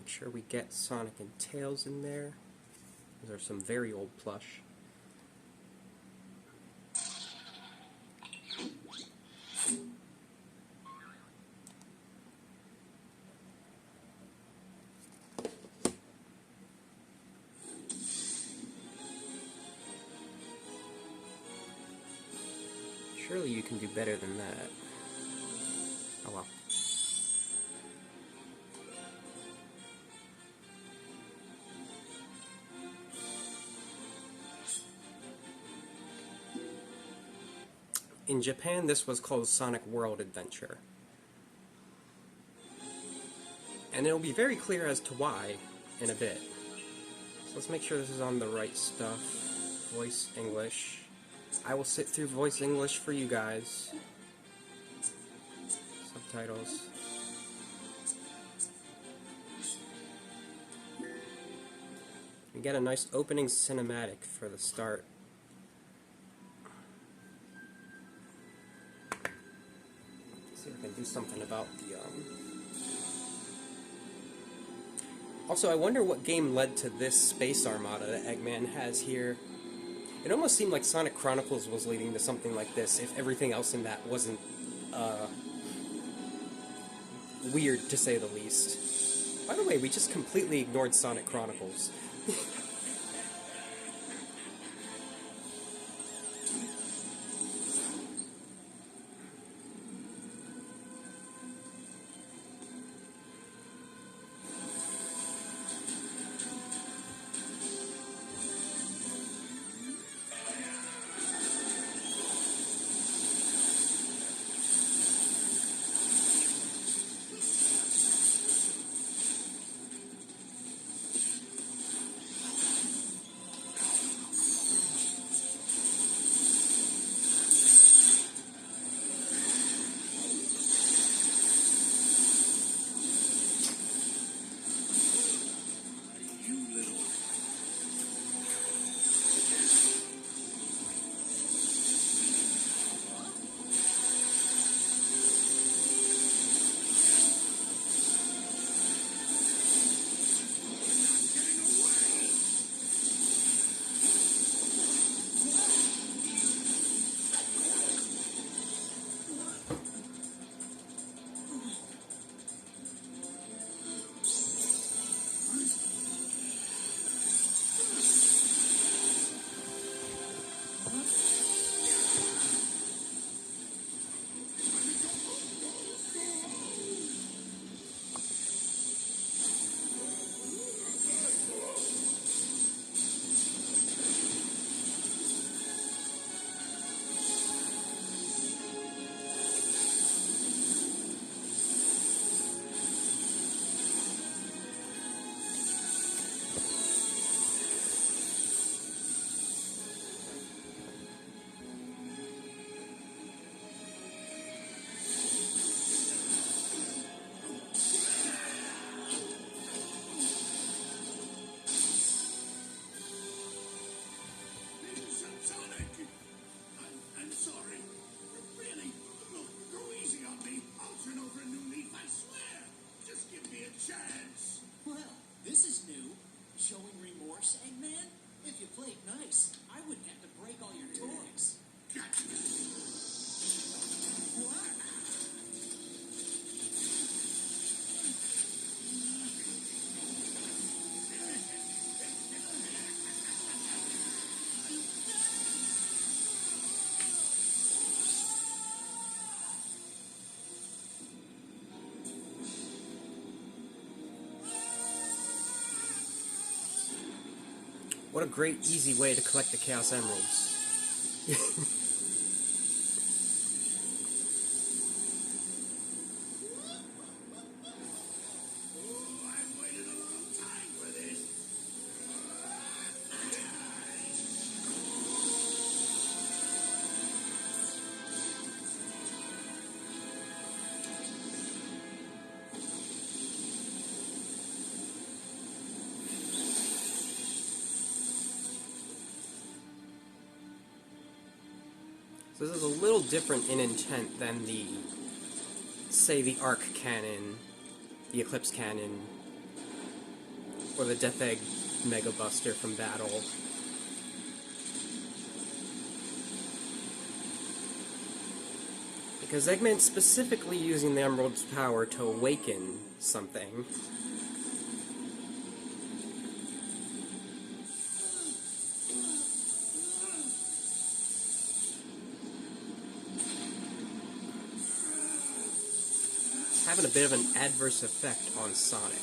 Make sure we get Sonic and Tails in there. Those are some very old plush. Surely you can do better than that. Oh well. In Japan, this was called Sonic World Adventure. And it'll be very clear as to why in a bit. So let's make sure this is on the right stuff. Voice English. I will sit through voice English for you guys. Subtitles. We get a nice opening cinematic for the start. See if I can do something about the Also, I wonder what game led to this space armada that Eggman has here. It almost seemed like Sonic Chronicles was leading to something like this, if everything else in that wasn't, weird, to say the least. By the way, we just completely ignored Sonic Chronicles. Eggman? If you played nice, I wouldn't have to break all your toys. What a great, easy way to collect the Chaos Emeralds. So this is a little different in intent than the, say, the Arc Cannon, the Eclipse Cannon, Or the Death Egg Mega Buster from Battle. Because Eggman's specifically using the Emerald's power to awaken something. Having a bit of an adverse effect on Sonic.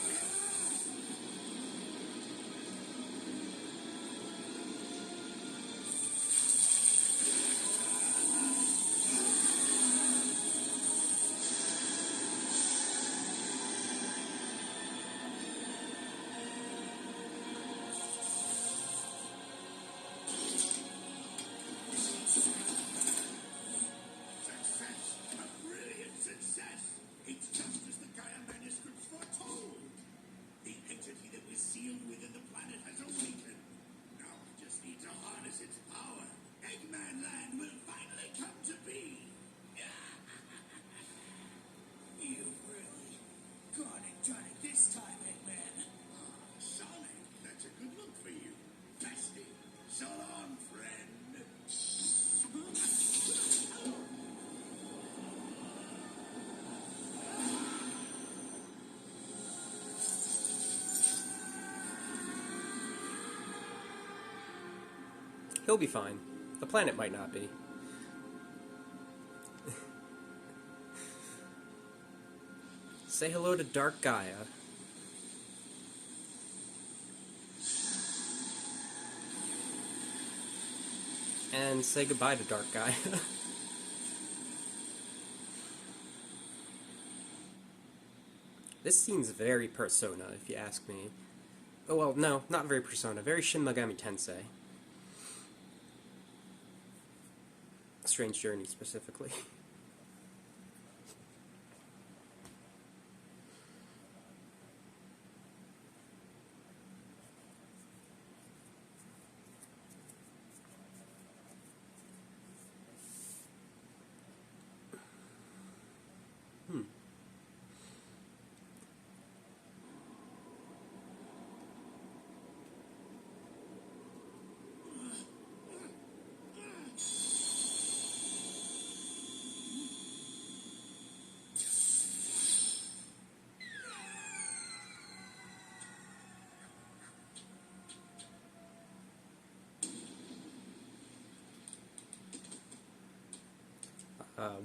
He'll be fine. The planet might not be. Say hello to Dark Gaia. And say goodbye to Dark Gaia. This scene's very Persona, if you ask me. Oh, well, no, not very Persona. Very Shin Megami Tensei. Strange Journey, specifically.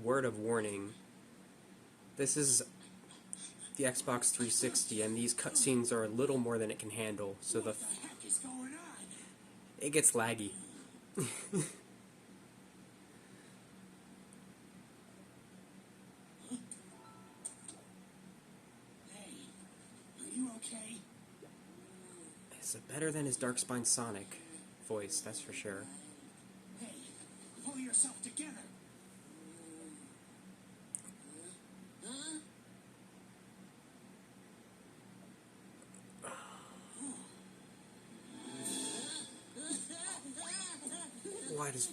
Word of warning. This is the Xbox 360, and these cutscenes are a little more than it can handle, so What the heck is going on? it gets laggy. Hey, are you okay? It's better than his Darkspine Sonic voice, that's for sure. Hey, pull yourself together.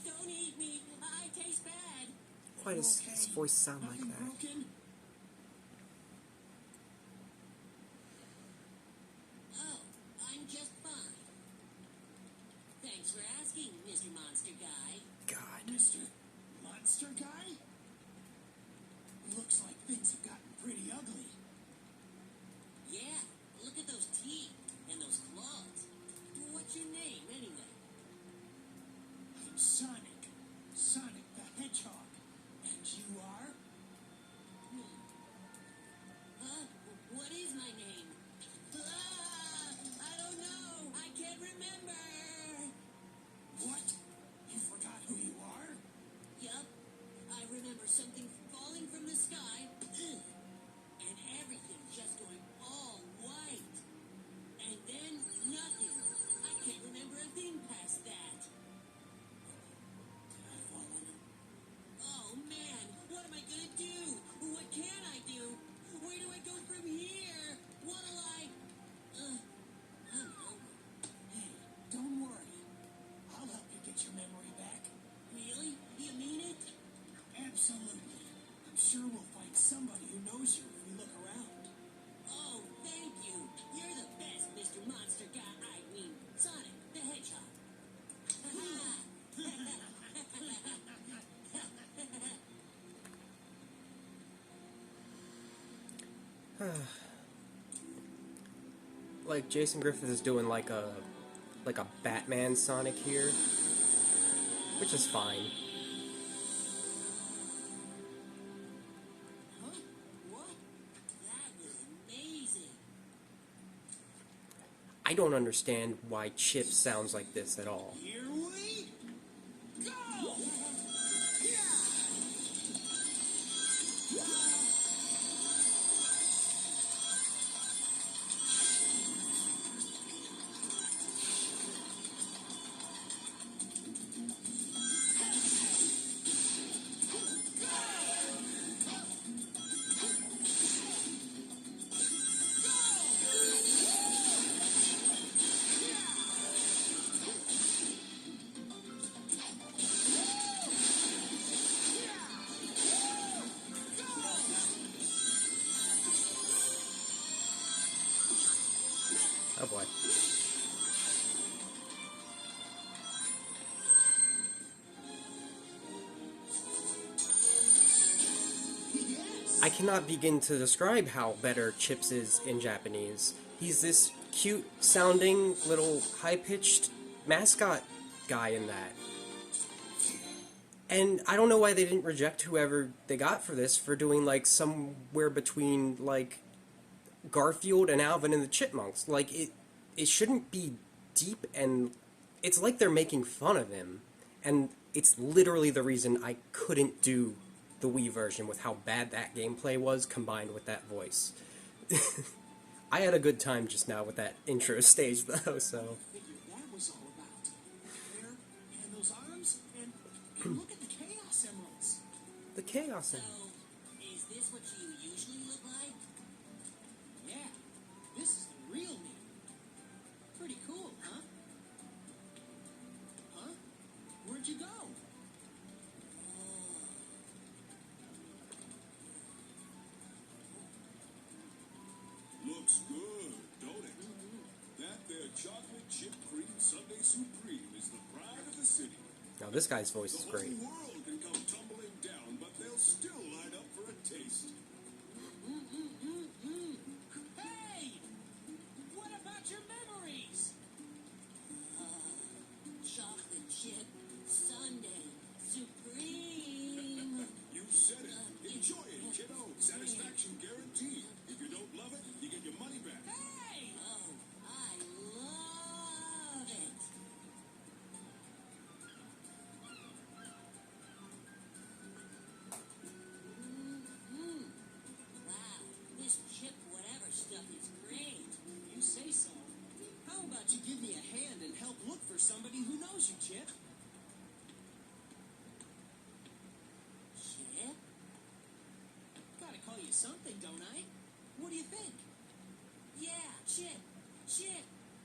Don't eat me. I taste bad. Why does his voice sound like Nothing that? broken? Oh, I'm just fine. Thanks for asking, Mr. Monster Guy. God. Mr. Monster Guy? Looks like things have gotten pretty ugly. Yeah, look at those teeth and those claws. What's your name, anyway? I'm Sonic. Sonic the Hedgehog. And you are? Like Jason Griffith is doing like a Batman Sonic here, which is fine. Huh? What? That was amazing. I don't understand why Chip sounds like this at all. Here we go! Oh boy. I cannot begin to describe how better Chips is in Japanese. He's this cute sounding little high pitched mascot guy in that. And I don't know why they didn't reject whoever they got for this for doing like somewhere between like Garfield and Alvin and the Chipmunks. Like it shouldn't be deep, and it's like they're making fun of him. And it's literally the reason I couldn't do the Wii version with how bad that gameplay was combined with that voice. I had a good time just now with that intro stage though, so. Figured that was all about. There, and those arms, and look at the Chaos Emeralds. The Chaos So, Emerald. is this what you usually look like? Yeah, this is the real me. Pretty cool, huh? Huh? Where'd you go? Looks good, don't it? That there chocolate chip cream Sunday Supreme is the pride of the city. Now this guy's voice The is whole great. world can come tumbling down, but they'll still line up for a taste. Hey! What about your memories? Chocolate chip Sunday Supreme. You said it. Enjoy it, kiddo. Satisfaction guaranteed. If you don't love it, you get your money back. Hey! Oh, I love it. Wow, this chip whatever stuff is great. You say so. How about you give me a hand and help look for somebody who knows you, Chip? Chip? Gotta call you something, don't I? What do you think? Yeah, Chip. Chip.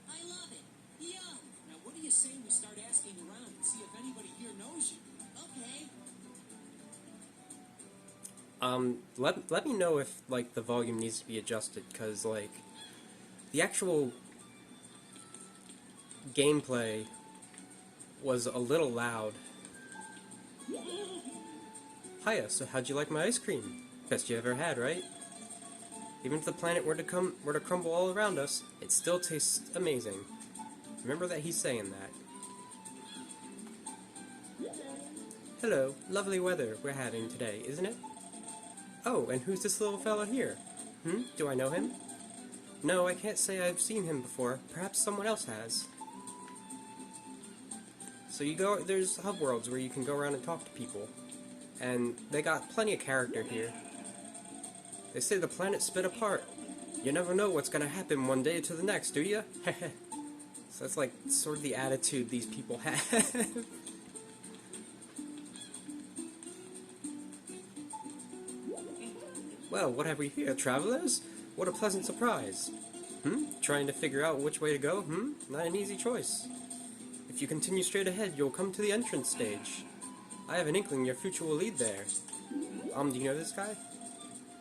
I love it. Yum. Now, what do you say we start asking around and see if anybody here knows you? Okay. Let me know if like the volume needs to be adjusted, because like the actual gameplay was a little loud. Hiya, so how'd you like my ice cream? Best you ever had, right? Even if the planet were to crumble all around us, it still tastes amazing. Remember that he's saying that. Hello, lovely weather we're having today, isn't it? Oh, and who's this little fellow here? Do I know him? No, I can't say I've seen him before. Perhaps someone else has. So there's hub worlds where you can go around and talk to people. And they got plenty of character here. They say the planet split apart. You never know what's gonna happen one day to the next, do you? So that's like sort of the attitude these people have. Well, what have we here, travelers? What a pleasant surprise. Trying to figure out which way to go? Not an easy choice. If you continue straight ahead, you'll come to the entrance stage. I have an inkling your future will lead there. Do you know this guy?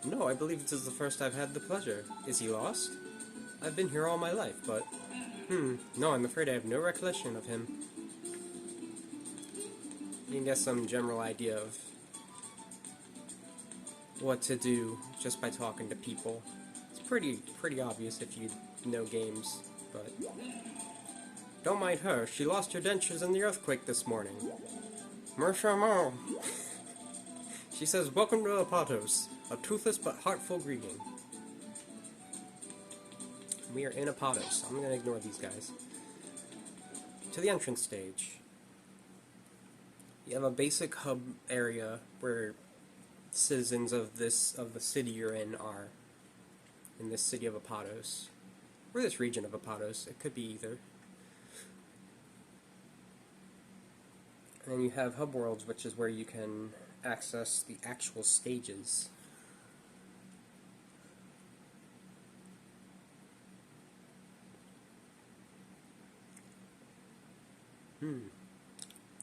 No, I believe this is the first I've had the pleasure. Is he lost? I've been here all my life, but... no, I'm afraid I have no recollection of him. You can get some general idea of what to do just by talking to people. It's pretty obvious if you know games, but don't mind her. She lost her dentures in the earthquake this morning. Mershamo. She says, "Welcome to Apatos, a toothless but heartful greeting." We are in Apatos. I'm gonna ignore these guys. To the entrance stage. You have a basic hub area where citizens of the city you're in are. In this city of Apatos. Or this region of Apatos. It could be either. And then you have hub worlds, which is where you can access the actual stages.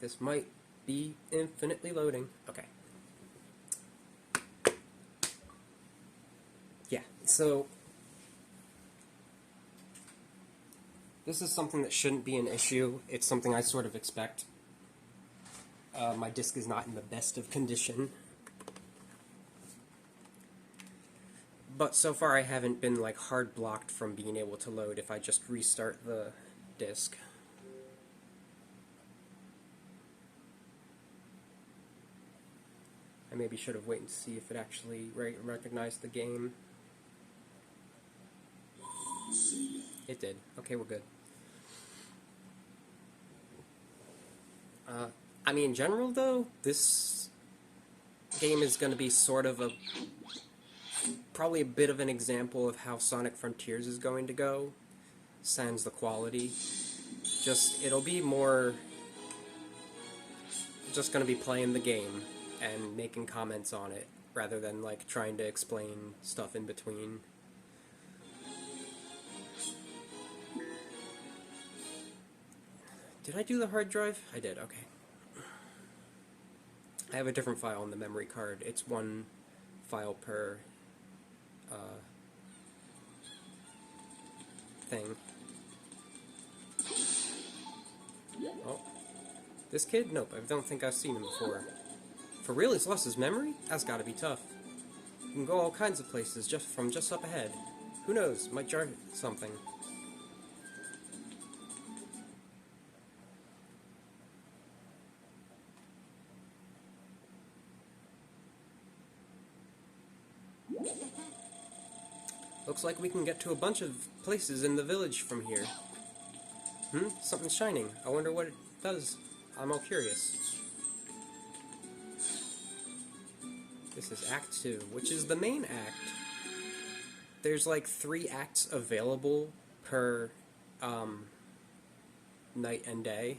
This might be infinitely loading. Okay. Yeah, so this is something that shouldn't be an issue. It's something I sort of expect. My disc is not in the best of condition. But so far I haven't been like hard blocked from being able to load if I just restart the disc. I maybe should have waited to see if it actually recognized the game. It did. Okay, we're good. I mean, in general, though, this game is going to be sort of probably a bit of an example of how Sonic Frontiers is going to go, sans the quality. It'll be more just going to be playing the game and making comments on it, rather than, like, trying to explain stuff in between. Did I do the hard drive? I did, okay. I have a different file on the memory card. It's one file per thing. Oh. This kid? Nope, I don't think I've seen him before. For real, he's lost his memory? That's gotta be tough. You can go all kinds of places from just up ahead. Who knows, might jar something. Looks like we can get to a bunch of places in the village from here. Something's shining. I wonder what it does. I'm all curious. This is Act 2, which is the main act. There's like 3 acts available per night and day.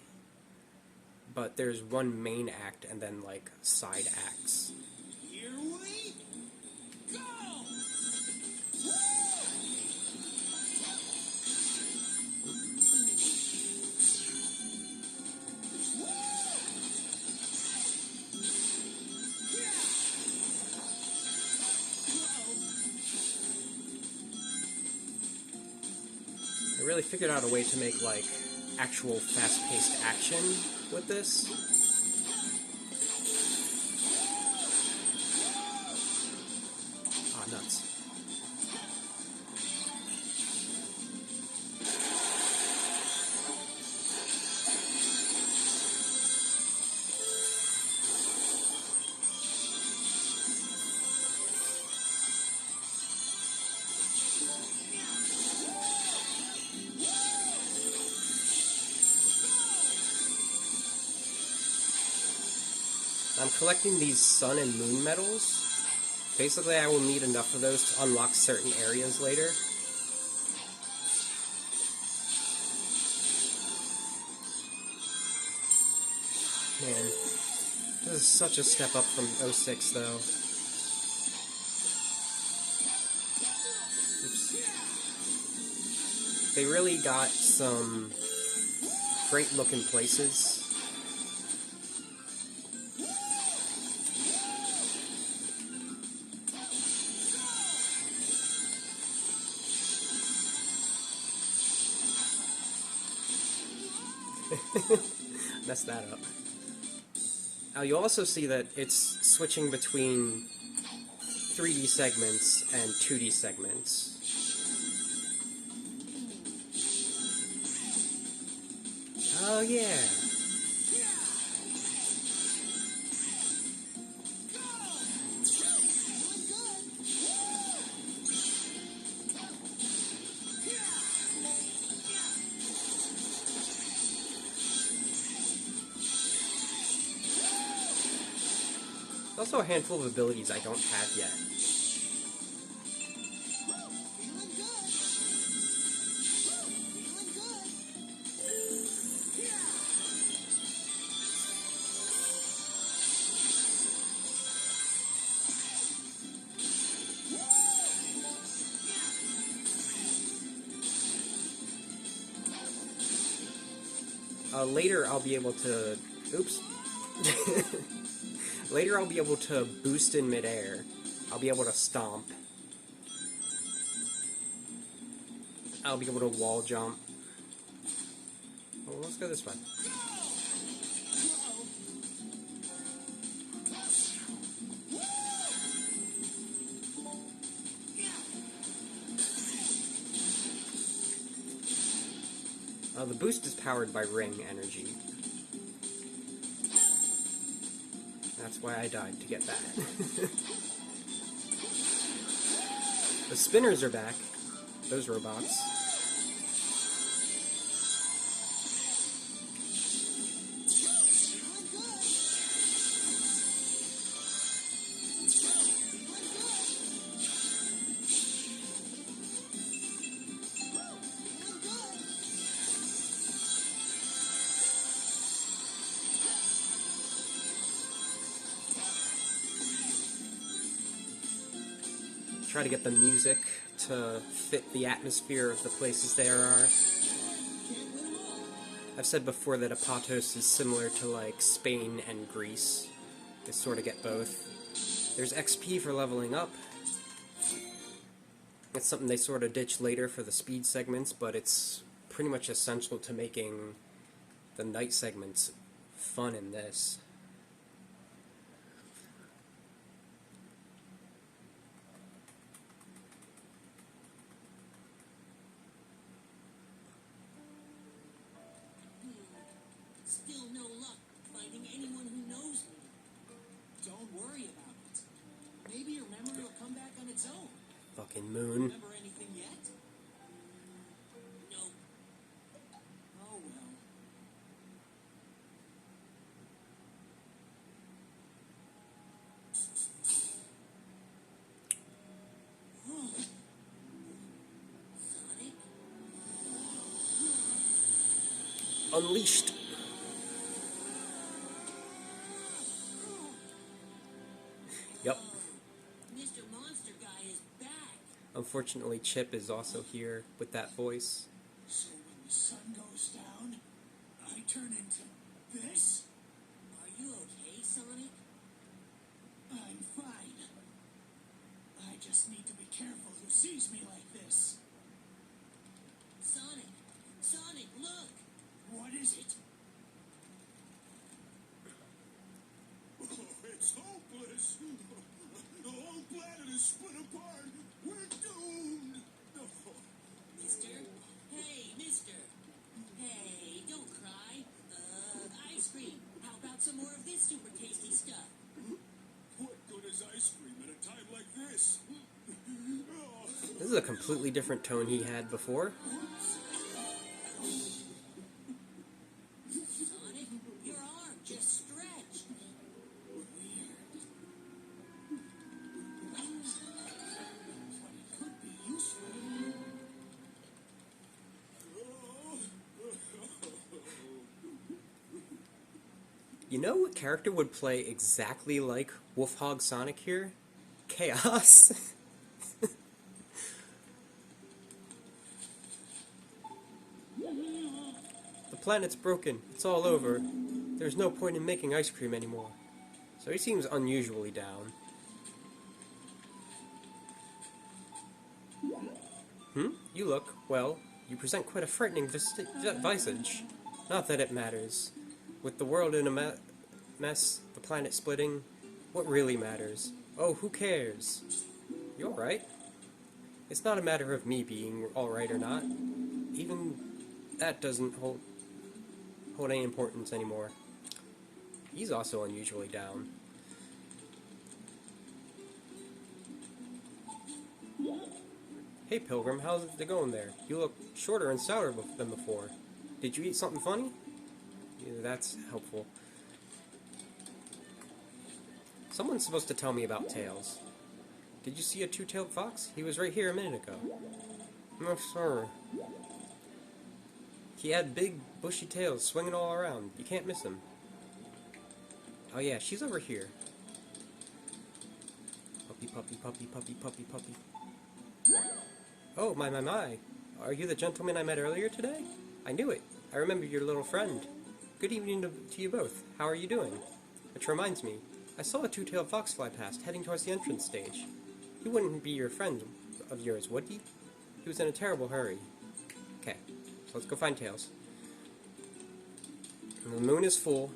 But there's one main act and then like side acts. Here we go! I really figured out a way to make like actual fast-paced action with this. Ah, nuts. I'm collecting these sun and moon medals. Basically, I will need enough of those to unlock certain areas later. Man, this is such a step up from 06, though. Oops. They really got some great looking places. Messed that up. Now you also see that it's switching between 3D segments and 2D segments. Oh yeah. There's also a handful of abilities I don't have yet. Later I'll be able to... Oops. Later I'll be able to boost in midair. I'll be able to stomp. I'll be able to wall jump. Well, let's go this way. The boost is powered by ring energy. That's why I died, to get that. The spinners are back. Those robots. Try to get the music to fit the atmosphere of the places there are. I've said before that Apatos is similar to like Spain and Greece. They sort of get both. There's XP for leveling up. It's something they sort of ditch later for the speed segments, but it's pretty much essential to making the night segments fun in this. Still no luck finding anyone who knows me. Don't worry about it. Maybe your memory will come back on its own. Fucking moon. Remember anything yet? No. Oh well. Sonic? Unleashed. Yep. Mr. Monster Guy is back. Unfortunately, Chip is also here with that voice. So when the sun goes down, I turn into this? Are you okay, Sonic? I'm fine. I just need to be careful who sees me like this. Sonic! Sonic, look! What is it? Oh, it's hopeless. The whole planet is split apart. We're doomed. Mister? Hey, mister! Hey, don't cry. Ice cream. How about some more of this super tasty stuff? What good is ice cream at a time like this? This is a completely different tone he had before. Sonic, your arm just stretched. Could be useful. You know what character would play exactly like Wolfhog Sonic here? Chaos. The planet's broken. It's all over. There's no point in making ice cream anymore. So he seems unusually down. You look, well, you present quite a frightening visage. Not that it matters. With the world in a mess, the planet splitting, what really matters? Oh, who cares? You alright? It's not a matter of me being alright or not. Even that doesn't hold any importance anymore. He's also unusually down. Hey Pilgrim, how's it going there? You look shorter and stouter than before. Did you eat something funny? Yeah, that's helpful. Someone's supposed to tell me about Tails. Did you see a two-tailed fox? He was right here a minute ago. No, sir. He had big, bushy tails swinging all around. You can't miss him. Oh yeah, she's over here. Puppy, puppy, puppy, puppy, puppy, puppy. Oh, my. Are you the gentleman I met earlier today? I knew it. I remember your little friend. Good evening to you both. How are you doing? Which reminds me, I saw a two-tailed fox fly past, heading towards the entrance stage. He wouldn't be your friend of yours, would he? He was in a terrible hurry. Okay, so let's go find Tails. And the moon is full.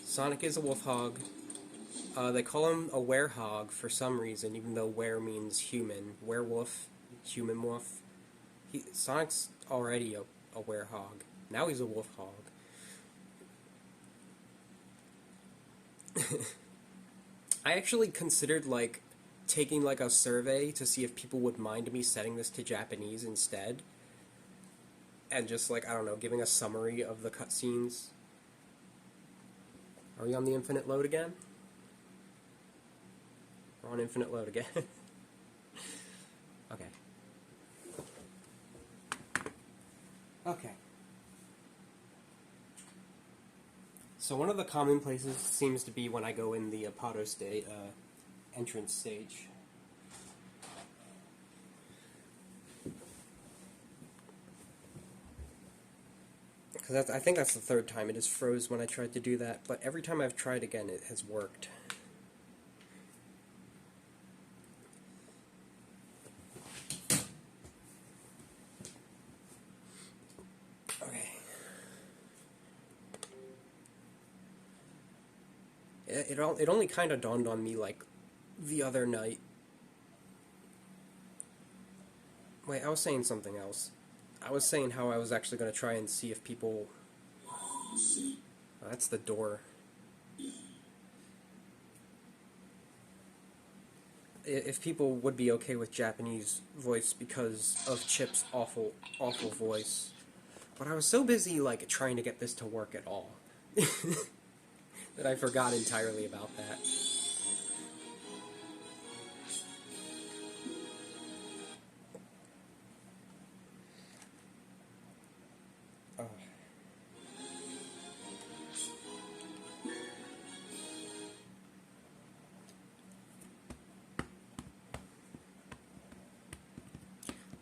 Sonic is a wolf hog. They call him a werehog for some reason, even though were means human. Werewolf, human wolf. Sonic's already a werehog. Now he's a wolf hog. I actually considered, like, taking, like, a survey to see if people would mind me setting this to Japanese instead. And just, like, I don't know, giving a summary of the cutscenes. Are we on the infinite load again? We're on infinite load again. Okay. Okay. So one of the common places seems to be when I go in the Apado state, entrance stage. Because I think that's the third time it has froze when I tried to do that, but every time I've tried again it has worked. Okay. It only kind of dawned on me, like, the other night. Wait, I was saying something else. I was saying how I was actually going to try and see if people... Oh, that's the door. If people would be okay with Japanese voice because of Chip's awful voice. But I was so busy, like, trying to get this to work at all that I forgot entirely about that.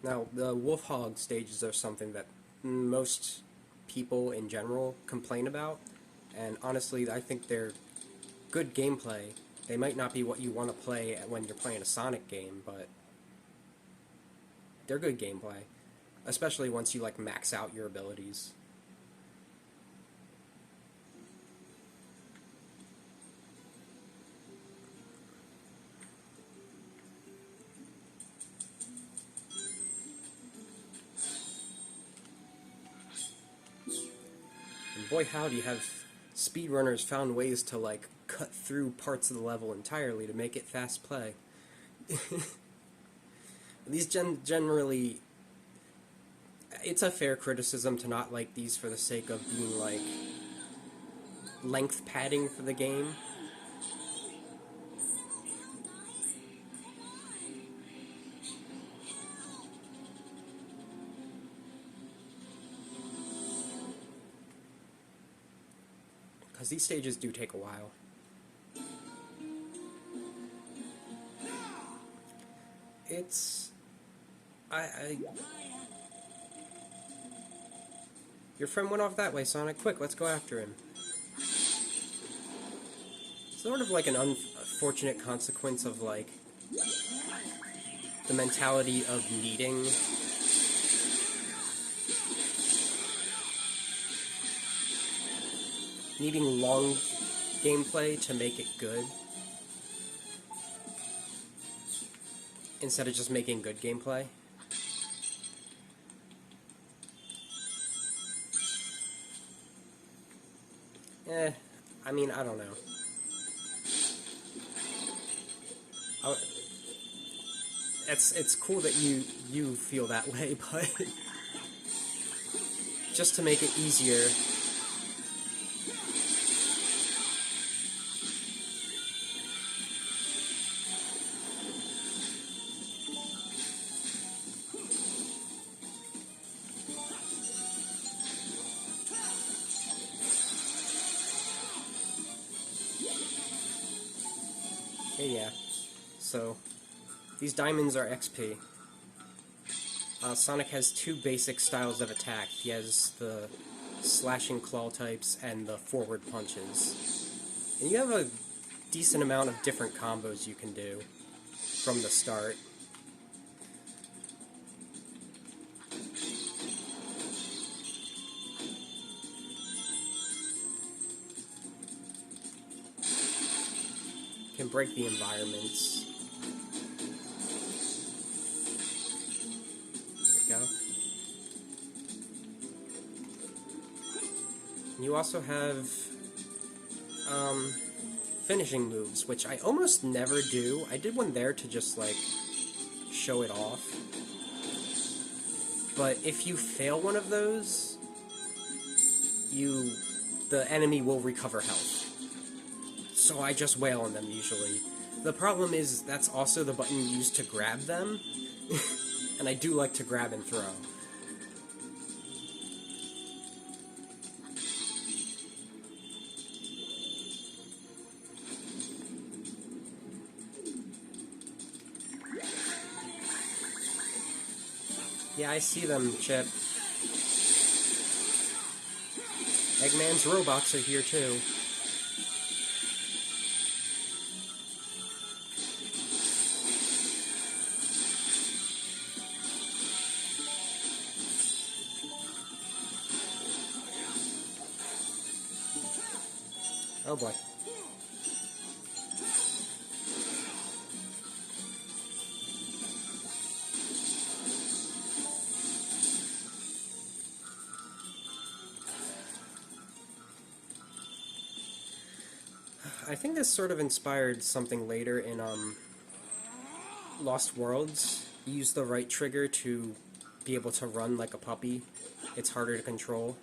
Now, the wolf hog stages are something that most people in general complain about, and honestly, I think they're good gameplay. They might not be what you want to play when you're playing a Sonic game, but they're good gameplay, especially once you, like, max out your abilities. And boy howdy, have speedrunners found ways to, like, cut through parts of the level entirely to make it fast play. These generally... It's a fair criticism to not like these for the sake of being, like, length padding for the game. Because these stages do take a while. It's... Your friend went off that way, Sonic. Quick, let's go after him. Sort of like an unfortunate consequence of, like, the mentality of needing long gameplay to make it good. instead of just making good gameplay. I mean, I don't know. It's cool that you feel that way, but just to make it easier. Yeah, so these diamonds are XP. Sonic has two basic styles of attack. He has the slashing claw types and the forward punches. And you have a decent amount of different combos you can do from the start. Can break the environments. There we go. You also have finishing moves, which I almost never do. I did one there to just like show it off. But if you fail one of those, the enemy will recover health. So I just wail on them usually. The problem is that's also the button used to grab them, and I do like to grab and throw. Yeah, I see them, Chip. Eggman's robots are here too. Oh boy. I think this sort of inspired something later in Lost Worlds. You use the right trigger to be able to run like a puppy. It's harder to control.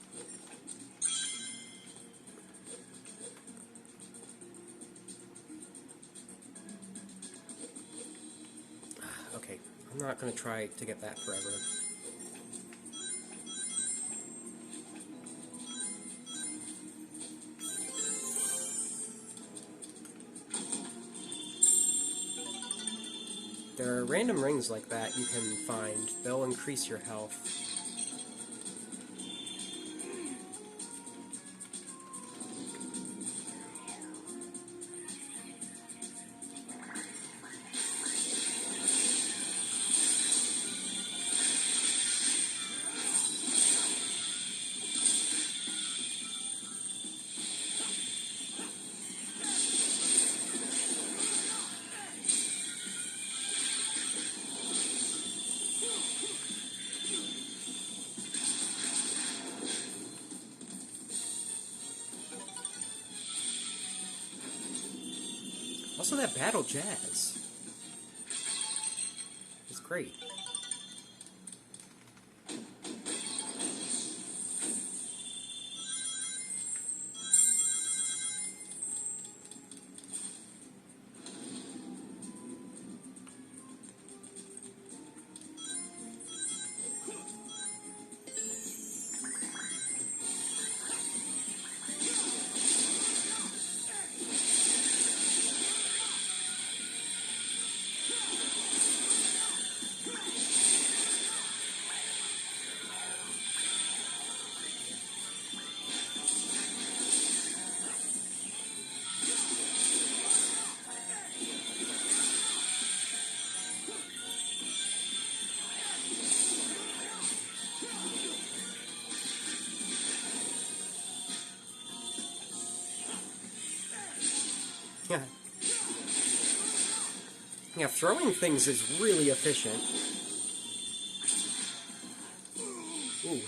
Okay, I'm not going to try to get that forever. There are random rings like that you can find. They'll increase your health. Also, that battle jazz is great. Yeah, throwing things is really efficient. Ooh.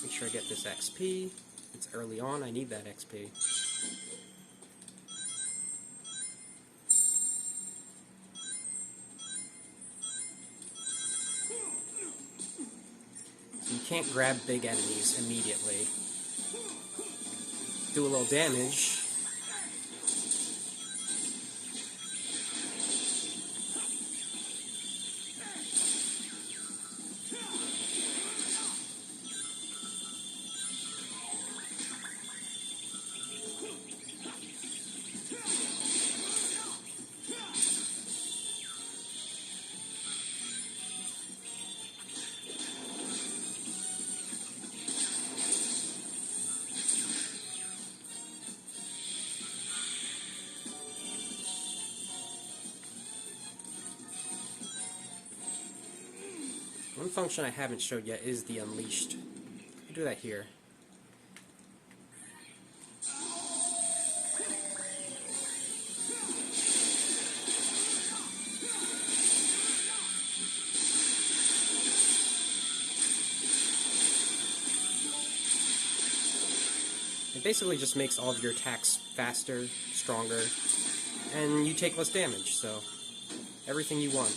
Make sure I get this XP. It's early on, I need that XP. So you can't grab big enemies immediately. Do a little damage. One function I haven't showed yet is the Unleashed. I'll do that here. It basically just makes all of your attacks faster, stronger, and you take less damage, so everything you want.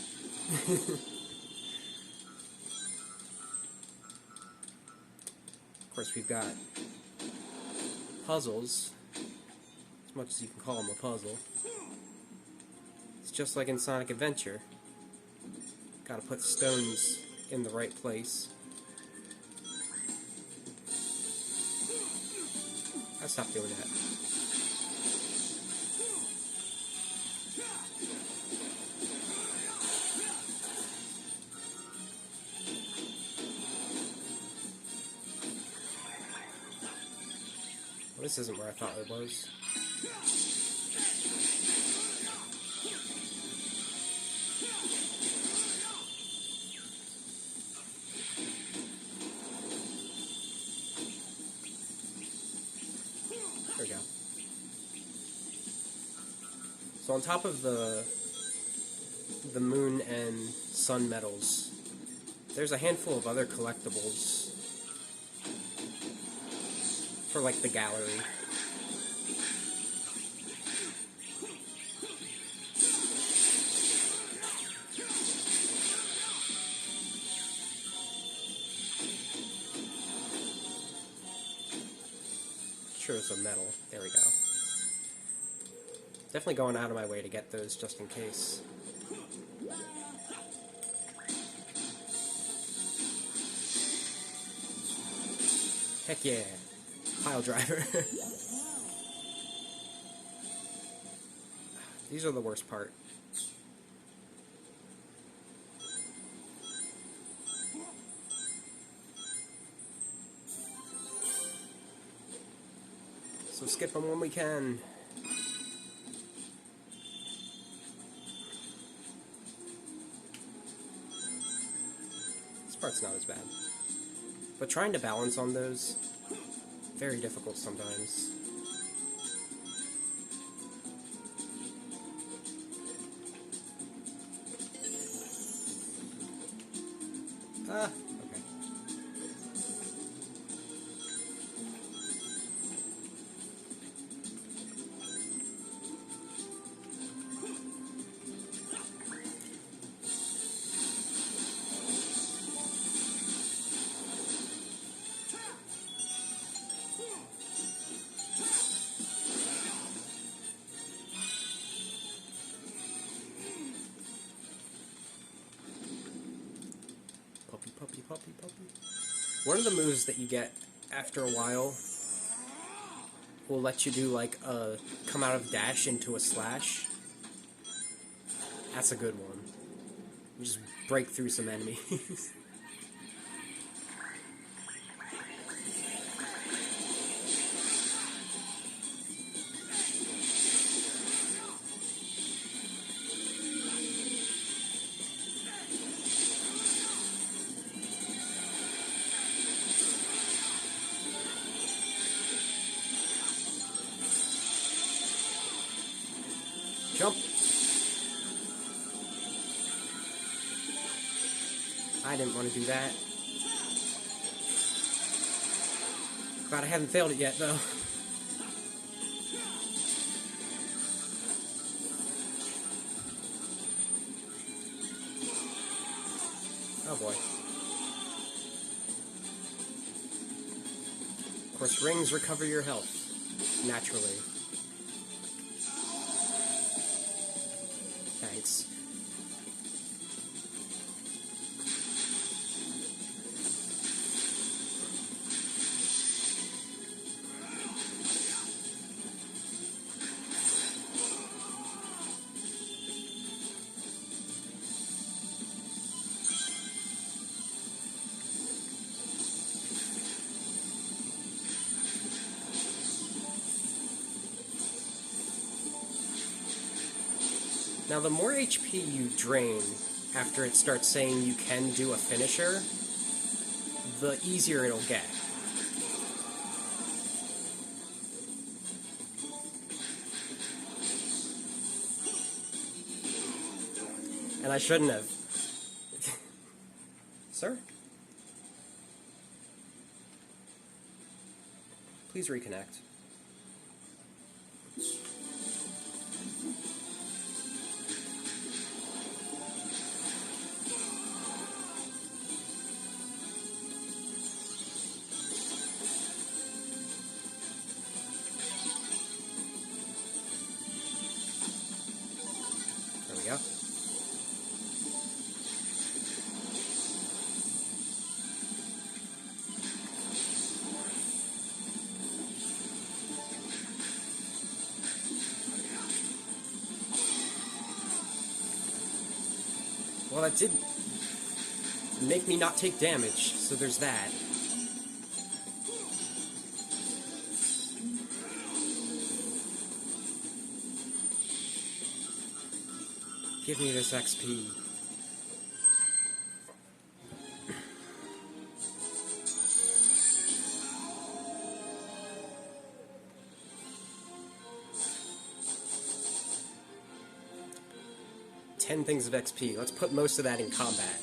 Of course, we've got puzzles, as much as you can call them a puzzle. It's just like in Sonic Adventure. Gotta put stones in the right place. I stopped doing that. Well, this isn't where I thought it was. There we go. So on top of the moon and sun medals, there's a handful of other collectibles for like the gallery. Sure, it's a medal. There we go. Definitely going out of my way to get those just in case. Heck yeah. Pile driver. These are the worst part. So skip them when we can. This part's not as bad. But trying to balance on those, very difficult sometimes. Ah, okay. Puppy. One of the moves that you get after a while will let you do like a come out of dash into a slash. That's a good one. You just break through some enemies. Jump! I didn't want to do that. Glad I haven't failed it yet, though. Oh boy. Of course, rings recover your health, naturally. Thanks. Now, the more HP you drain after it starts saying you can do a finisher, the easier it'll get. And I shouldn't have. Sir? Please reconnect. There we go. Well, that did make me not take damage, so there's that. Give me this XP. Ten things of XP. Let's put most of that in combat.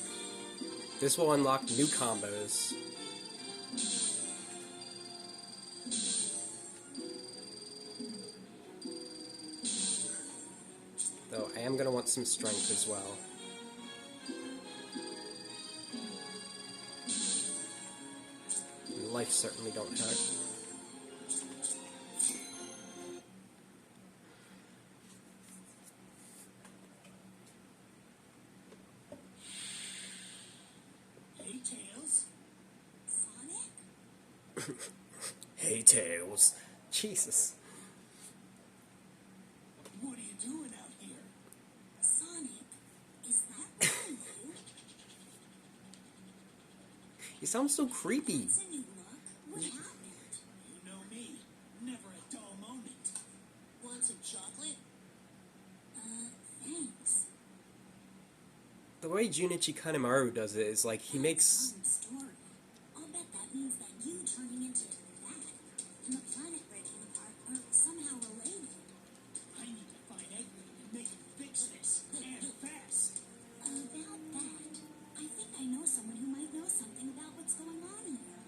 This will unlock new combos. Though I am going to want some strength as well. And life certainly don't hurt. Hey, Tails. Sonic? Hey, Tails. Jesus. What are you doing out here? Sonic, is that really you? He sounds so creepy. It's a new look. What happened? You know me. Never a dull moment. Want some chocolate? Thanks. The way Junichi Kanemaru does it is like he makes... Some story. I'll bet that means that you turning into that and the planet breaking apart are somehow related. I need to find Eggman and make him fix this. And fast. About that, I think I know someone who might know something about what's going on here.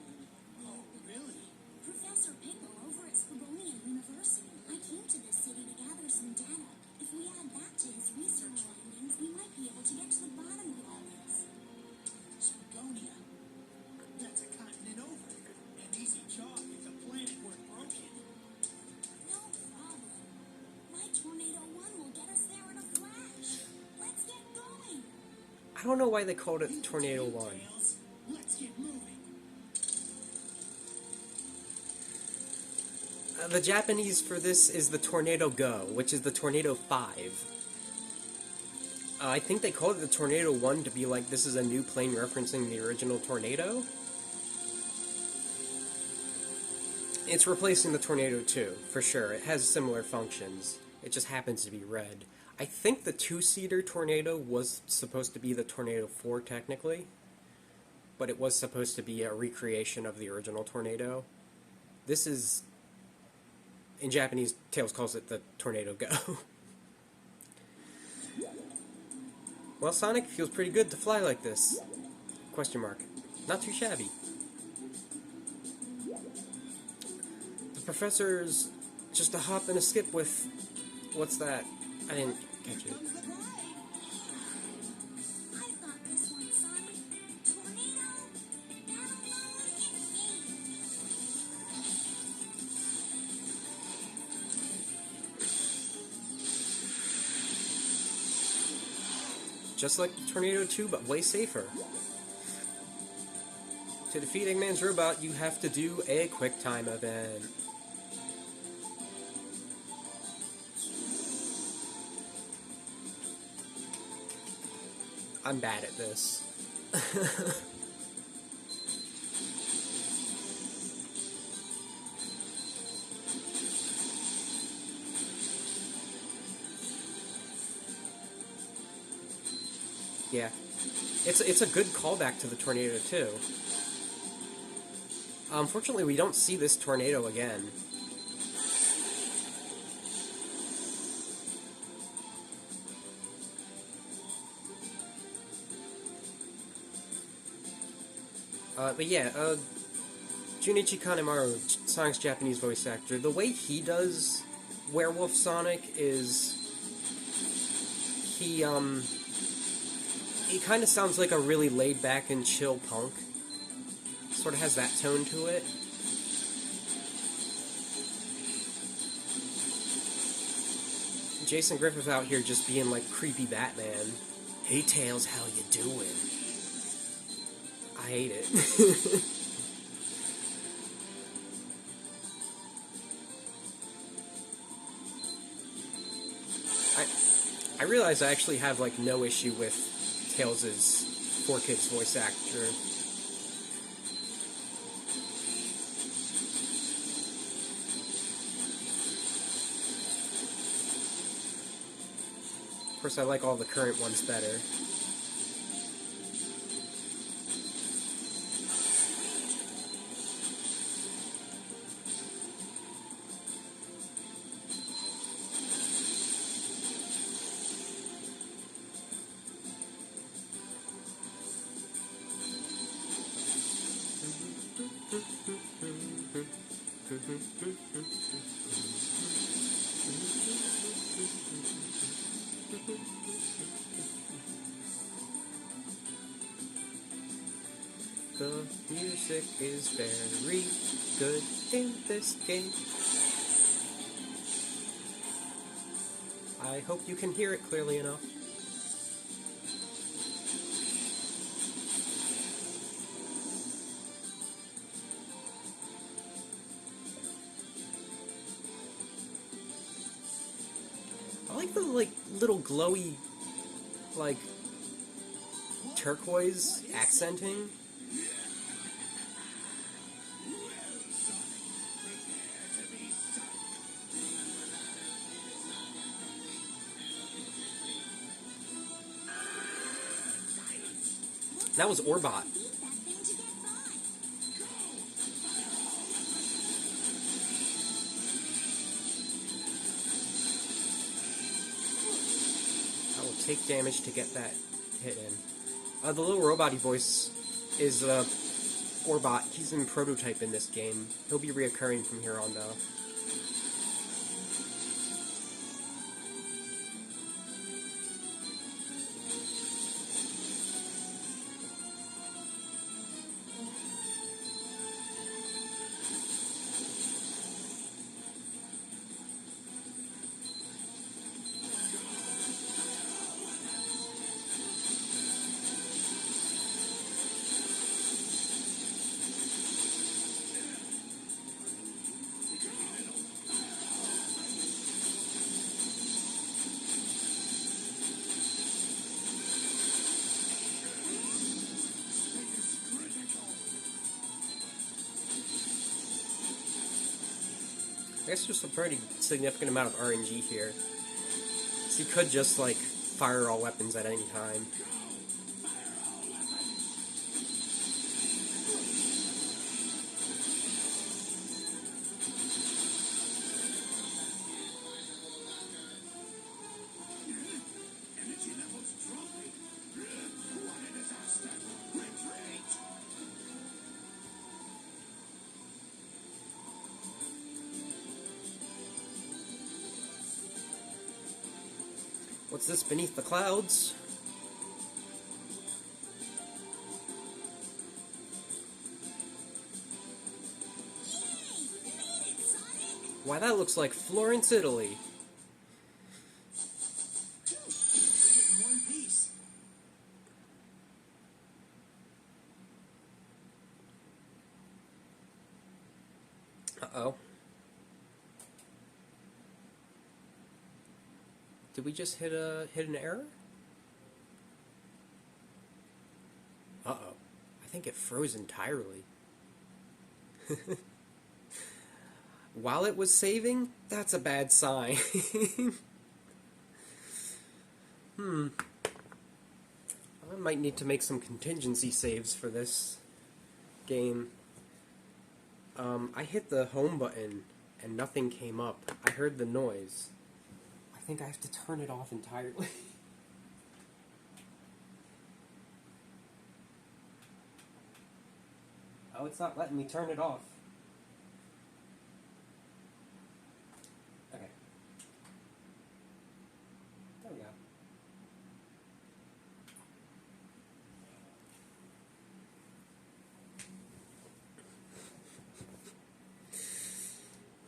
Oh, really? Professor Pickle over at Spigonian University. I came to this city to gather some data. If we add that to his research findings, we might be able to get to the bottom of all this. Spagonia. That's a continent over. And Easy Chalk is a planet worth broken. No problem. My Tornado 1 will get us there in a flash. Let's get going. I don't know why they called it Tornado 1. Tails, let's get moving. The Japanese for this is the Tornado Go, which is the Tornado 5. I think they called it the Tornado 1 to be like, this is a new plane referencing the original Tornado. It's replacing the Tornado 2, for sure. It has similar functions. It just happens to be red. I think the two-seater Tornado was supposed to be the Tornado 4, technically. But it was supposed to be a recreation of the original Tornado. This is... In Japanese, Tails calls it the Tornado Go. Well, Sonic feels pretty good to fly like this. Question mark. Not too shabby. The professor's just a hop and a skip with... What's that? I didn't catch it. Comes the bride. I've got this one, Sonic. Tornado, battle mode, engage. Just like Tornado 2, but way safer. To defeat Eggman's robot, you have to do a quick time event. I'm bad at this. Yeah. It's a good callback to the Tornado 2. Unfortunately, we don't see this tornado again. But yeah, Junichi Kanemaru, Sonic's Japanese voice actor, the way he does Werewolf Sonic is... He kind of sounds like a really laid-back and chill punk. Sort of has that tone to it. Jason Griffith out here just being like creepy Batman. Hey Tails, how you doing? I hate it. I realize I actually have like no issue with Tails' 4Kids voice actor. Of course, I like all the current ones better. The music is very good in this game. I hope you can hear it clearly enough. I like the little glowy turquoise accenting. That was Orbot. Beat that thing to get by. I will take damage to get that hit in. The little robot-y voice is Orbot. He's in Prototype in this game. He'll be reoccurring from here on, though. I guess there's a pretty significant amount of RNG here. So you could just, fire all weapons at any time. Energy levels dropping. What's this beneath the clouds? Yay! You made it, Sonic! Why, that looks like Florence, Italy. Dude, you did it in one piece. Uh-oh. Did we just hit an error? Uh-oh. I think it froze entirely. While it was saving, that's a bad sign. I might need to make some contingency saves for this game. I hit the home button and nothing came up. I heard the noise. I think I have to turn it off entirely. Oh, it's not letting me turn it off. Okay. There we go.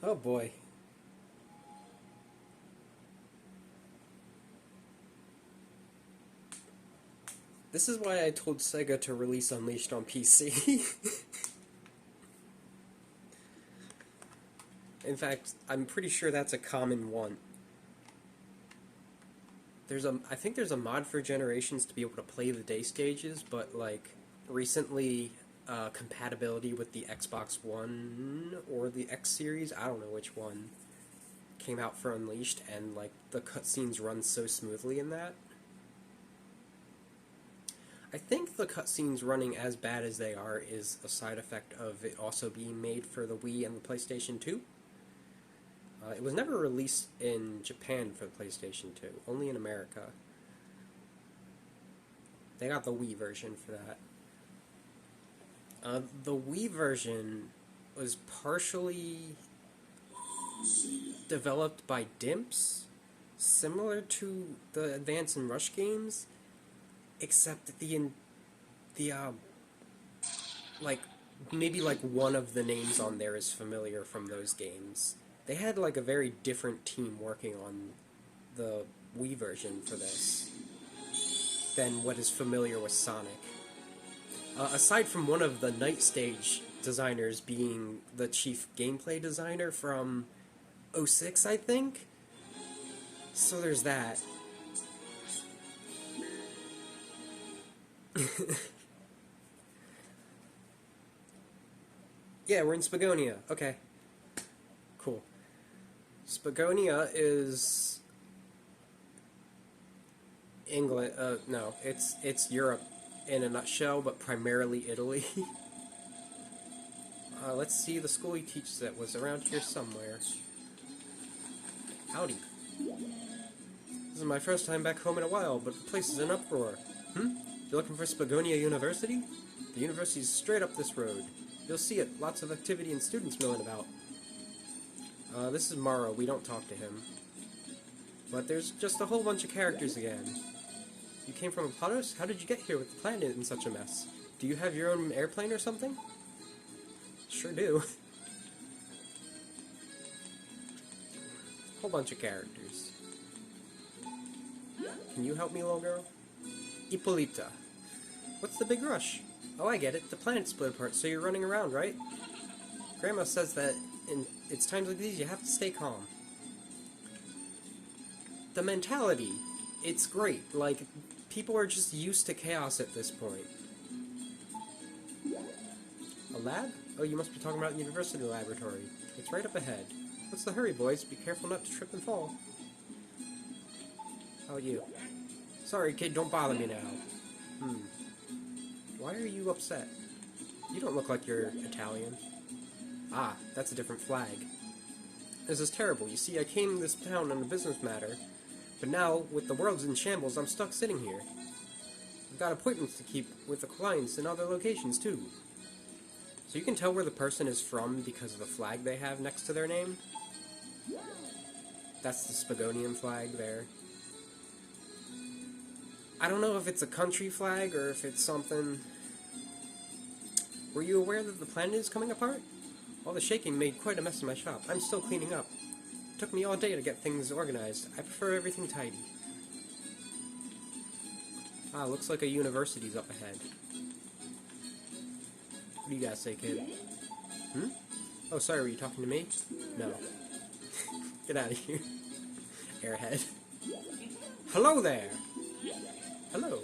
Oh boy. This is why I told Sega to release Unleashed on PC. In fact, I'm pretty sure that's a common one. I think there's a mod for Generations to be able to play the day stages, but like recently compatibility with the Xbox One or the X series, I don't know which one, came out for Unleashed, and like the cutscenes run so smoothly in that. I think the cutscenes running as bad as they are is a side effect of it also being made for the Wii and the PlayStation 2. It was never released in Japan for the PlayStation 2, only in America. They got the Wii version for that. The Wii version was partially developed by Dimps, similar to the Advance and Rush games, except that like, maybe like one of the names on there is familiar from those games. They had like a very different team working on the Wii version for this than what is familiar with Sonic. Aside from one of the Night Stage designers being the chief gameplay designer from 06, I think. So there's that. Yeah, we're in Spagonia. Okay. Cool. Spagonia is England. No, it's Europe in a nutshell, but primarily Italy. Let's see the school he teaches at was around here somewhere. Howdy. This is my first time back home in a while, but the place is in uproar. You're looking for Spagonia University? The university's straight up this road. You'll see it. Lots of activity and students milling about. This is Morrow. We don't talk to him. But there's just a whole bunch of characters again. You came from Apotos? How did you get here with the planet in such a mess? Do you have your own airplane or something? Sure do. Whole bunch of characters. Can you help me, little girl? Ippolita. What's the big rush? Oh, I get it. The planet split apart, so you're running around, right? Grandma says that it's times like these you have to stay calm. The mentality, it's great. Like, people are just used to chaos at this point. A lab? Oh, you must be talking about the university laboratory. It's right up ahead. What's the hurry, boys? Be careful not to trip and fall. How about you? Sorry, kid, don't bother me now. Why are you upset? You don't look like you're Italian. Ah, that's a different flag. This is terrible. You see, I came to this town on a business matter, but now, with the world's in shambles, I'm stuck sitting here. I've got appointments to keep with the clients in other locations, too. So you can tell where the person is from because of the flag they have next to their name. That's the Spagonian flag there. I don't know if it's a country flag or if it's something. Were you aware that the planet is coming apart? All the shaking made quite a mess in my shop. I'm still cleaning up. It took me all day to get things organized. I prefer everything tidy. Ah, looks like a university's up ahead. What do you guys say, kid? Hmm? Oh, sorry, were you talking to me? No. Get out of here. Airhead. Hello there! Hello.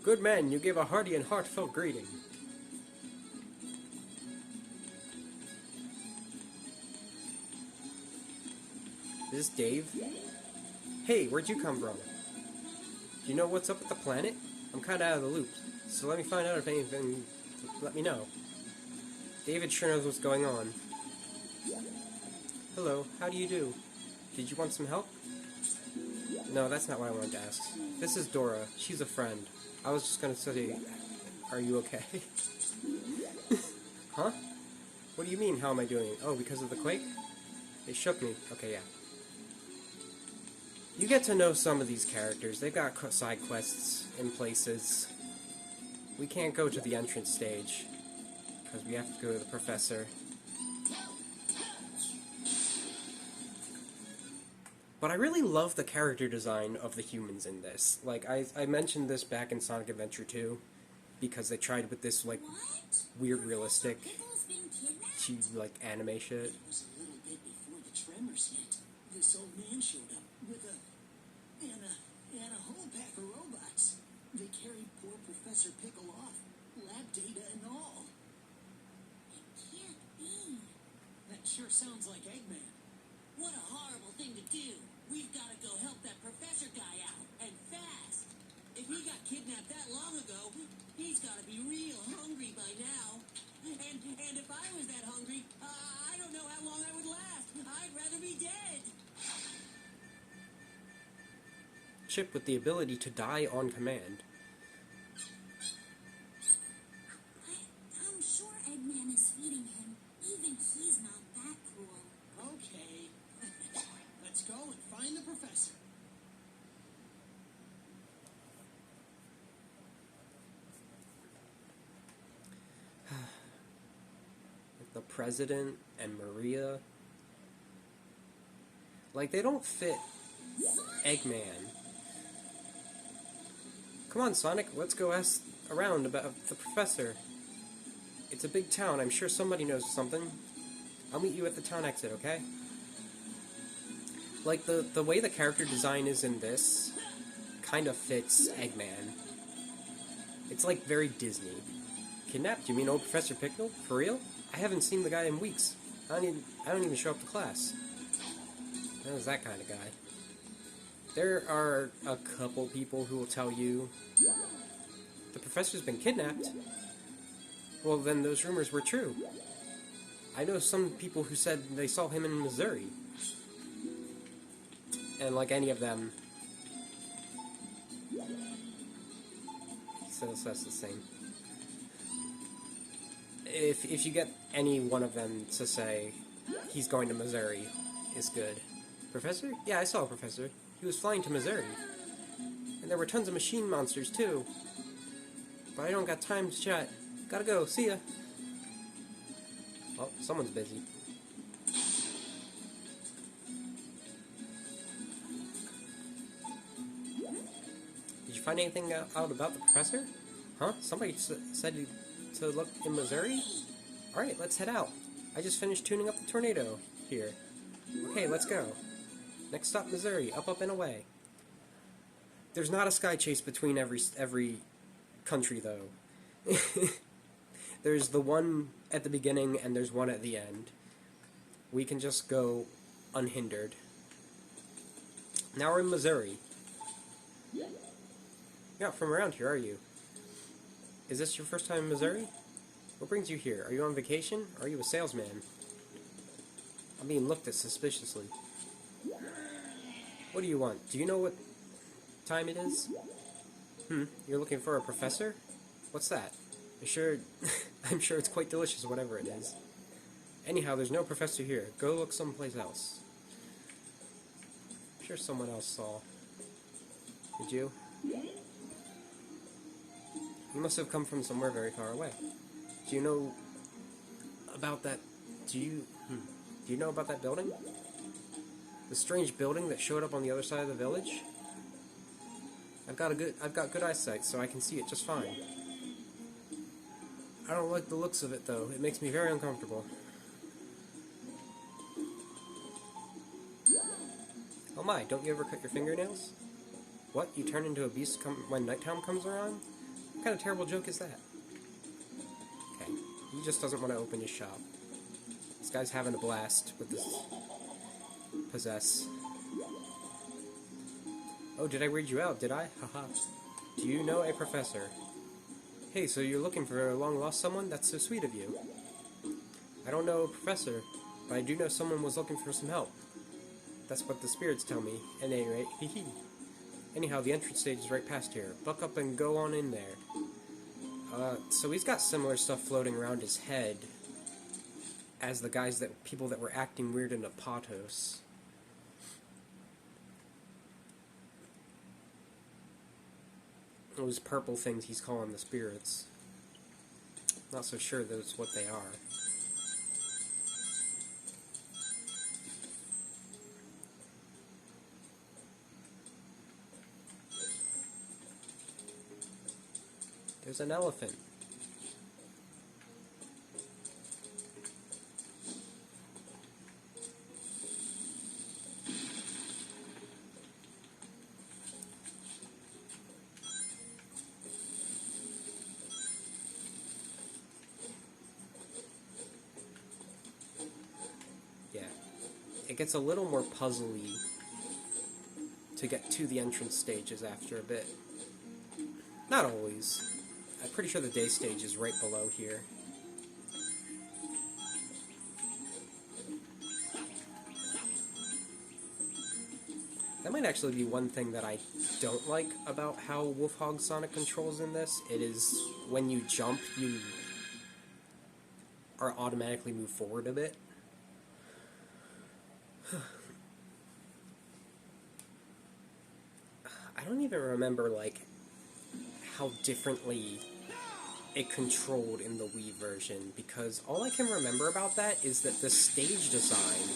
Good man, you give a hearty and heartfelt greeting. Is this Dave? Hey, where'd you come from? Do you know what's up with the planet? I'm kinda out of the loop, so let me find out if anything... Let me know. David sure knows what's going on. Hello, how do you do? Did you want some help? No, that's not what I wanted to ask. This is Dora. She's a friend. I was just gonna say, are you okay? Huh? What do you mean, how am I doing? Oh, because of the quake? It shook me. Okay, yeah. You get to know some of these characters. They've got side quests in places. We can't go to the entrance stage, because we have to go to the professor. But I really love the character design of the humans in this. Like, I mentioned this back in Sonic Adventure 2, because they tried with this, like, What? weird realistic, Pickle's been kidnapped? cheap, like, anime shit. It was a little bit before the tremors hit. This old man showed up with a whole pack of robots. They carried poor Professor Pickle off, lab data and all. It can't be. That sure sounds like Eggman. What a horrible thing to do. We've got to go help that professor guy out, and fast. If he got kidnapped that long ago, he's got to be real hungry by now. And if I was that hungry, I don't know how long I would last. I'd rather be dead. Chip with the ability to die on command. I'm sure Eggman is feeding him. Even he's not that cruel. Okay. Let's go and find the professor. The President and Maria. Like, they don't fit Eggman. Come on, Sonic, let's go ask around about the professor. It's a big town, I'm sure somebody knows something. I'll meet you at the town exit, okay? Like, the way the character design is in this kind of fits Eggman. It's like very Disney. Kidnapped? You mean old Professor Pickle? For real? I haven't seen the guy in weeks. I don't even show up to class. I was that kind of guy. There are a couple people who will tell you the professor's been kidnapped. Well, then those rumors were true. I know some people who said they saw him in Missouri. And like any of them, so that's the same. If you get any one of them to say he's going to Missouri, is good. Professor? Yeah, I saw a professor. He was flying to Missouri. And there were tons of machine monsters, too. But I don't got time to chat. Gotta go. See ya. Oh, someone's busy. Did you find anything out about the professor? Huh? Somebody said to look in Missouri? Alright, let's head out. I just finished tuning up the tornado here. Okay, let's go. Next stop, Missouri. Up, and away. There's not a sky chase between every country, though. There's the one at the beginning, and there's one at the end. We can just go unhindered. Now we're in Missouri. You're not from around here, are you? Is this your first time in Missouri? What brings you here? Are you on vacation? Or are you a salesman? I'm being looked at suspiciously. What do you want? Do you know what time it is? You're looking for a professor? What's that? I'm sure it's quite delicious, whatever it is. Anyhow, there's no professor here. Go look someplace else. I'm sure someone else saw. Did you? You must have come from somewhere very far away. Do you know about that? Do you know about that building? The strange building that showed up on the other side of the village? I've got good eyesight, so I can see it just fine. I don't like the looks of it, though. It makes me very uncomfortable. Oh my, don't you ever cut your fingernails? What? You turn into a beast when nighttime comes around? What kind of terrible joke is that? Okay, he just doesn't want to open his shop. This guy's having a blast with this possess. Oh, did I weird you out, did I? Haha. Do you know a professor? Hey, so you're looking for a long-lost someone? That's so sweet of you. I don't know a professor, but I do know someone was looking for some help. That's what the spirits tell me, at any rate. Hee hee. Anyhow, the entrance stage is right past here. Buck up and go on in there. So he's got similar stuff floating around his head as the people that were acting weird in Apatos. Those purple things he's calling the spirits. Not so sure that's what they are. There's an elephant. Yeah. It gets a little more puzzly to get to the entrance stages after a bit. Not always. I'm pretty sure the day stage is right below here. That might actually be one thing that I don't like about how Wolfhog Sonic controls in this. It is when you jump, you are automatically move forward a bit. I don't even remember, like, how differently it controlled in the Wii version, because all I can remember about that is that the stage design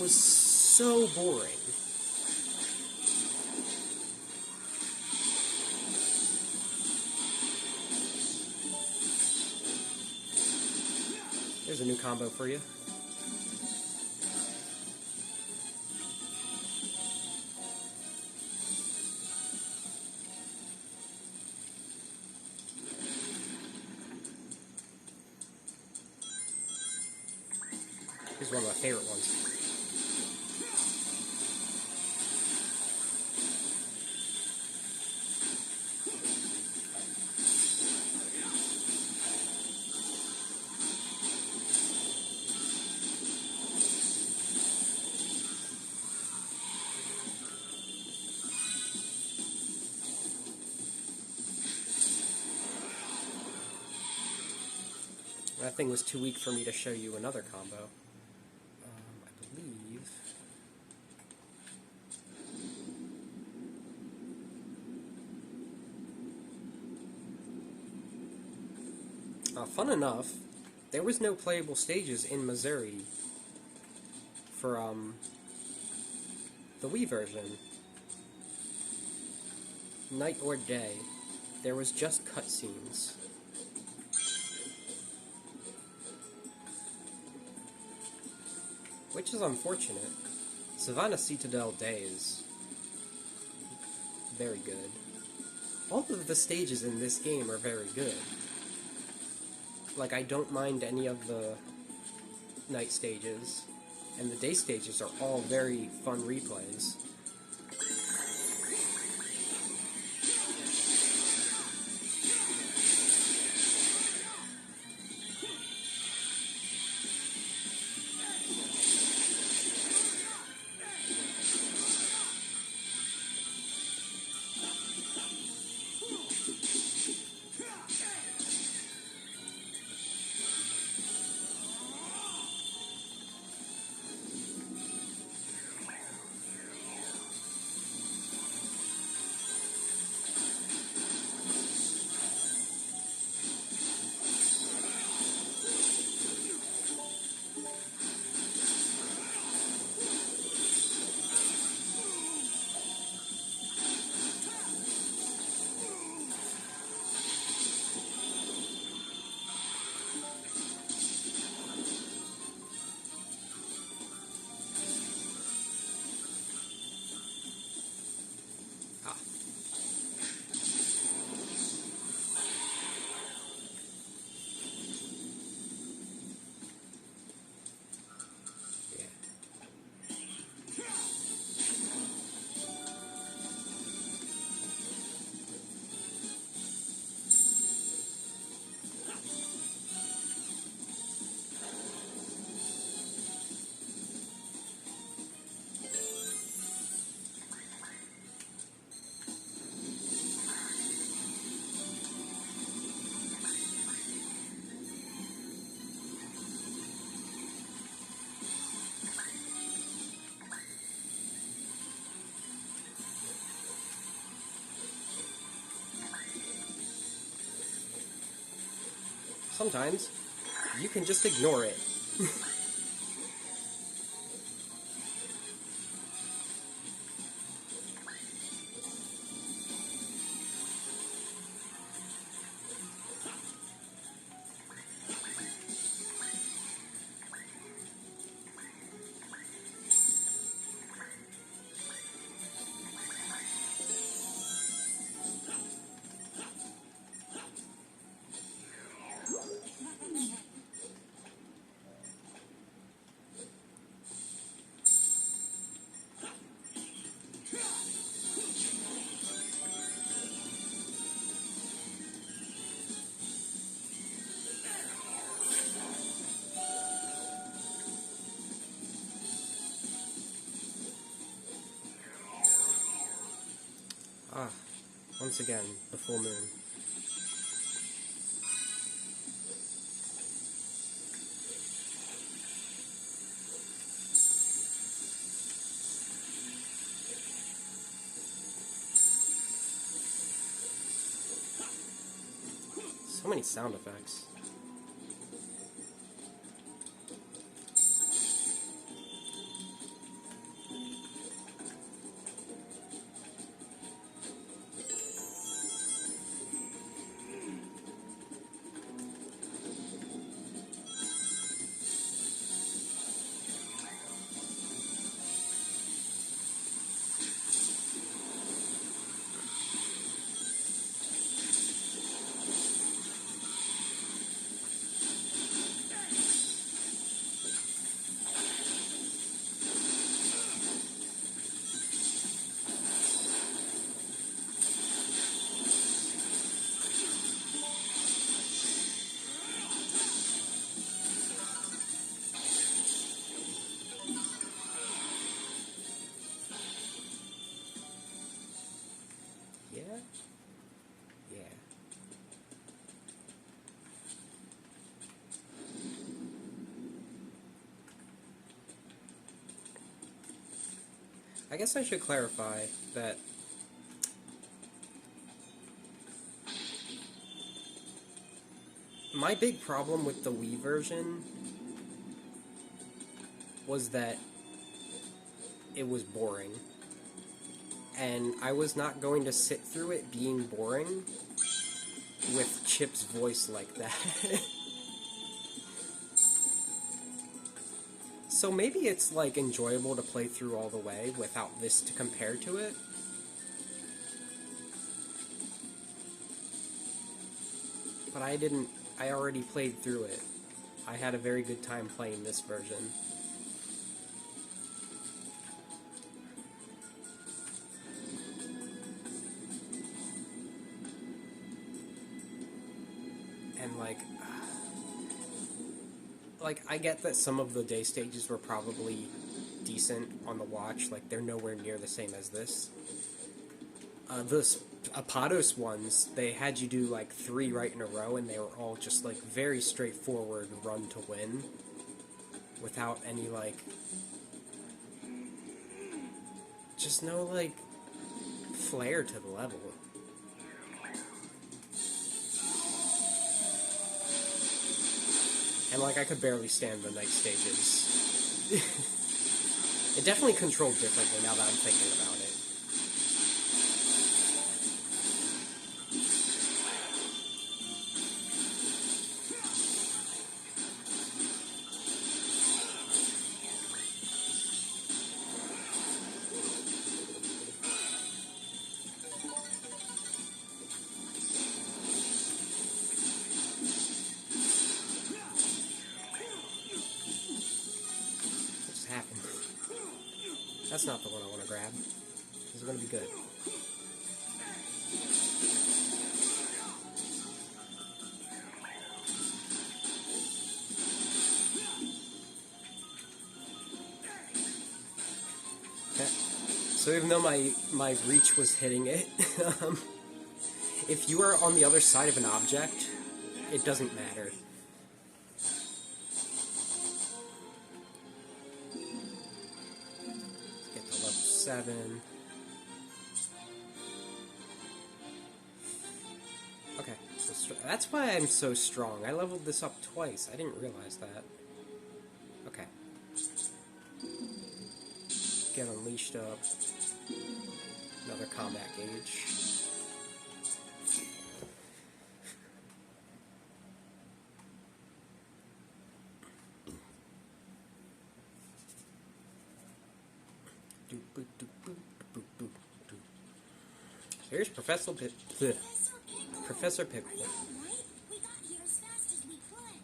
was so boring. There's a new combo for you. Here's one of my favorite ones. That thing was too weak for me to show you another combo. I believe... fun enough, there was no playable stages in Missouri for, the Wii version. Night or day. There was just cutscenes. Which is unfortunate. Savannah Citadel Day is very good. All of the stages in this game are very good. Like, I don't mind any of the night stages, and the day stages are all very fun replays. sometimes you can just ignore it. Ah, once again, the full moon. So many sound effects. Yeah? Yeah. I guess I should clarify that my big problem with the Wii version was that it was boring. And I was not going to sit through it being boring with Chip's voice like that. So maybe it's like enjoyable to play through all the way without this to compare to it. But I already played through it. I had a very good time playing this version. And like I get that some of the day stages were probably decent on the watch, like they're nowhere near the same as this. The Apados ones, they had you do like 3 right in a row, and they were all just like very straightforward run to win, without any like, just no like flair to the level. And like I could barely stand the night stages. It definitely controlled differently now that I'm thinking about it. What just happened? That's not the one I want to grab. This is going to be good. Okay. So even though my reach was hitting it, if you are on the other side of an object, it doesn't matter. Get to level 7. Okay, That's why I'm so strong. I leveled this up twice. I didn't realize that. Okay. Get unleashed up. Another combat gauge. Here's Professor Professor Pickle. Professor Pickle. Are you alright? We got here as fast as we could.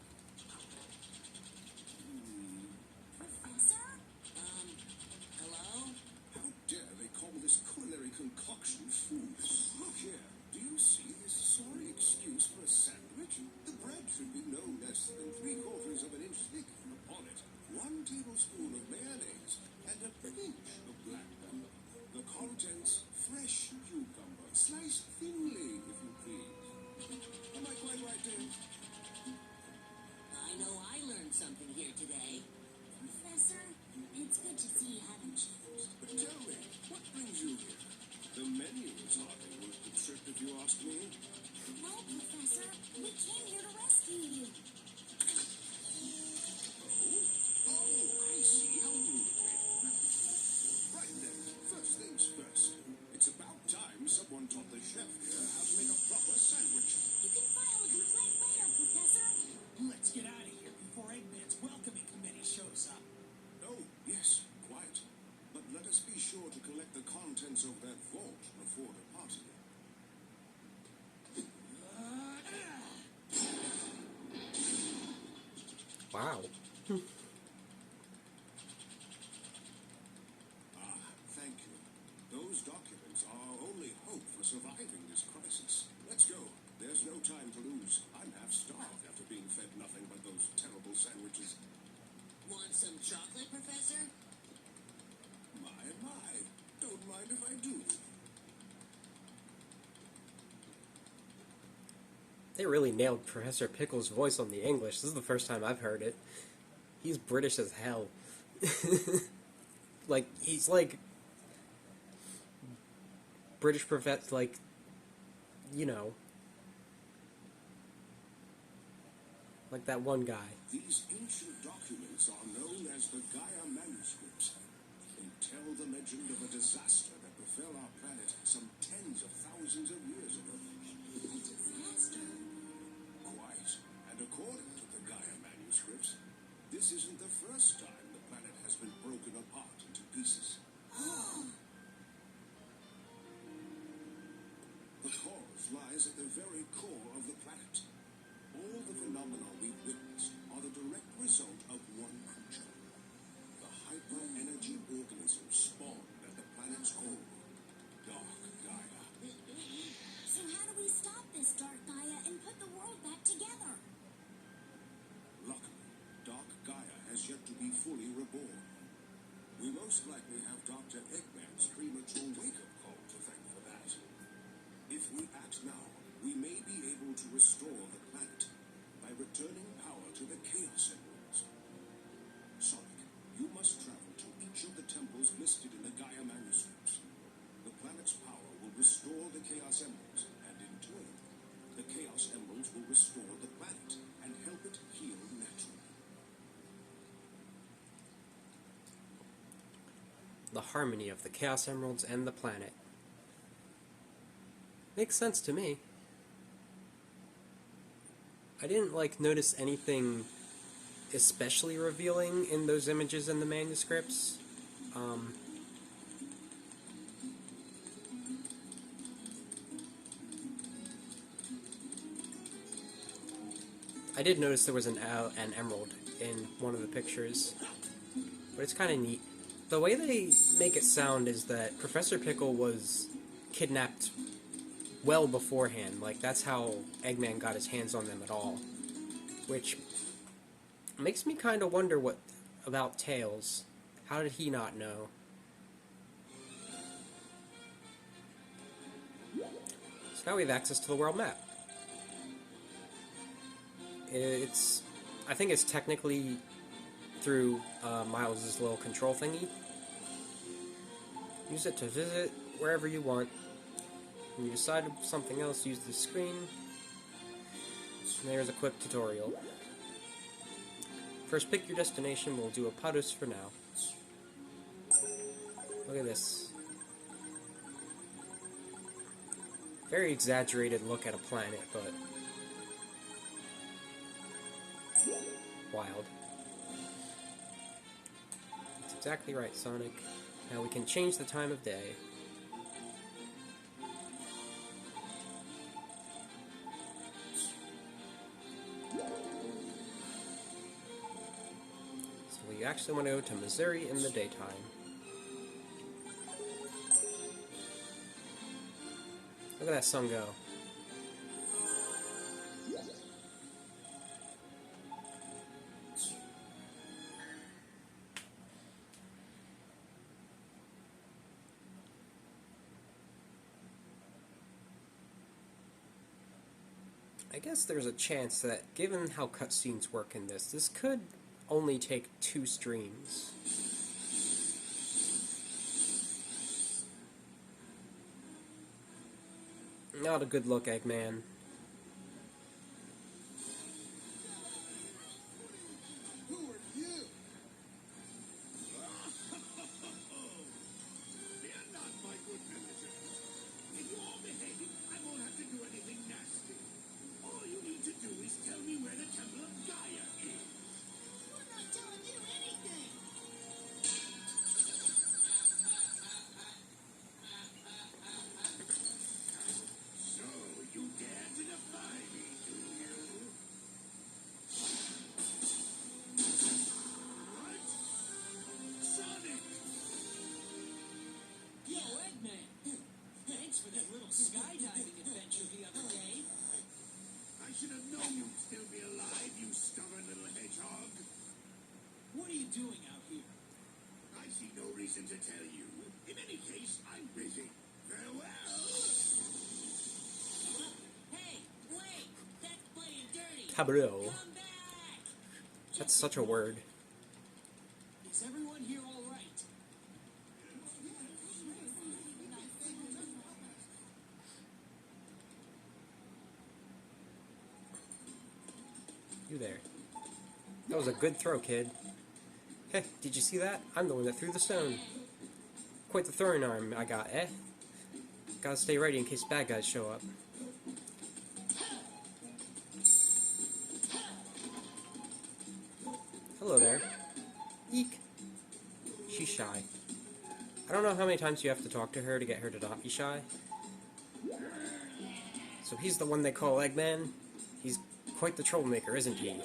Professor? Hello? How dare they call this culinary concoction food? Look here. Do you see this sorry excuse for a sandwich? The bread should be no less than 3/4 of an inch thick, and upon it, 1 tablespoon of mayonnaise and a pinch of black pepper. The contents, fresh cucumber, sliced thinly, if you please. Am I quite right, Dave? I know I learned something here today. Professor, it's good to see you haven't changed. But tell me, what brings you here? The menu is hardly worth the trip, if you ask me. No, Professor. We came here to rescue you. Oh, I see. How rude of me. Right then, first things first. It's about time someone taught the chef here how to make a proper sandwich. You can file a complaint later, Professor. Let's get out of here before Eggman's welcoming committee shows up. Oh, yes, quite. But let us be sure to collect the contents of that vault before departing. Wow. Thank you. Those documents are our only hope for surviving this crisis. Let's go. There's no time to lose. I'm half starved after being fed nothing but those terrible sandwiches. Want some chocolate, Professor? My. Don't mind if I do. They really nailed Professor Pickle's voice on the English. This is the first time I've heard it. He's British as hell. Like, he's like... British professor, like... You know. Like that one guy. These ancient documents are known as the Gaia manuscripts. They tell the legend of a disaster that befell our planet some tens of thousands of years ago. A disaster. Quite. And according to the Gaia manuscripts, this isn't the first time the planet has been broken apart into pieces. The cause lies at the very core of the planet. All the phenomena we've witnessed are the direct result of one creature. The hyper-energy organism spawned at the planet's core, Dark Gaia. So how do we stop this Dark Gaia and put the world back together? Luckily, Dark Gaia has yet to be fully reborn. We most likely have Dr. Eggman's premature wake-up call to thank for that. If we act now, we may be able to restore the planet by returning power to the Chaos Emeralds. Sonic, you must travel to each of the temples listed in the Gaia manuscripts. The planet's power will restore the Chaos Emeralds, and in turn, the Chaos Emeralds will restore the planet and help it heal naturally. The harmony of the Chaos Emeralds and the planet. Makes sense to me. I didn't, like, notice anything especially revealing in those images in the manuscripts. I did notice there was an emerald in one of the pictures, but it's kind of neat. The way they make it sound is that Professor Pickle was kidnapped well beforehand. Like, that's how Eggman got his hands on them at all. Which makes me kind of wonder what about Tails. How did he not know? So now we have access to the world map. I think it's technically through Miles' little control thingy. Use it to visit wherever you want. When you decide something else, use the screen. And there's a quick tutorial. First, pick your destination. We'll do a Padus for now. Look at this. Very exaggerated look at a planet, but wild. That's exactly right, Sonic. Now we can change the time of day. So we actually want to go to Missouri in the daytime. Look at that sun go. I guess there's a chance that, given how cutscenes work in this could only take 2 streams. Not a good look, Eggman. Who are you? Fear not, my good villagers. If you all behave, I won't have to do anything nasty. All you need to do is tell me where the Temple of Gaia is. We're not telling you anything. So, you dare to defy me, do you? What? Sonic! Yo, Eggman. Thanks for that little skydiving adventure the other day. I should have known you'd still be alive, you stubborn little hedgehog. What are you doing out here? I see no reason to tell you. In any case, I'm busy. Farewell! Hey, wait! That's playing dirty. Tableau. Come back! That's such a word. Is everyone here all right? You there. That was a good throw, kid. Hey, did you see that? I'm the one that threw the stone. Quite the throwing arm I got, eh? Gotta stay ready in case bad guys show up. Hello there. Eek. She's shy. I don't know how many times you have to talk to her to get her to not be shy. So he's the one they call Eggman? He's quite the troublemaker, isn't he?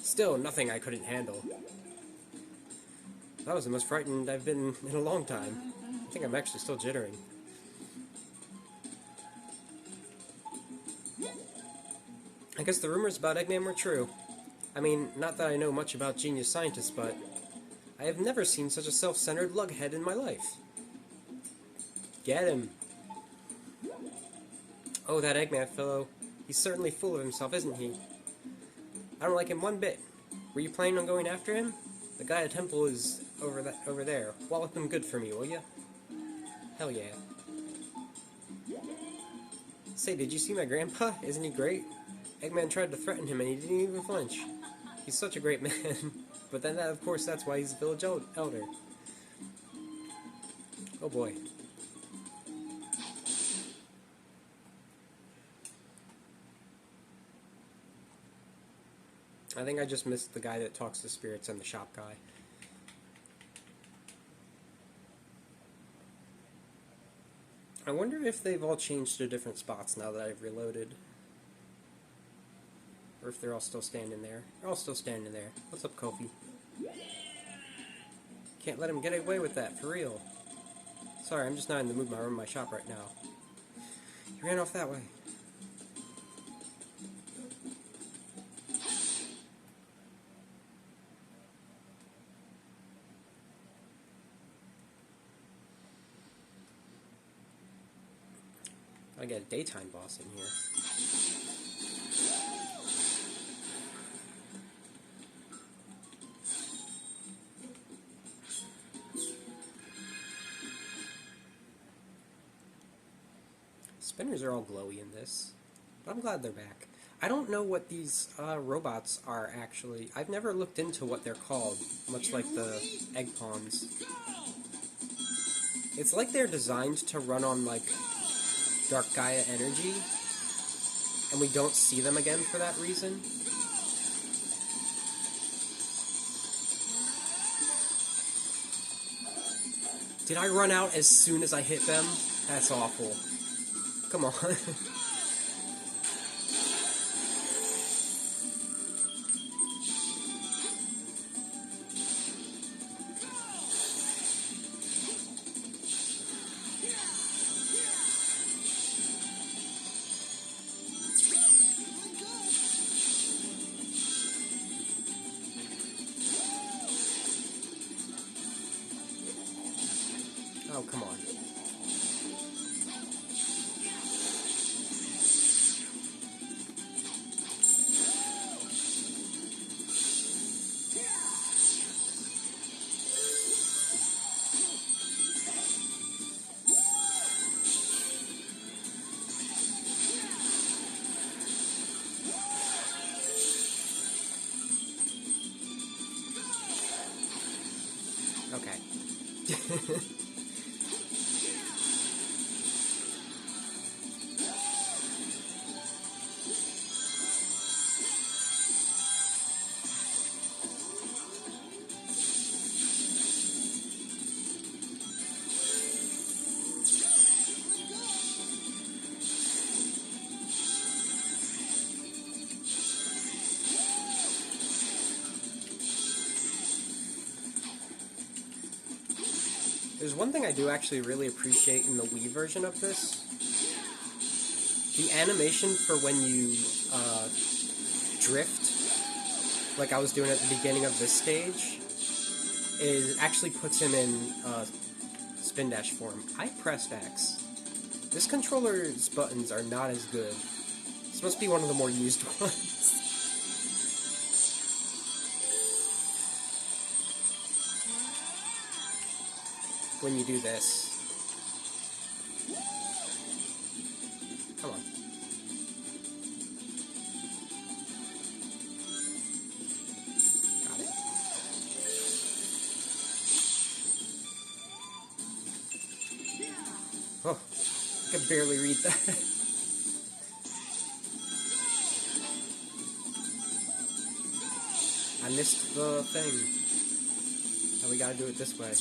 Still, nothing I couldn't handle. That was the most frightened I've been in a long time. I think I'm actually still jittering. I guess the rumors about Eggman were true. I mean, not that I know much about genius scientists, but I have never seen such a self-centered lughead in my life. Get him. Oh, that Eggman fellow. He's certainly full of himself, isn't he? I don't like him one bit. Were you planning on going after him? The Gaia Temple is over there. Wallop him good for me, will ya? Hell yeah. Say, did you see my grandpa? Isn't he great? Eggman tried to threaten him and he didn't even flinch. He's such a great man. But then, of course, that's why he's a village elder. Oh boy. I think I just missed the guy that talks to spirits and the shop guy. I wonder if they've all changed to different spots now that I've reloaded. Or if they're all still standing there. They're all still standing there. What's up, Kofi? Can't let him get away with that, for real. Sorry, I'm just not in the mood to run my shop right now. He ran off that way. I got a daytime boss in here. Spinners are all glowy in this, but I'm glad they're back. I don't know what these robots are actually. I've never looked into what they're called, much like the egg pawns. It's like they're designed to run on like Dark Gaia energy, and we don't see them again for that reason. Did I run out as soon as I hit them? That's awful. Come on. Oh, come on. Okay. There's one thing I do actually really appreciate in the Wii version of this. The animation for when you drift, like I was doing at the beginning of this stage, actually puts him in spin dash form. I pressed X. This controller's buttons are not as good. This must be one of the more used ones. When you do this. Come on. Got it. Oh, I can barely read that. I missed the thing. Now we gotta do it this way.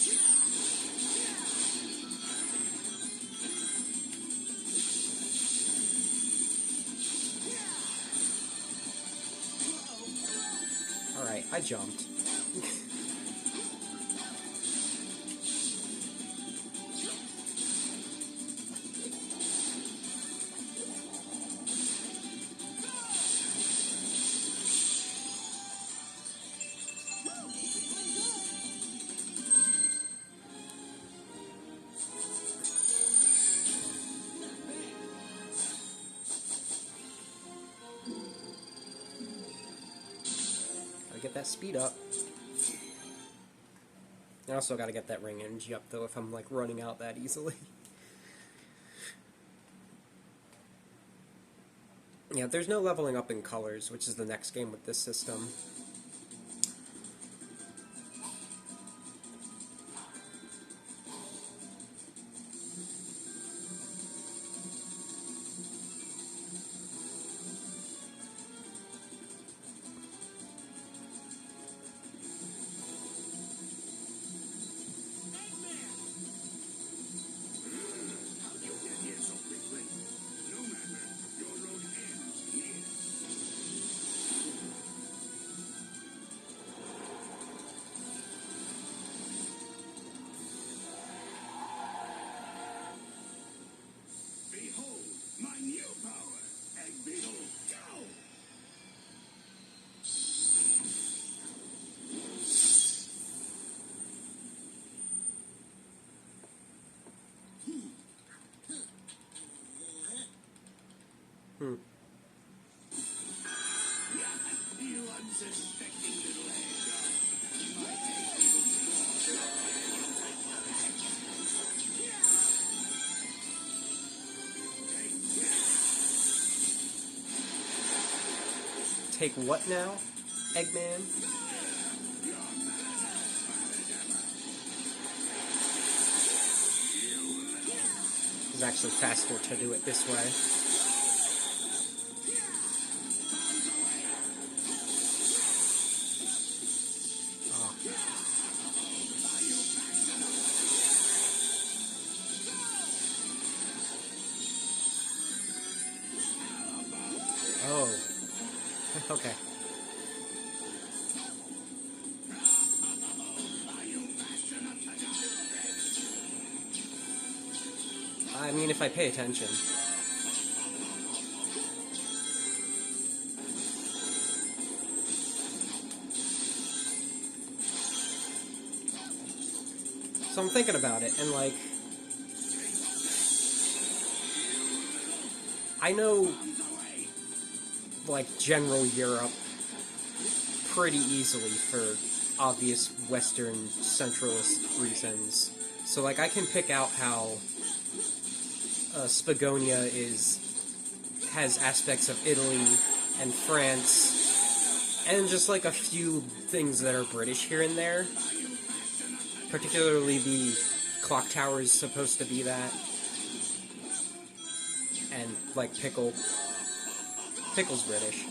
Alright, I jumped. Get that speed up. I also gotta get that ring energy up though if I'm like running out that easily. Yeah, there's no leveling up in colors, which is the next game with this system. Hmm. You unsuspecting little take what now, Eggman? It's actually faster to do it this way. Oh. Okay. I mean, if I pay attention. So I'm thinking about it, and like, I know, like, general Europe pretty easily for obvious Western centralist reasons. So, like, I can pick out how Spagonia has aspects of Italy and France, and just, like, a few things that are British here and there. Particularly the clock tower is supposed to be that. And, like, Pickle's British.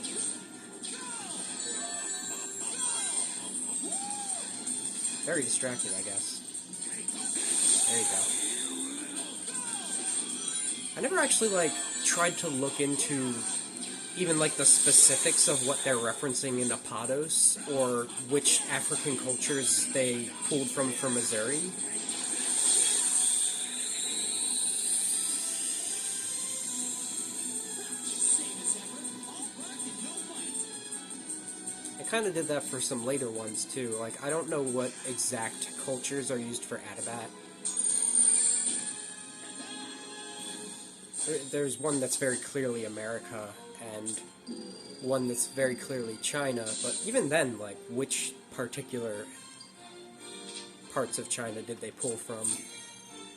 Very distracting, I guess. There you go. I never actually, like, tried to look into even, like, the specifics of what they're referencing in Apados, or which African cultures they pulled from for Missouri. I kind of did that for some later ones, too. Like, I don't know what exact cultures are used for Atabat. There's one that's very clearly America, and one that's very clearly China, but even then, like, which particular parts of China did they pull from?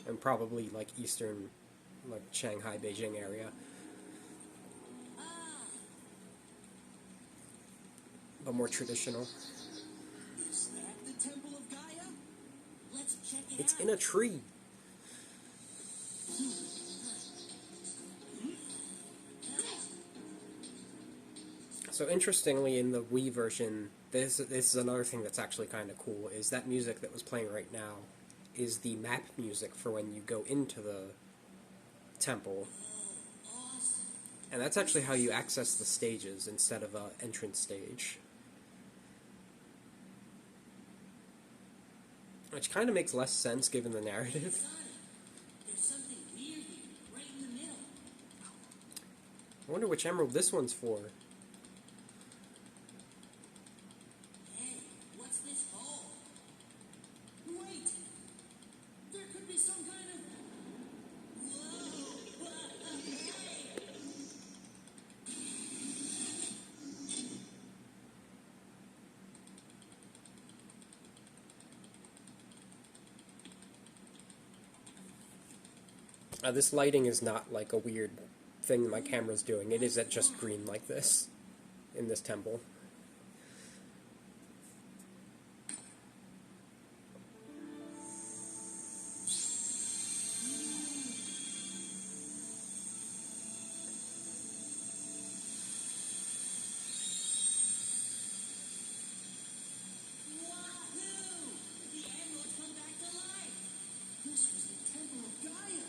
And probably, like, eastern, like, Shanghai, Beijing area. But more traditional. Is that the Temple of Gaia? Let's check it It's out. in a tree. So interestingly, in the Wii version, this is another thing that's actually kind of cool, is that music that was playing right now is the map music for when you go into the temple. And that's actually how you access the stages instead of an entrance stage. Which kind of makes less sense given the narrative. There's something weird here, right in the middle. I wonder which emerald this one's for. Hey, what's this hole? Wait! There could be some kind of... Whoa! Hey! This lighting is not like a weird thing my camera's doing. It is just green like this in this temple. Wahoo! The emerald's come back to life! This was the Temple of Gaia!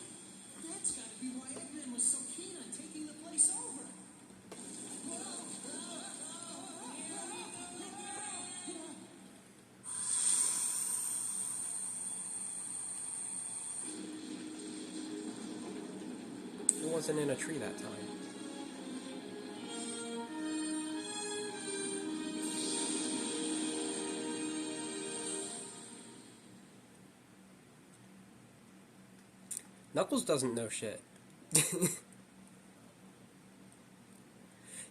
That's gotta be why Eggman was so keen on taking the place over! It wasn't in a tree that time. Knuckles doesn't know shit.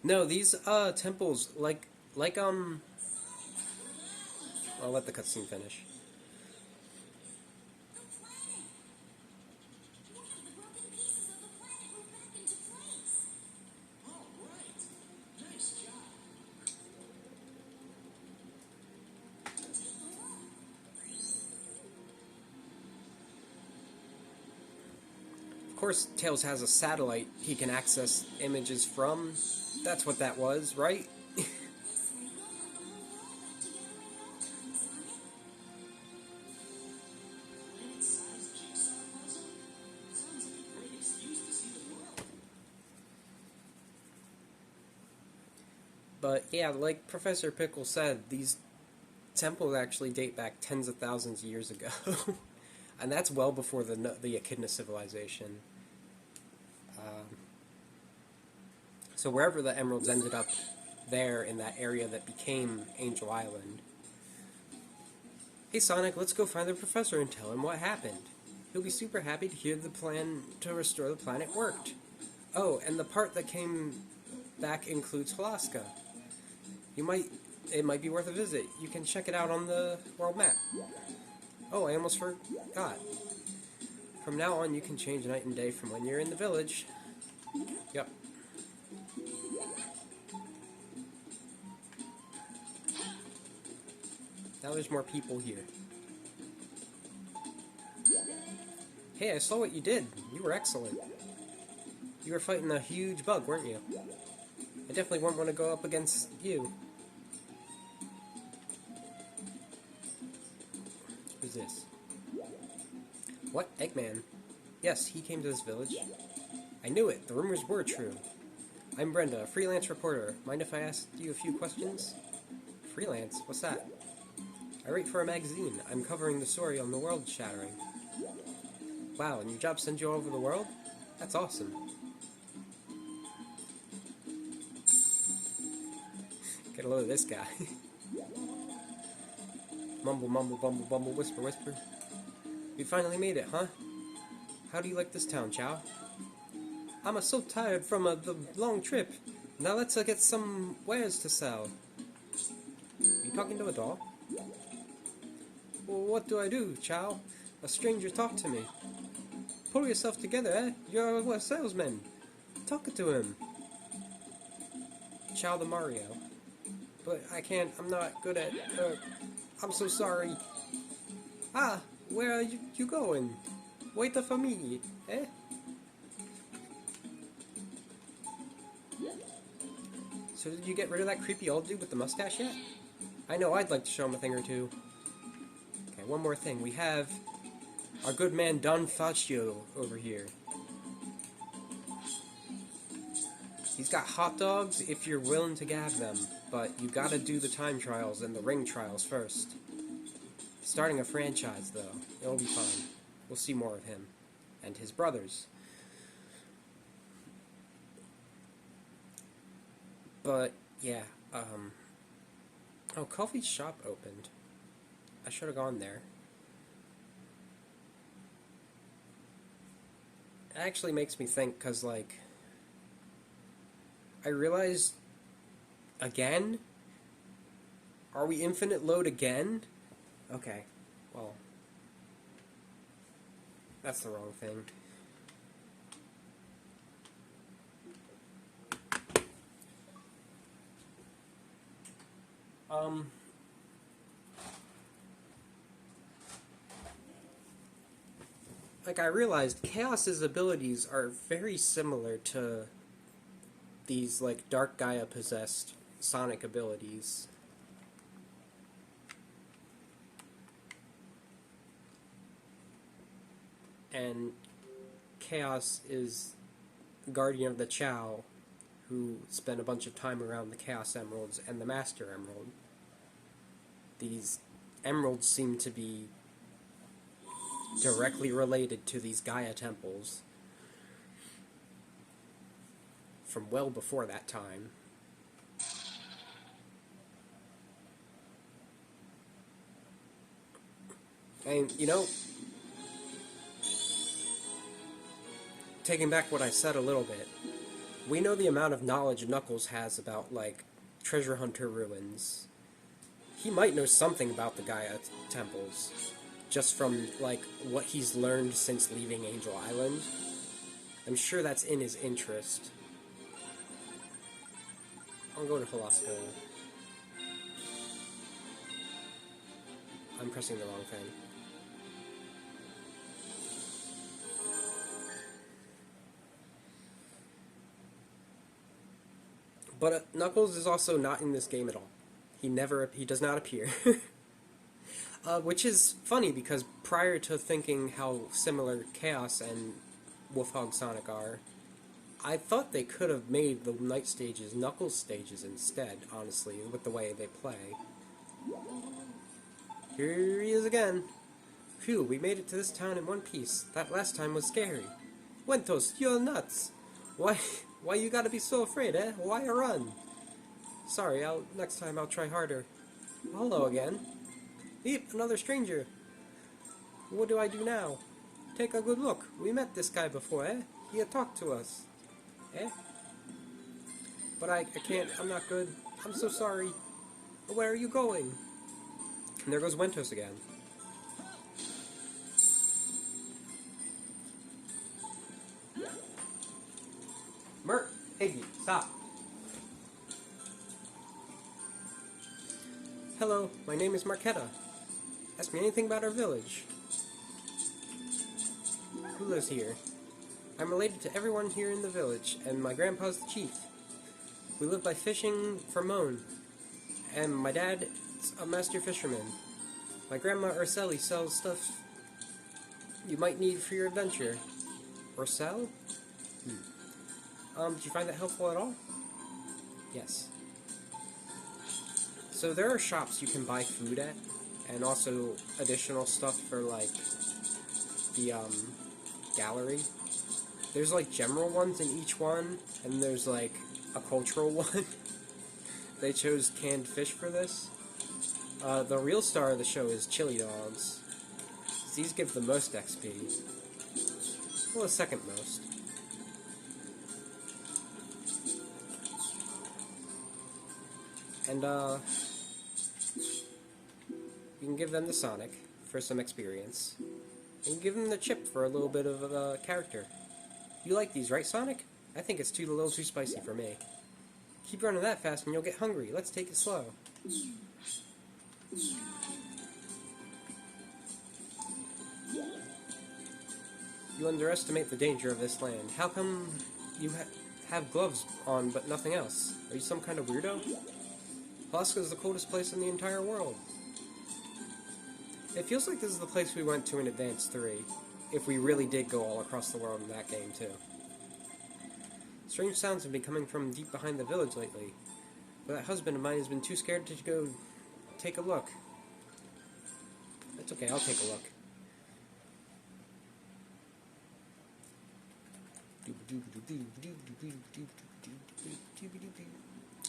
No, these temples, I'll let the cutscene finish. The planet! One of the broken pieces of the planet moved back into place. All right! Nice job! Of course, Tails has a satellite he can access images from. That's what that was, right? This way, you'll have the whole world back together in no time, Sonic. Planet-sized jigsaw puzzle? Sounds like a great excuse to see the world. But yeah, like Professor Pickle said, these temples actually date back tens of thousands of years ago. And that's well before the Echidna civilization. So wherever the emeralds ended up there in that area that became Angel Island. Hey Sonic, let's go find the professor and tell him what happened. He'll be super happy to hear the plan to restore the planet worked. Oh, and the part that came back includes Halaska. It might be worth a visit. You can check it out on the world map. Oh, I almost forgot. From now on, you can change night and day from when you're in the village. Yep. Now there's more people here. Hey, I saw what you did. You were excellent. You were fighting a huge bug, weren't you? I definitely wouldn't want to go up against you. Who's this? What? Eggman? Yes, he came to this village. I knew it. The rumors were true. I'm Brenda, a freelance reporter. Mind if I ask you a few questions? Freelance? What's that? I write for a magazine. I'm covering the story on the world shattering. Wow, and your job sends you all over the world? That's awesome. Get a load of this guy. Mumble, mumble, bumble, bumble, whisper, whisper. We finally made it, huh? How do you like this town, Chow? I'm so tired from the long trip. Now let's get some wares to sell. Are you talking to a doll? Well, what do I do, Chow? A stranger talked to me. Pull yourself together, eh? You're a salesman. Talk to him. Chow the Mario. But I can't, I'm not good at, I'm so sorry. Ah, where are you going? Wait for me, eh? So did you get rid of that creepy old dude with the mustache yet? I know I'd like to show him a thing or two. Okay, one more thing. We have our good man Don Faccio over here. He's got hot dogs if you're willing to have them, but you gotta do the time trials and the ring trials first. Starting a franchise, though. It'll be fun. We'll see more of him. And his brothers. But, yeah, oh, Kofi's shop opened. I should have gone there. It actually makes me think, because, like, I realized, again? Are we infinite load again? Okay, well, that's the wrong thing. Like, I realized Chaos's abilities are very similar to these, like, Dark Gaia-possessed Sonic abilities. And Chaos is Guardian of the Chow, who spent a bunch of time around the Chaos Emeralds and the Master Emerald. These emeralds seem to be directly related to these Gaia temples from well before that time. And, you know, taking back what I said a little bit, we know the amount of knowledge Knuckles has about, like, treasure hunter ruins. He might know something about the Gaia temples, just from, like, what he's learned since leaving Angel Island. I'm sure that's in his interest. I'll go to Halaska. I'm pressing the wrong thing. But Knuckles is also not in this game at all. He does not appear. Which is funny because prior to thinking how similar Chaos and Wolfhog Sonic are, I thought they could have made the night stages Knuckles stages instead, honestly, with the way they play. Here he is again. Phew, we made it to this town in one piece. That last time was scary. Wentos, you're nuts. Why you gotta be so afraid, eh? Why run? Sorry, next time I'll try harder. Hello again. Eep, another stranger. What do I do now? Take a good look. We met this guy before, eh? He had talked to us. Eh? But I can't. I'm not good. I'm so sorry. Where are you going? And there goes Wentos again. Mert, Iggy, stop. Hello, my name is Marquetta. Ask me anything about our village. Who lives here? I'm related to everyone here in the village, and my grandpa's the chief. We live by fishing for Moan, and my dad's a master fisherman. My grandma Urseli sells stuff you might need for your adventure. Or sell? Did you find that helpful at all? Yes. So there are shops you can buy food at, and also additional stuff for, like, the, gallery. There's, like, general ones in each one, and there's, like, a cultural one. They chose canned fish for this. The real star of the show is chili dogs. These give the most XP. Well, the second most. And, you can give them the Sonic for some experience. And give them the chip for a little bit of character. You like these, right, Sonic? I think it's a little too spicy for me. Keep running that fast and you'll get hungry. Let's take it slow. You underestimate the danger of this land. How come you have gloves on but nothing else? Are you some kind of weirdo? Alaska is the coldest place in the entire world. It feels like this is the place we went to in Advance 3, if we really did go all across the world in that game, too. Strange sounds have been coming from deep behind the village lately, but that husband of mine has been too scared to go take a look. That's okay, I'll take a look.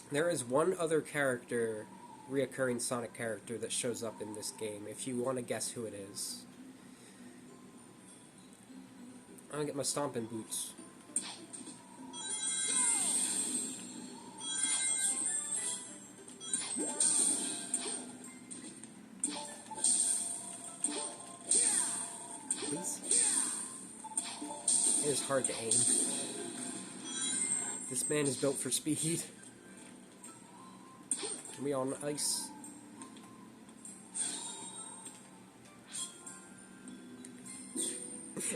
There is one other character, reoccurring Sonic character, that shows up in this game, if you want to guess who it is. I'm gonna get my stomping boots. Please? It is hard to aim. This man is built for speed. Can we on ice?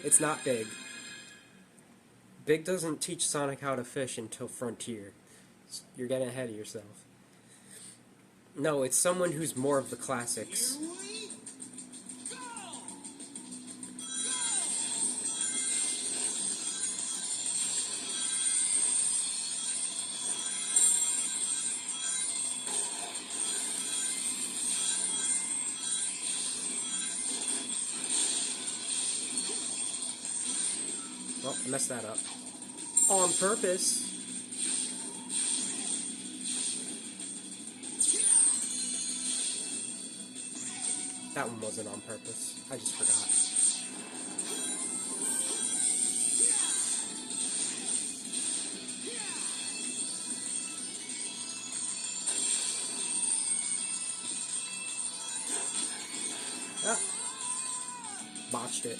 It's not Big. Big doesn't teach Sonic how to fish until Frontier. You're getting ahead of yourself. No, it's someone who's more of the classics. Well, I messed that up. On purpose. That one wasn't on purpose. I just forgot. Ah. Botched it.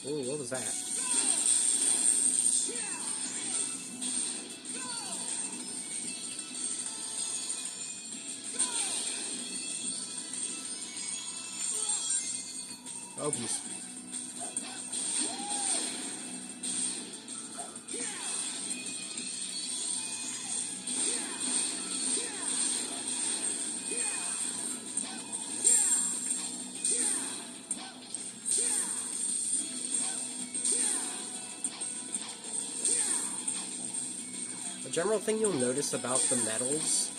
Ooh, what was that? Oh, geez. A general thing you'll notice about the medals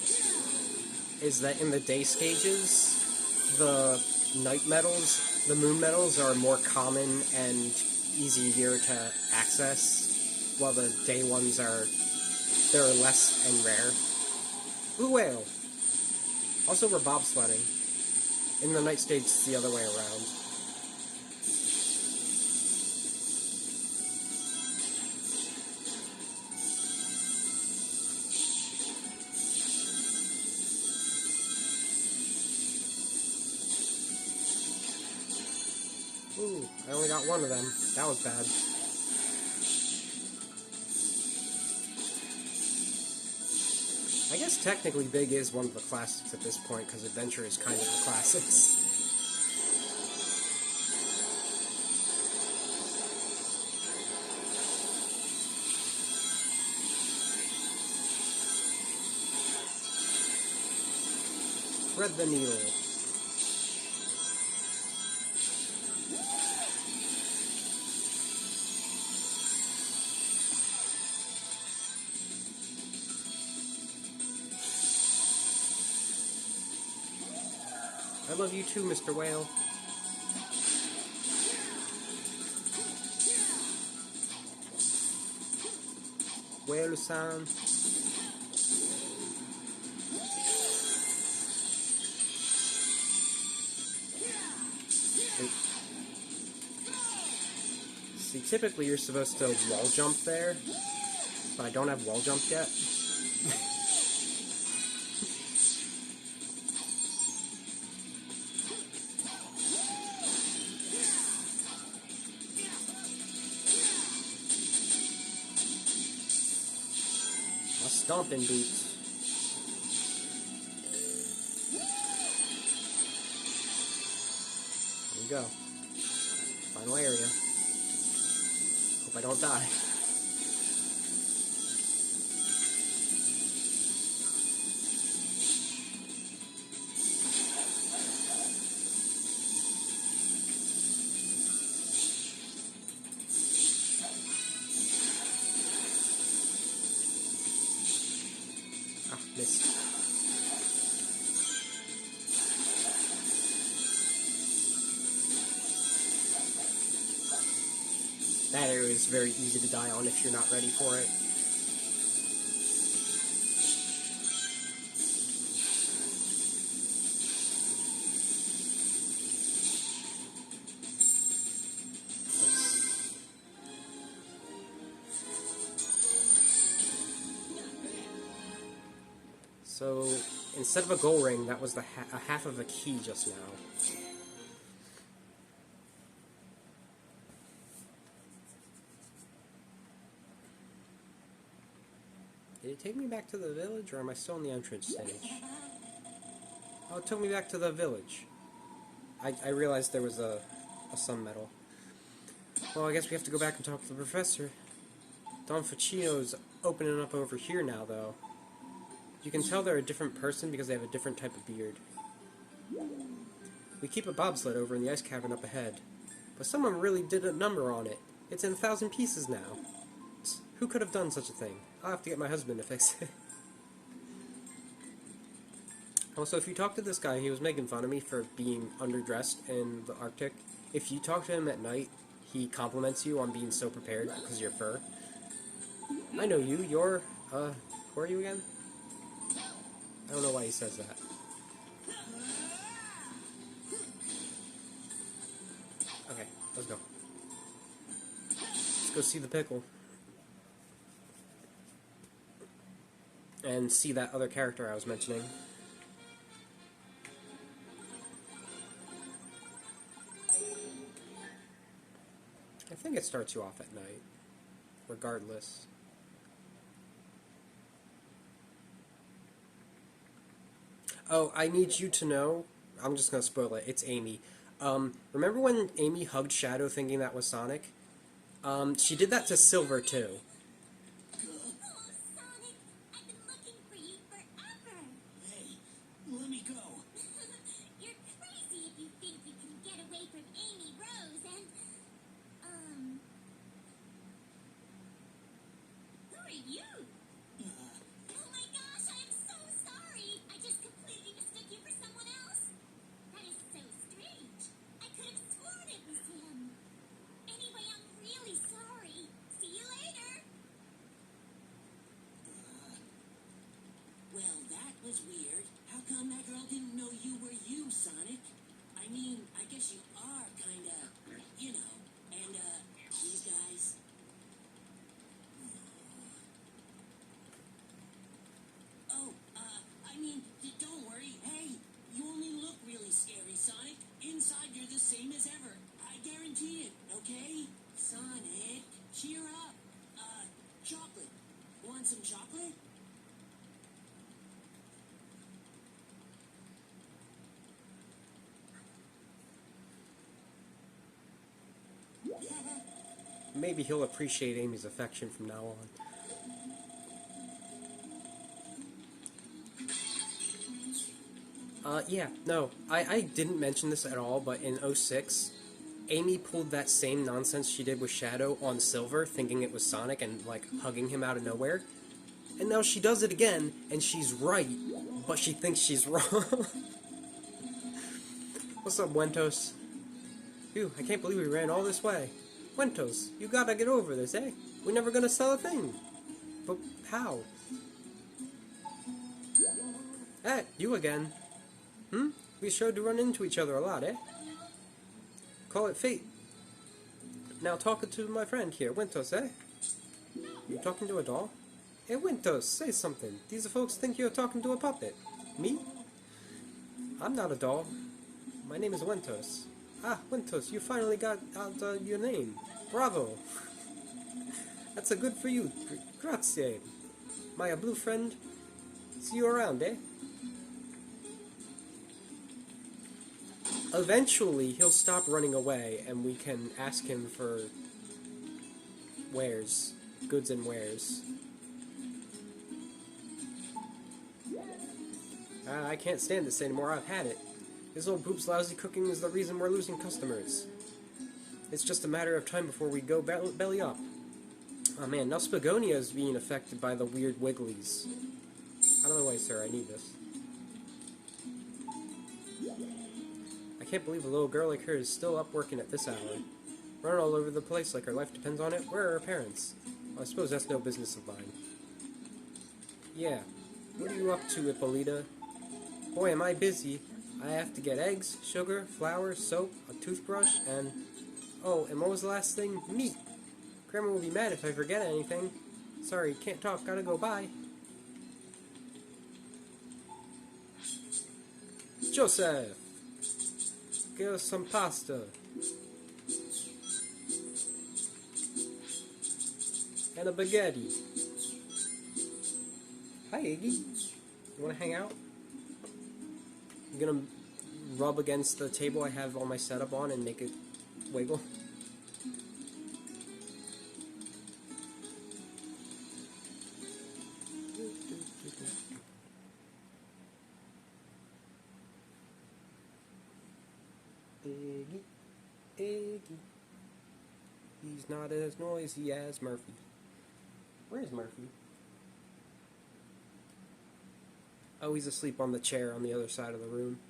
is that in the day stages, the night medals, the moon medals, are more common and easier to access, while the day ones they're less and rare. Blue whale! Also, we're bobsledding. In the night stage, it's the other way around. Ooh, I only got one of them. That was bad. I guess technically Big is one of the classics at this point, because Adventure is kind of the classics. Thread the needle. I love you too, Mr. Whale. Whale-san. See, typically you're supposed to wall jump there, but I don't have wall jump yet. My stomping boots. There we go. Final area. Hope I don't die. Ah, missed. That area is very easy to die on if you're not ready for it. So, instead of a gold ring, that was a half of a key just now. Did it take me back to the village, or am I still in the entrance stage? Oh, it took me back to the village. I realized there was a sun medal. Well, I guess we have to go back and talk to the professor. Don Ficino's opening up over here now, though. You can tell they're a different person because they have a different type of beard. We keep a bobsled over in the ice cavern up ahead. But someone really did a number on it. It's in 1,000 pieces now. Who could have done such a thing? I'll have to get my husband to fix it. Also, if you talk to this guy, he was making fun of me for being underdressed in the Arctic. If you talk to him at night, he compliments you on being so prepared because of your fur. I know you. You're, who are you again? I don't know why he says that. Okay, let's go. Let's go see the pickle. And see that other character I was mentioning. I think it starts you off at night, regardless. Oh, I need you to know, I'm just gonna spoil it, it's Amy. Remember when Amy hugged Shadow thinking that was Sonic? She did that to Silver, too. Oh, Sonic, I've been looking for you forever. Hey, let me go. You're crazy if you think you can get away from Amy Rose and, who are you? Oh my gosh, I am so sorry. I just completely mistook you for someone else. That is so strange. I could have sworn it was him. Anyway, I'm really sorry. See you later. Well, that was weird. How come that girl didn't know you were you, Sonic? I mean, I guess you are kinda, you know. And, these guys. Oh, I mean, don't worry. Hey, you only look really scary, Sonic. Inside, you're the same as ever. I guarantee it, okay? Sonic, cheer up. Chocolate. Want some chocolate? Maybe he'll appreciate Amy's affection from now on. Yeah, no, I didn't mention this at all, but in 06, Amy pulled that same nonsense she did with Shadow on Silver, thinking it was Sonic and, like, hugging him out of nowhere. And now she does it again, and she's right, but she thinks she's wrong. What's up, Wentos? Phew, I can't believe we ran all this way. Wentos, you gotta get over this, eh? We're never gonna sell a thing. But how? Eh, you again. We sure do run into each other a lot, eh? Call it fate. Now talking to my friend here, Wentos, eh? You talking to a doll? Hey, Wentos, say something. These folks think you're talking to a puppet. Me? I'm not a doll. My name is Wentos. Ah, Wentos, you finally got out your name. Bravo. That's a good for you. Grazie. My blue friend. See you around, eh? Eventually, he'll stop running away, and we can ask him for wares. Goods and wares. I can't stand this anymore. I've had it. This old poop's lousy cooking is the reason we're losing customers. It's just a matter of time before we go belly up. Oh man, now Spagonia is being affected by the weird wigglies. Out of the way, sir. I need this. I can't believe a little girl like her is still up working at this hour. Running all over the place like her life depends on it. Where are her parents? Well, I suppose that's no business of mine. Yeah. What are you up to, Ippolita? Boy, am I busy. I have to get eggs, sugar, flour, soap, a toothbrush, and... Oh, and what was the last thing? Meat! Grandma will be mad if I forget anything. Sorry, can't talk, gotta go, bye. Joseph! Give us some pasta. And a baguette. Hi, Iggy. You wanna hang out? You gonna rub against the table I have all my setup on and make it wiggle? Iggy, Iggy. He's not as noisy as Murphy. Where is Murphy? Oh, he's asleep on the chair on the other side of the room.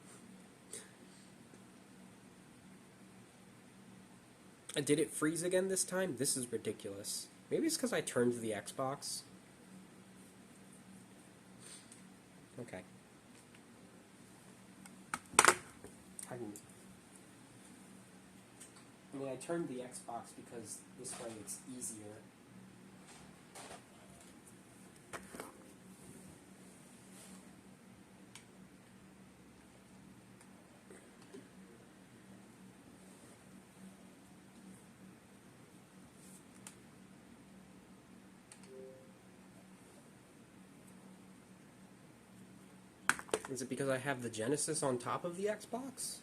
Did it freeze again this time? This is ridiculous. Maybe it's because I turned the Xbox. Okay. I mean, I turned the Xbox because this way it's easier. Is it because I have the Genesis on top of the Xbox?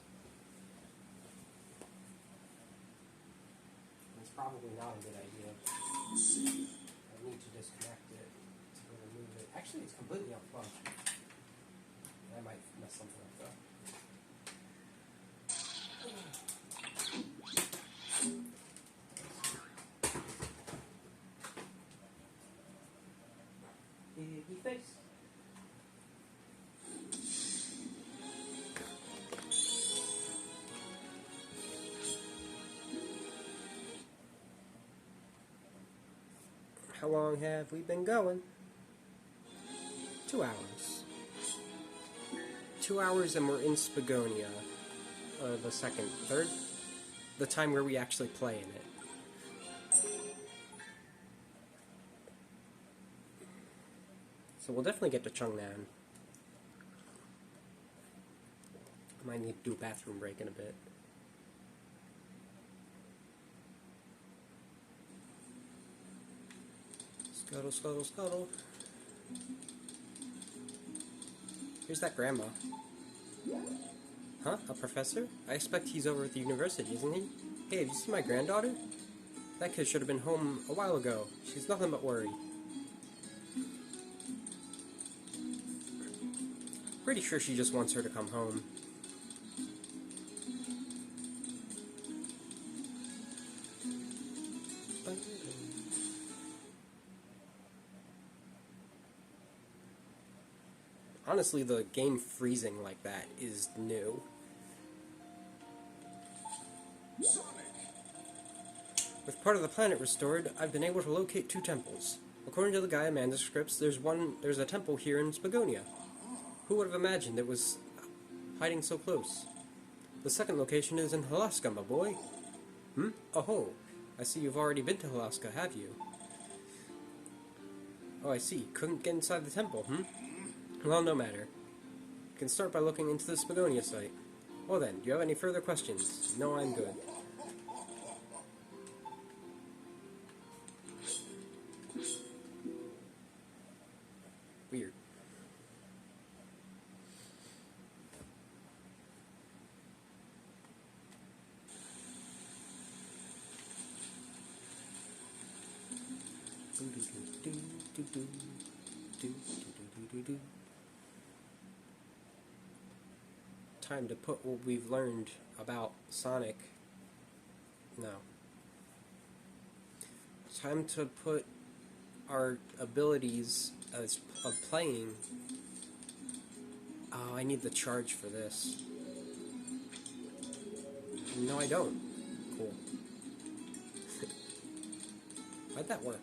It's probably not a good idea. I need to disconnect it to remove it. Actually, it's completely unplugged. I might mess something up though. He face. How long have we been going? 2 hours. 2 hours and we're in Spagonia. The third? The time where we actually play in it. So we'll definitely get to Changnan. I might need to do a bathroom break in a bit. Scuttle, scuttle, scuttle. Here's that grandma. Huh? A professor? I expect he's over at the university, isn't he? Hey, have you seen my granddaughter? That kid should have been home a while ago. She's nothing but worry. Pretty sure she just wants her to come home. Honestly, the game freezing like that is new. With part of the planet restored, I've been able to locate 2 temples. According to the Gaia manuscripts, there's a temple here in Spagonia. Who would have imagined it was hiding so close? The second location is in Halaska, my boy. Oh, I see you've already been to Halaska, have you? Oh, I see. Couldn't get inside the temple, Well, no matter. You can start by looking into the Spagonia site. Well then, do you have any further questions? No, I'm good. Weird. Time to put what we've learned about Sonic. No. Time to put our abilities of playing. Oh, I need the charge for this. No, I don't. Cool. How'd that work?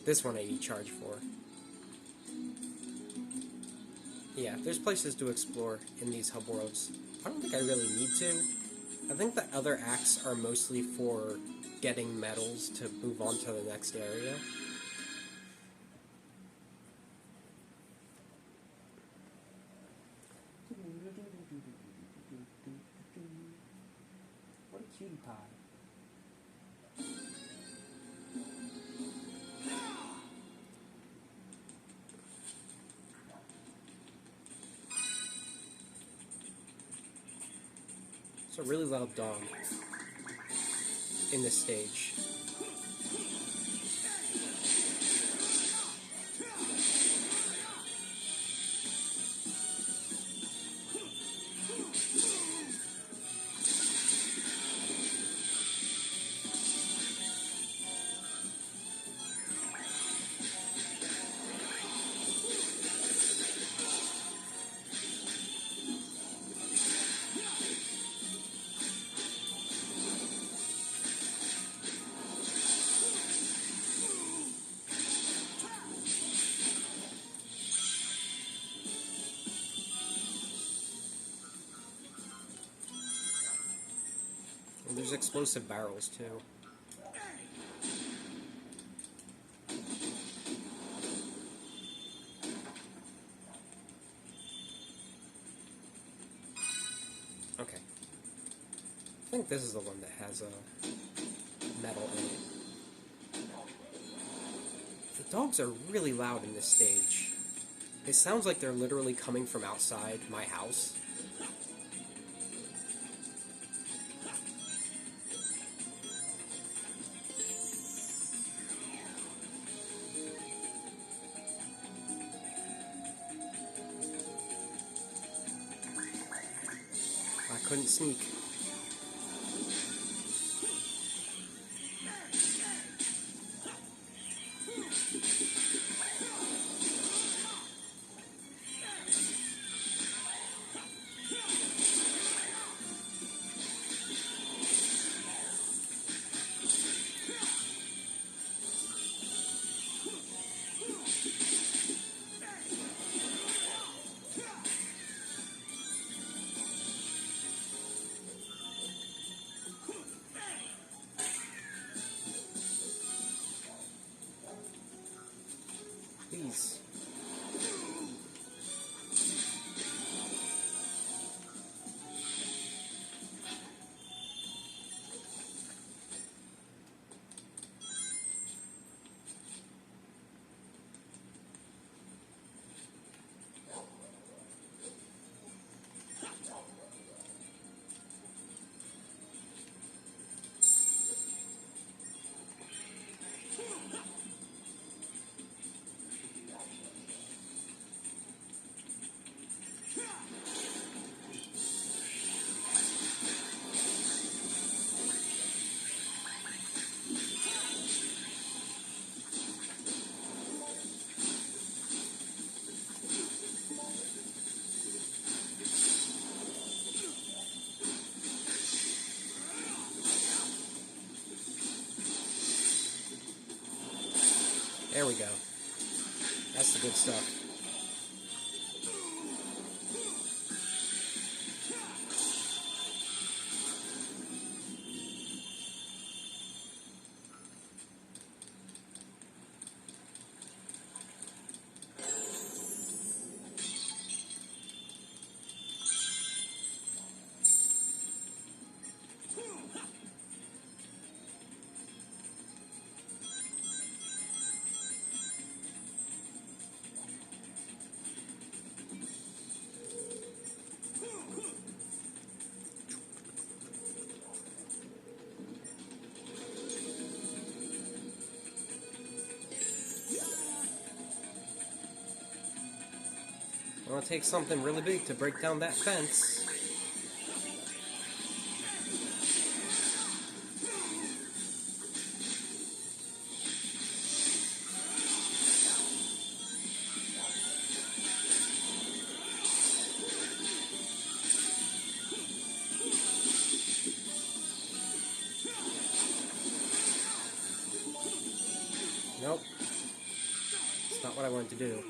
This one I need charge for. Yeah, there's places to explore in these hub worlds. I don't think I really need to. I think the other acts are mostly for getting medals to move on to the next area. What a cutie pie. It's a really loud dog in this stage. And there's explosive barrels too. Okay. I think this is the one that has a metal in it. The dogs are really loud in this stage. It sounds like they're literally coming from outside my house. I couldn't sneak. Please. There we go. That's the good stuff. I'm gonna take something really big to break down that fence. Nope. It's not what I wanted to do.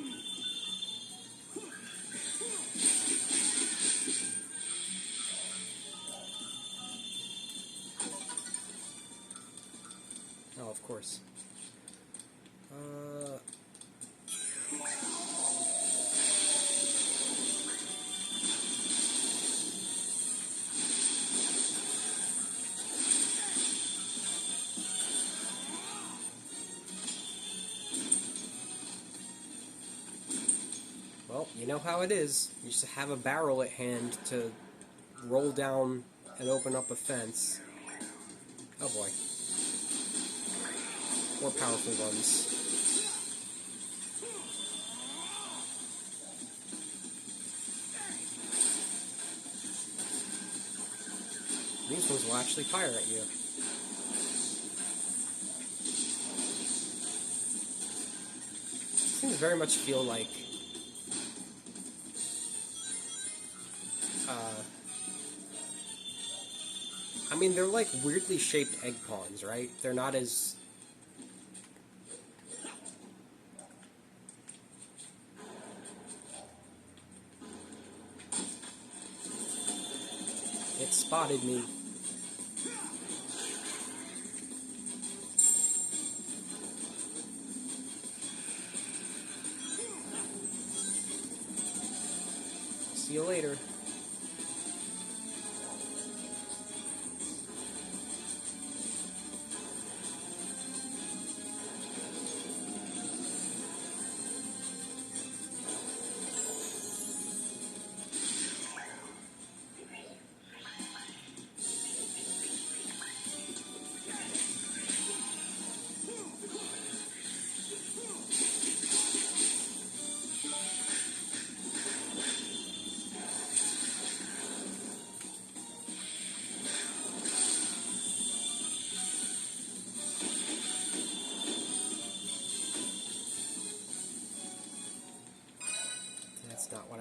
Oh, of course. Well, you know how it is. You just have a barrel at hand to roll down and open up a fence. Oh boy. More powerful ones. These ones will actually fire at you. These very much feel like I mean, they're like weirdly shaped egg pawns, right? They're not as... It spotted me. See you later.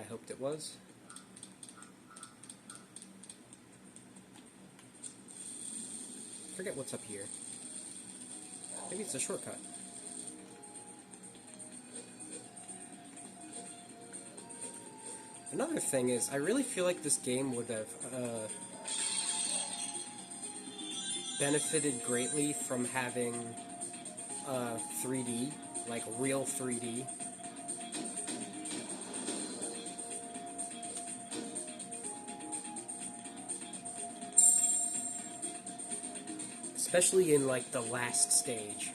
hoped it was. Forget what's up here. Maybe it's a shortcut. Another thing is, I really feel like this game would have benefited greatly from having 3D, like real 3D. Especially in like the last stage.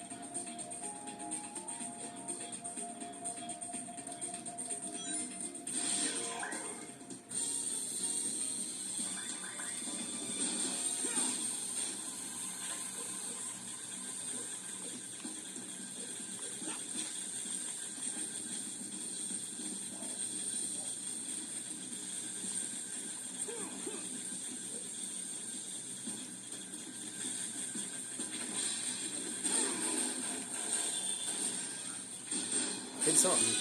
Did something.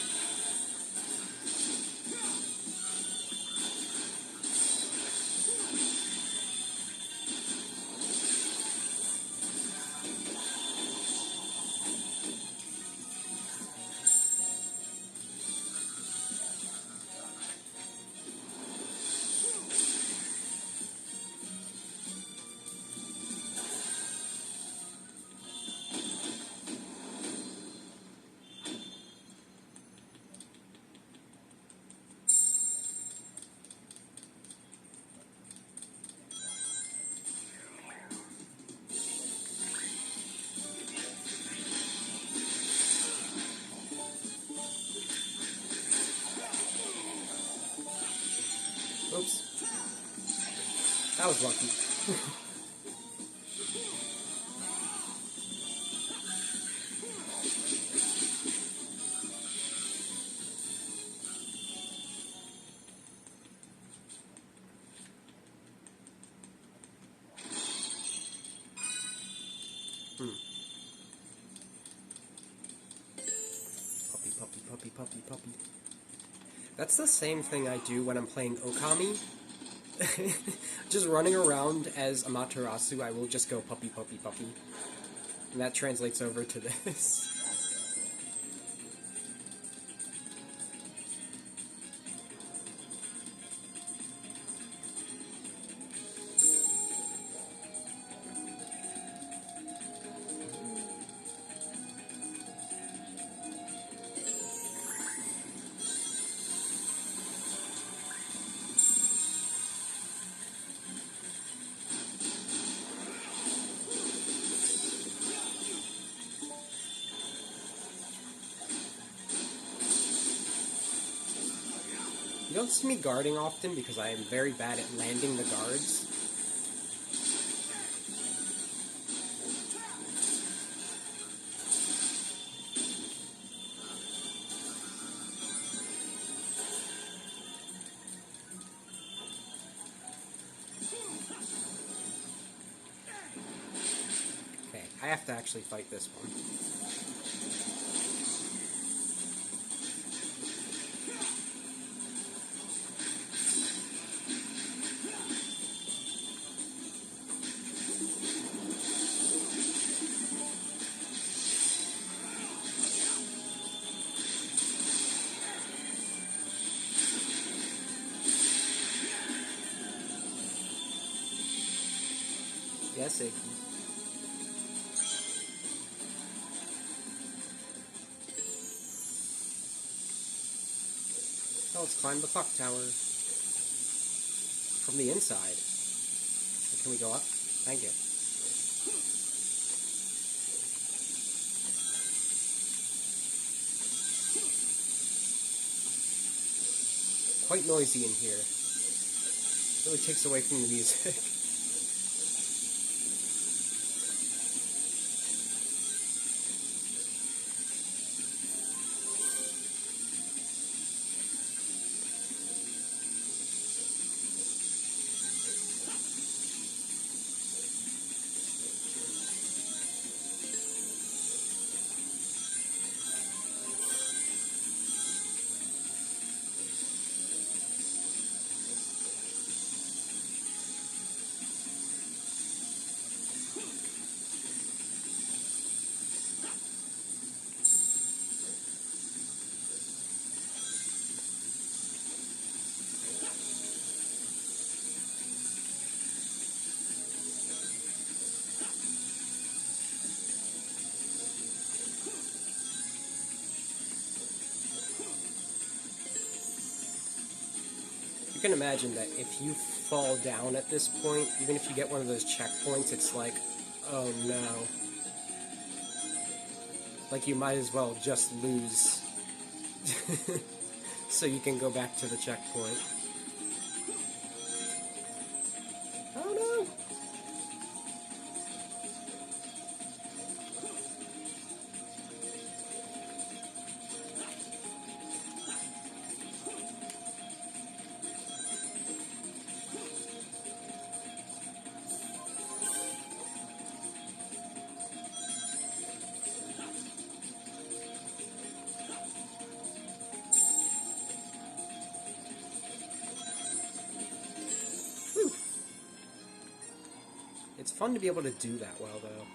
Oops. That was lucky. Puppy. That's the same thing I do when I'm playing Okami. Just running around as Amaterasu, I will just go puppy. And that translates over to this. You don't see me guarding often because I am very bad at landing the guards. Okay, I have to actually fight this one. Yes, Iggy. Now let's climb the clock tower. From the inside. Can we go up? Thank you. Quite noisy in here. Really takes away from the music. You can imagine that if you fall down at this point, even if you get one of those checkpoints, it's like, oh no. Like you might as well just lose. So you can go back to the checkpoint. Oh no! It's fun to be able to do that well, though.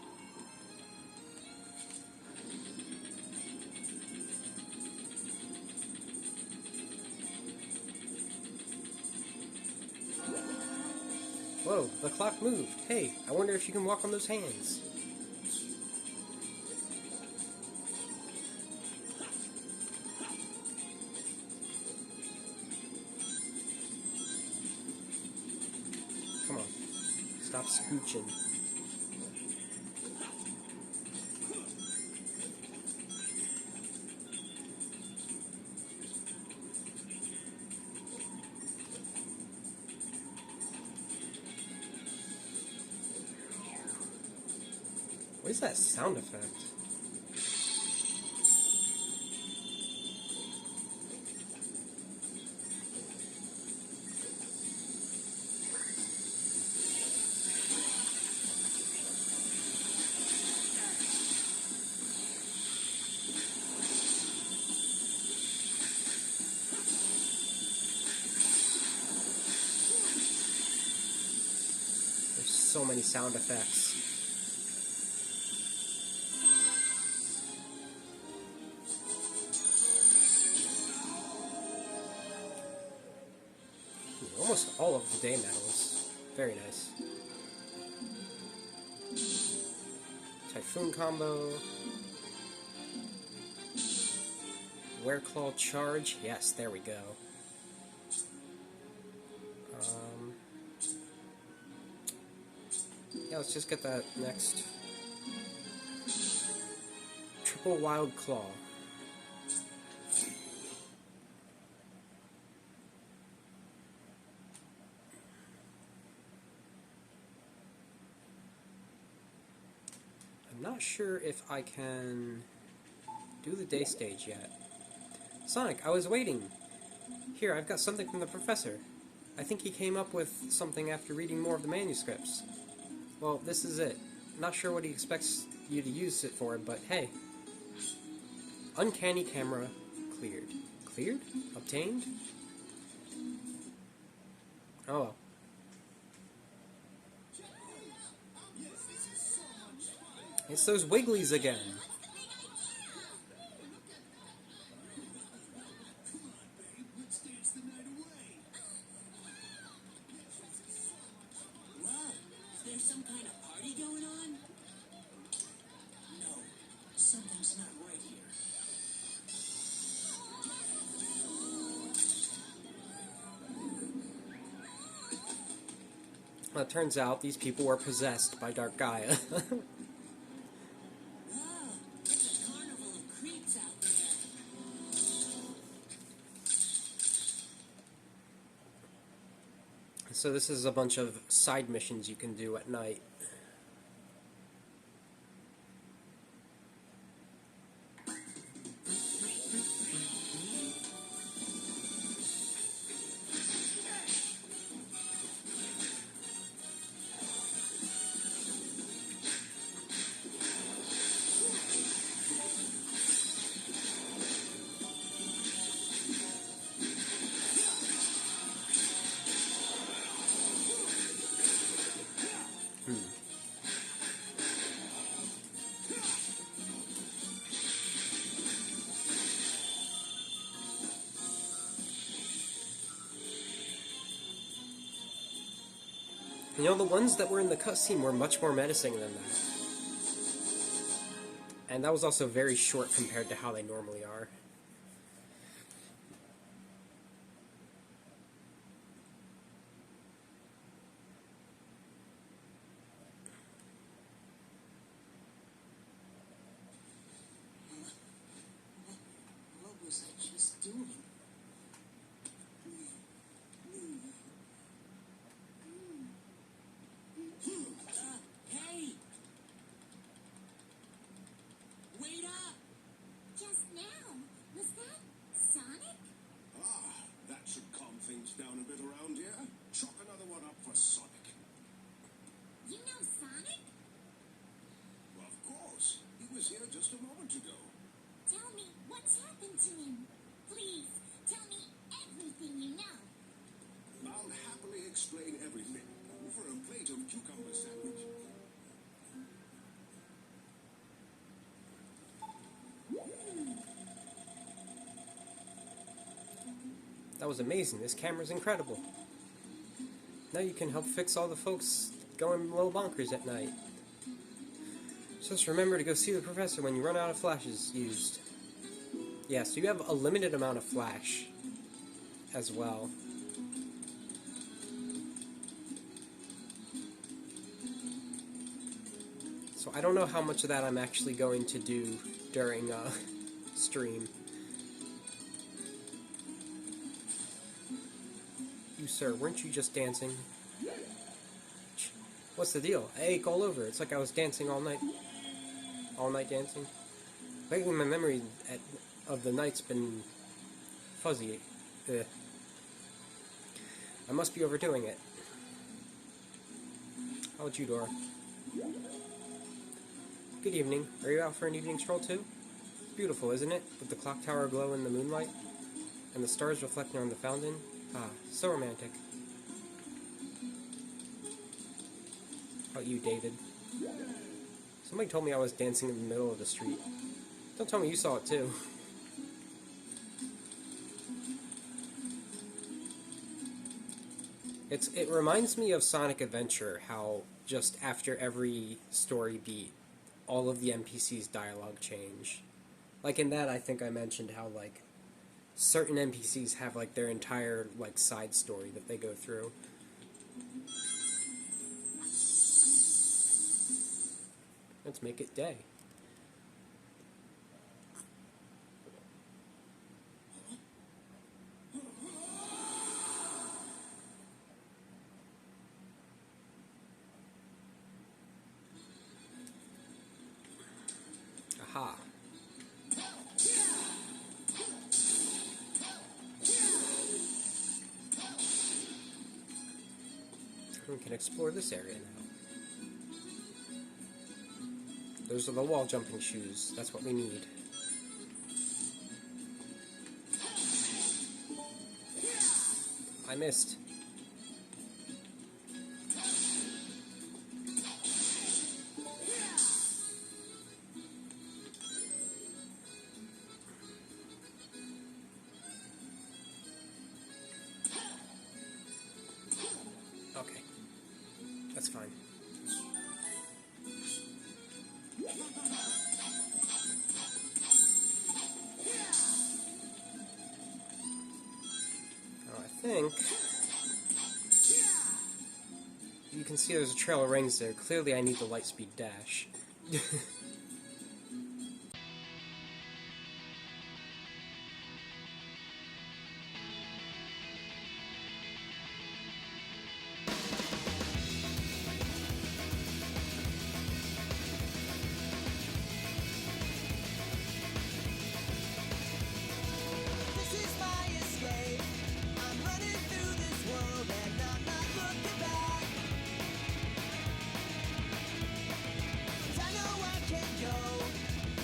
Whoa, the clock moved. Hey, I wonder if you can walk on those hands. Come on. Stop scooching. What is that sound effect? There's so many sound effects. Almost all of the day medals. Very nice. Typhoon combo. Wereclaw charge. Yes, there we go. Yeah, let's just get that next. Triple Wild Claw. I'm not sure if I can do the day stage yet. Sonic, I was waiting. Here, I've got something from the professor. I think he came up with something after reading more of the manuscripts. Well, this is it. Not sure what he expects you to use it for, but hey. Uncanny camera cleared. Cleared? Obtained? Oh well. It's those Wigglies again. Whoa, is there some kind of party going on? No, something's not right here. Well, it turns out these people were possessed by Dark Gaia. Wow, it's a carnival of creeps out there. So this is a bunch of side missions you can do at night. You know, the ones that were in the cutscene were much more menacing than that. And that was also very short compared to how they normally are. That was amazing. This camera's incredible. Now you can help fix all the folks going low bonkers at night. Just remember to go see the professor when you run out of flashes used. Yeah, so you have a limited amount of flash as well. So I don't know how much of that I'm actually going to do during stream. You sir, weren't you just dancing? What's the deal? I ache all over. It's like I was dancing all night. All night dancing. Lately my memory of the night's been fuzzy. Ugh. I must be overdoing it. How about you, Dora? Good evening. Are you out for an evening stroll too? Beautiful, isn't it? With the clock tower glow in the moonlight, and the stars reflecting on the fountain. Ah, so romantic. How about you, David? Somebody told me I was dancing in the middle of the street. Don't tell me you saw it too. It reminds me of Sonic Adventure, how just after every story beat, all of the NPCs' dialogue change. Like in that, I think I mentioned how like certain NPCs have like their entire like side story that they go through. Let's make it day. Aha. We can explore this area now. Those are the wall jumping shoes. That's what we need. I missed. Okay. That's fine. Now I think you can see there's a trail of rings there. Clearly I need the Lightspeed dash. This is my escape. I'm running through this world and I'm not looking back. 'Cause I know I can go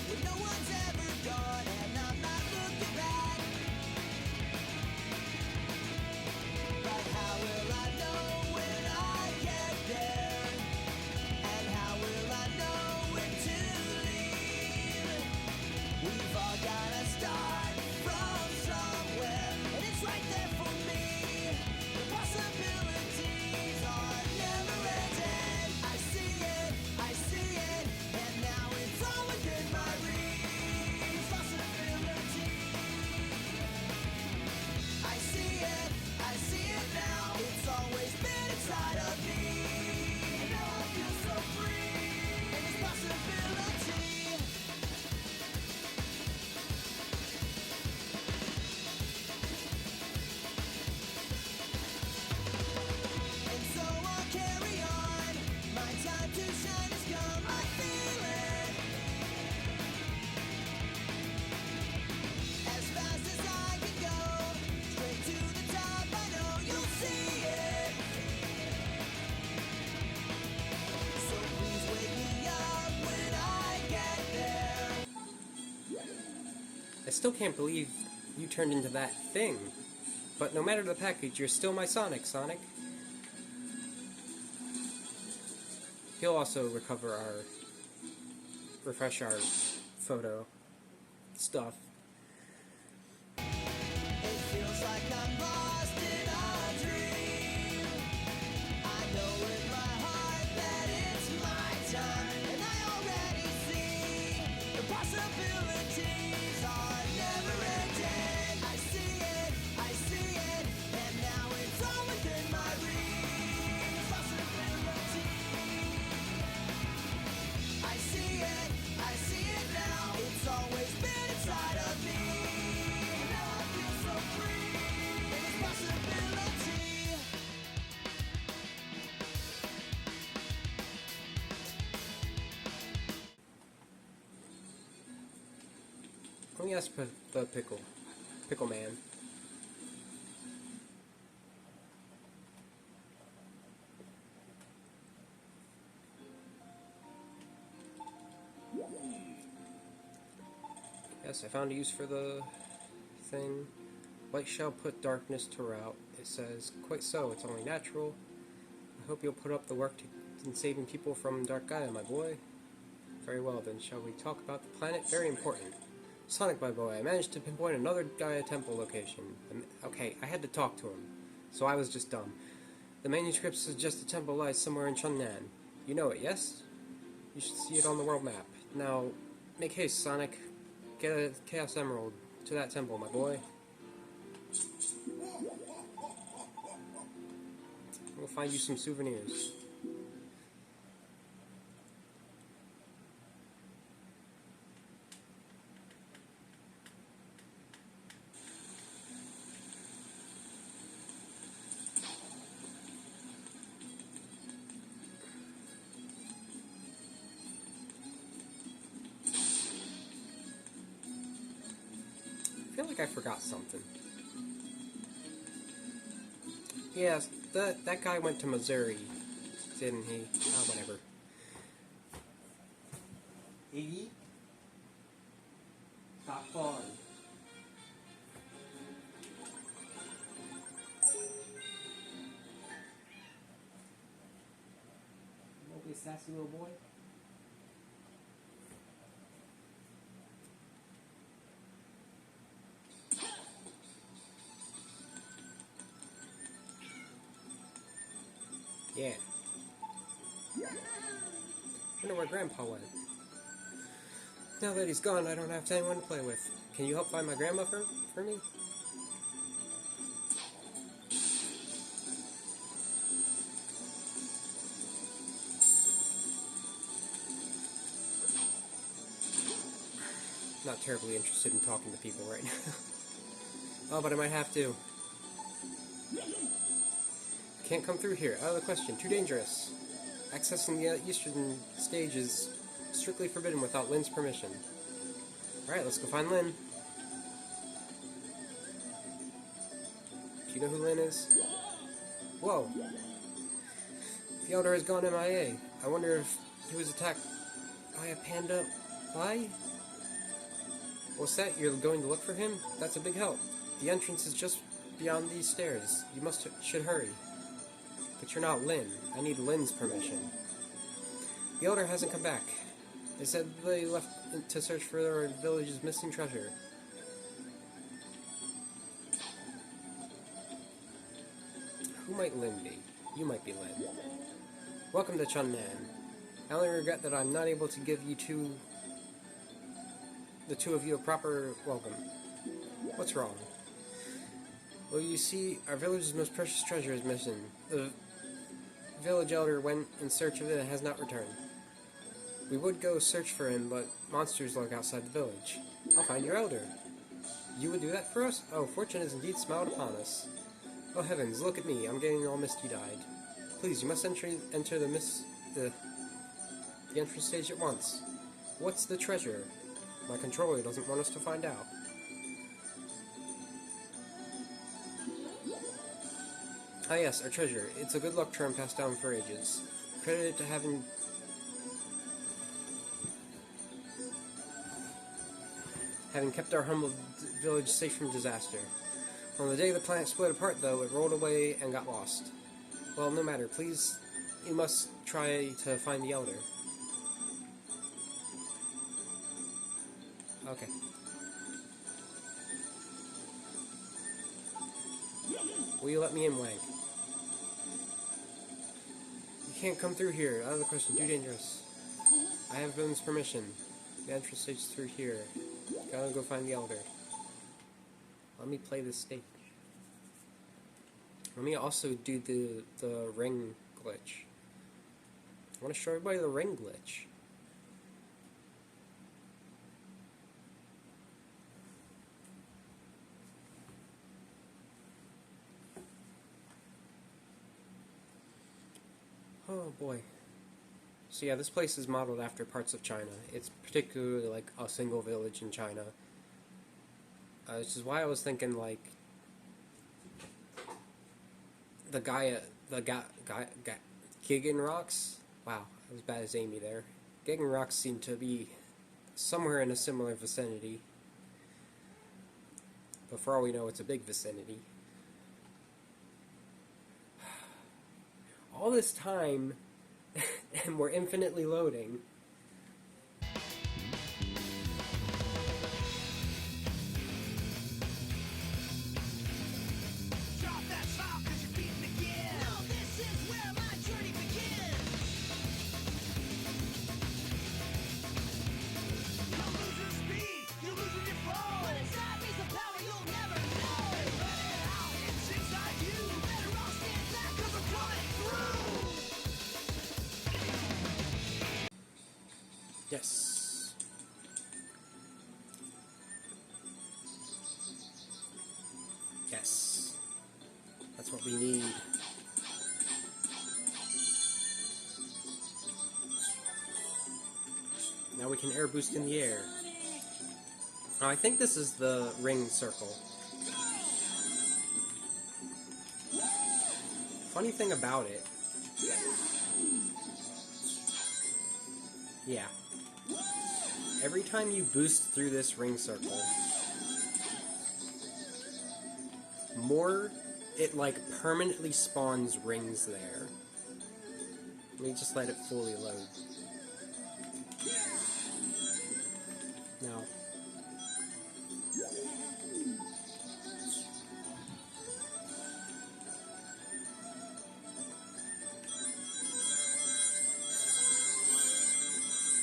where no one's ever gone and I'm not looking back. But how will I know when I get there? And how will I know when to leave? We've all gotta start from somewhere, and it's right there for me. The possibilities are never ending. I see it, and now it's all within my reach. Possibility. I see it now. It's always been inside of me. And now I feel so free. And it's possibility. And so I'll carry on. My time to shine has come. I feel it. As fast as I can go, straight to the top. I know you'll see it. So please wake me up when I get there. I still can't believe you turned into that thing. But no matter the package, you're still my Sonic, Sonic. He'll also refresh our photo stuff. It feels like I'm lost. Let me ask the Pickle Man. Yes, I found a use for the thing. Light shall put darkness to rout. It says, quite so, it's only natural. I hope you'll put up the work in saving people from Dark Gaia, my boy. Very well, then shall we talk about the planet? Very important. Sonic, my boy, I managed to pinpoint another Gaia temple location. Okay, I had to talk to him, so I was just dumb. The manuscript suggests the temple lies somewhere in Chunnan. You know it, yes? You should see it on the world map. Now, make haste, Sonic. Get a Chaos Emerald to that temple, my boy. We'll find you some souvenirs. I feel like I forgot something. Yes, that guy went to Missouri, didn't he? Ah, whatever. Iggy? Stop falling. You won't be a sassy little boy? Yeah. Wonder where Grandpa went. Now that he's gone, I don't have anyone to play with. Can you help find my grandma for me? Not terribly interested in talking to people right now. Oh, but I might have to. Can't come through here. Out of the question. Too dangerous. Accessing the eastern stage is strictly forbidden without Lynn's permission. Alright, let's go find Lynn. Do you know who Lynn is? Whoa. The Elder has gone MIA. I wonder if he was attacked by a panda. Why? What's that? You're going to look for him? That's a big help. The entrance is just beyond these stairs. You should hurry. But you're not Lynn. I need Lynn's permission. The Elder hasn't come back. They said they left to search for our village's missing treasure. Who might Lynn be? You might be Lynn. Welcome to Chunnan. I only regret that I'm not able to give the two of you a proper welcome. What's wrong? Well, you see, our village's most precious treasure is missing. The village elder went in search of it and has not returned. We would go search for him, but monsters lurk outside the village. I'll find your elder. You would do that for us? Oh, fortune has indeed smiled upon us. Oh heavens, look at me, I'm getting all misty-eyed. Please, you must enter the entrance stage at once. What's the treasure? My controller doesn't want us to find out. Ah yes, our treasure. It's a good luck charm passed down for ages. Credited to having kept our humble village safe from disaster. On the day the planet split apart, though, it rolled away and got lost. Well, no matter. Please, you must try to find the Elder. Okay. Will you let me in, Wang? You can't come through here. Out of the question. Too dangerous. I have Lynn's permission. The entrance stage is through here. Gotta go find the Elder. Let me play this stage. Let me also do the ring glitch. I want to show everybody the ring glitch. Oh boy. So yeah, this place is modeled after parts of China. It's particularly like a single village in China. Which is why I was thinking, like, the Gigan Rocks. Wow, I was bad as Amy there. Gigan Rocks seem to be somewhere in a similar vicinity. But for all we know, it's a big vicinity. All this time, and we're infinitely loading. Drop that top 'cause you're beating again. No, this is where my journey begins. You'll lose your speed, you'll lose your flow. But inside me's a power you'll never know. And let it out, it's inside you. You better all stand back 'cause I'm coming through. Yes. Yes. That's what we need. Now we can air boost in the air. Oh, I think this is the ring circle. Funny thing about it. Yeah. Every time you boost through this ring circle, it like permanently spawns rings there. Let me just let it fully load. Now,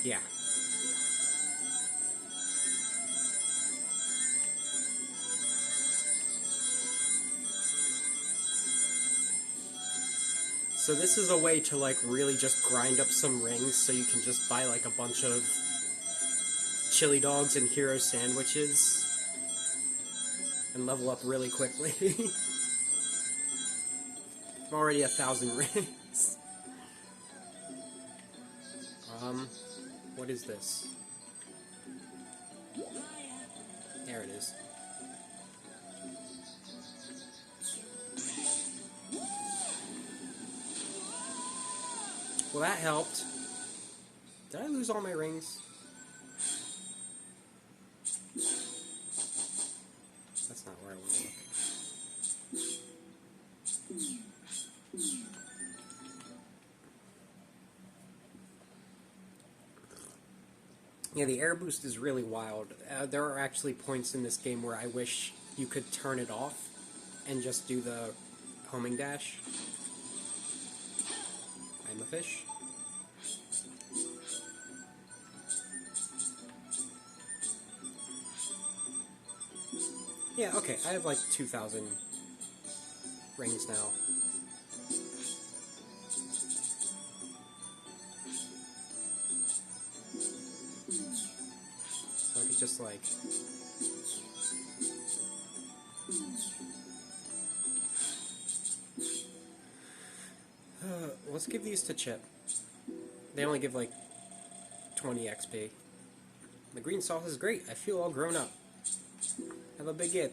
yeah. So this is a way to like really just grind up some rings so you can just buy like a bunch of chili dogs and hero sandwiches and level up really quickly. I'm already 1,000 rings. What is this? There it is. Well, that helped. Did I lose all my rings? That's not where I want to look. Yeah, the air boost is really wild. There are actually points in this game where I wish you could turn it off and just do the homing dash. I'm a fish. Yeah, okay, I have like 2,000 rings now. So I could just like... let's give these to Chip. They only give like 20 XP. The green sauce is great. I feel all grown up. Have a baguette.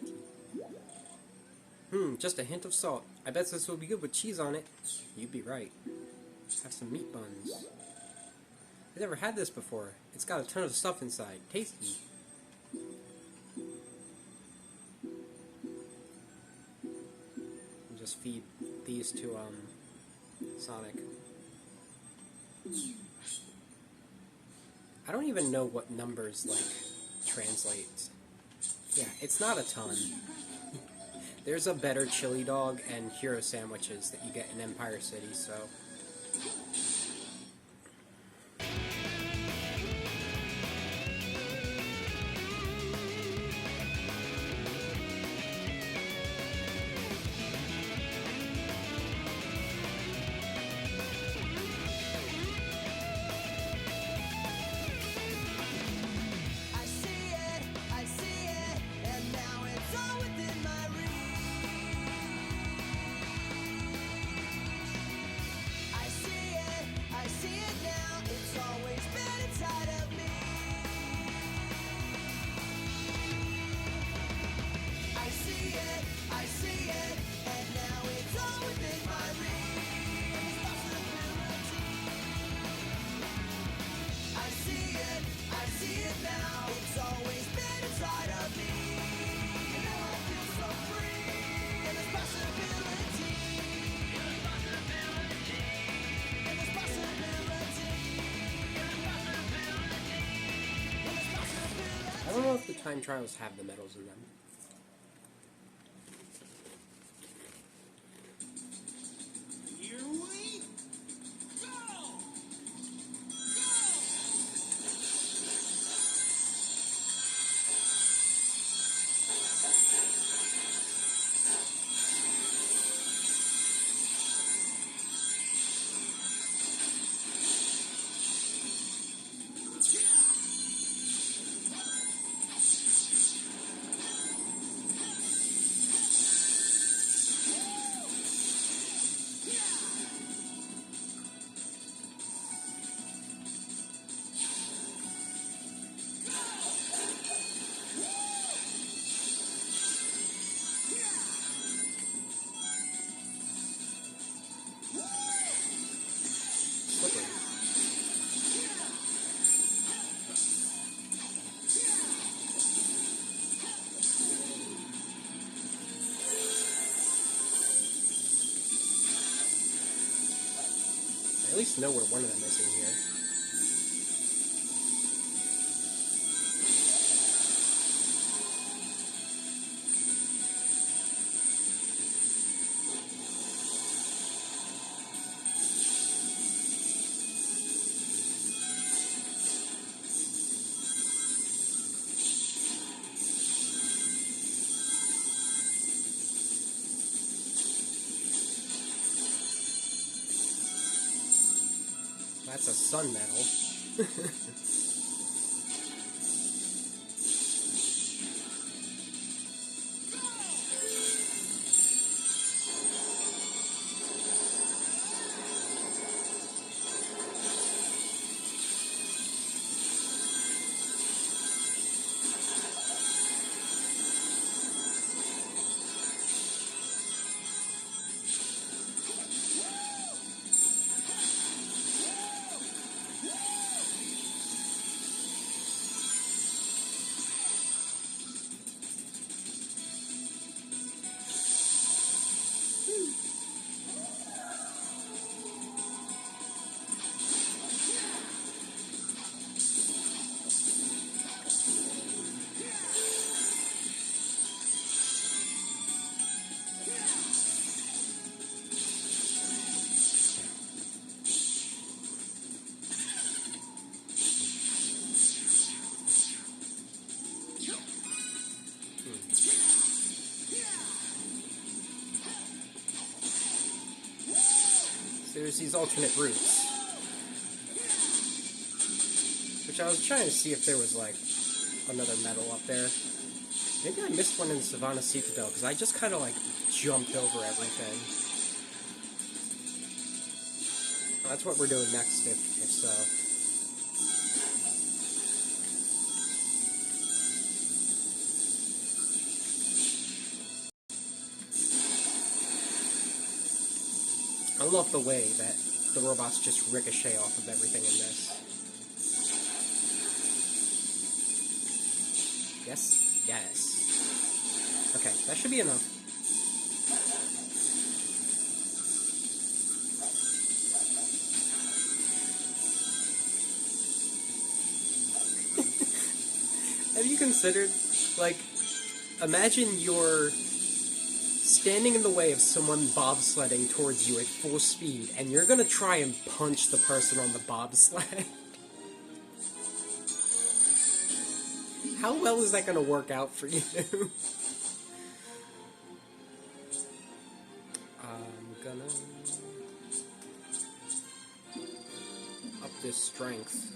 Just a hint of salt. I bet this will be good with cheese on it. You'd be right. Have some meat buns. I've never had this before. It's got a ton of stuff inside. Tasty. And just feed these to, Sonic. I don't even know what numbers, like, translate. Yeah, it's not a ton. There's a better chili dog and hero sandwiches that you get in Empire City, so... I see it, and now it's all within my reach. don't know if the time trials have the medals in them. Here we go! Slippery. I at least know where one of them is in here. That's a sun medal. So there's these alternate routes. Which I was trying to see if there was, like, another medal up there. Maybe I missed one in Savannah Citadel, because I just kind of, like, jumped over everything. Well, that's what we're doing next, if so. I love the way that the robots just ricochet off of everything in this. Yes? Yes. Okay, that should be enough. Have you considered, like, imagine you're standing in the way of someone bobsledding towards you at full speed, and you're gonna try and punch the person on the bobsled. How well is that gonna work out for you? I'm gonna up this strength.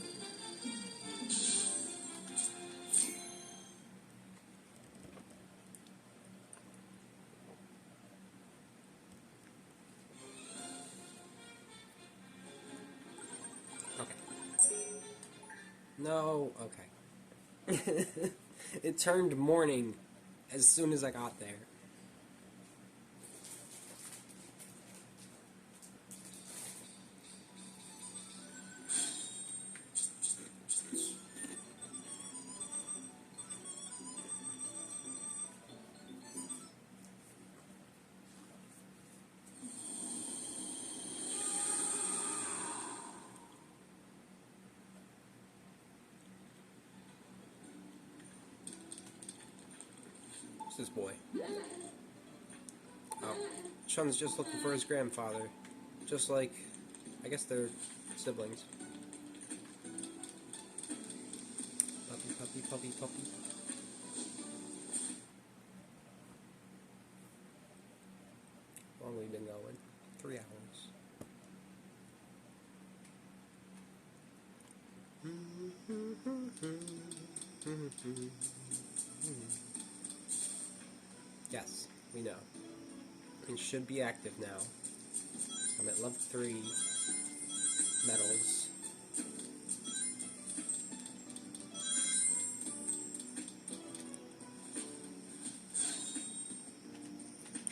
No, okay. It turned morning as soon as I got there. this boy? Oh, Shun's just looking for his grandfather. Just like, I guess they're siblings. Puppy, puppy, puppy, puppy. How long have we been going? 3 hours. Yes, we know. It should be active now. I'm at level 3 medals.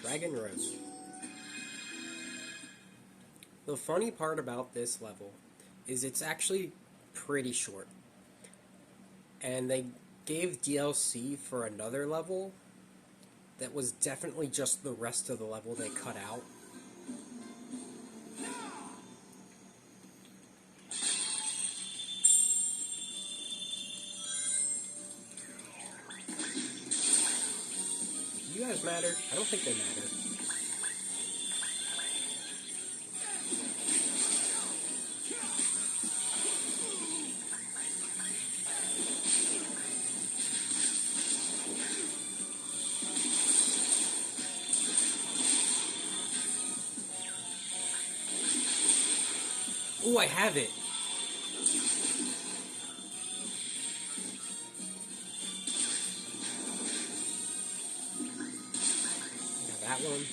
Dragon Road. The funny part about this level is it's actually pretty short. And they gave DLC for another level that was definitely just the rest of the level they cut out. Do you guys matter? I don't think they matter. Ooh, I have it! Got that one.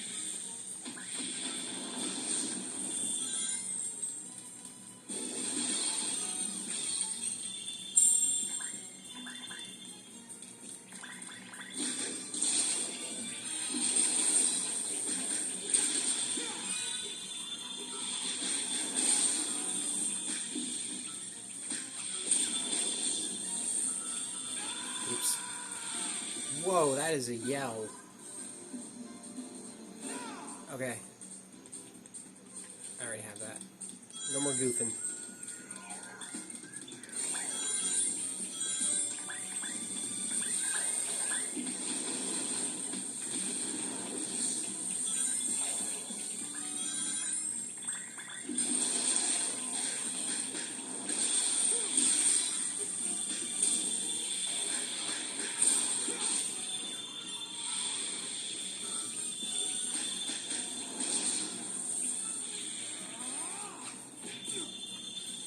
Oops. Whoa, that is a yell. Okay. I already have that. No more goofing.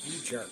You jerk.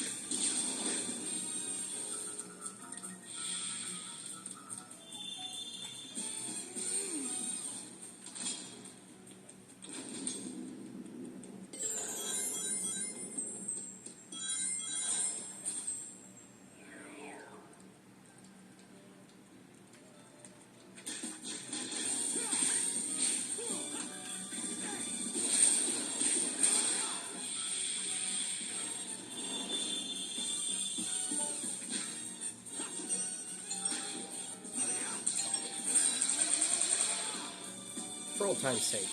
For old time's sake.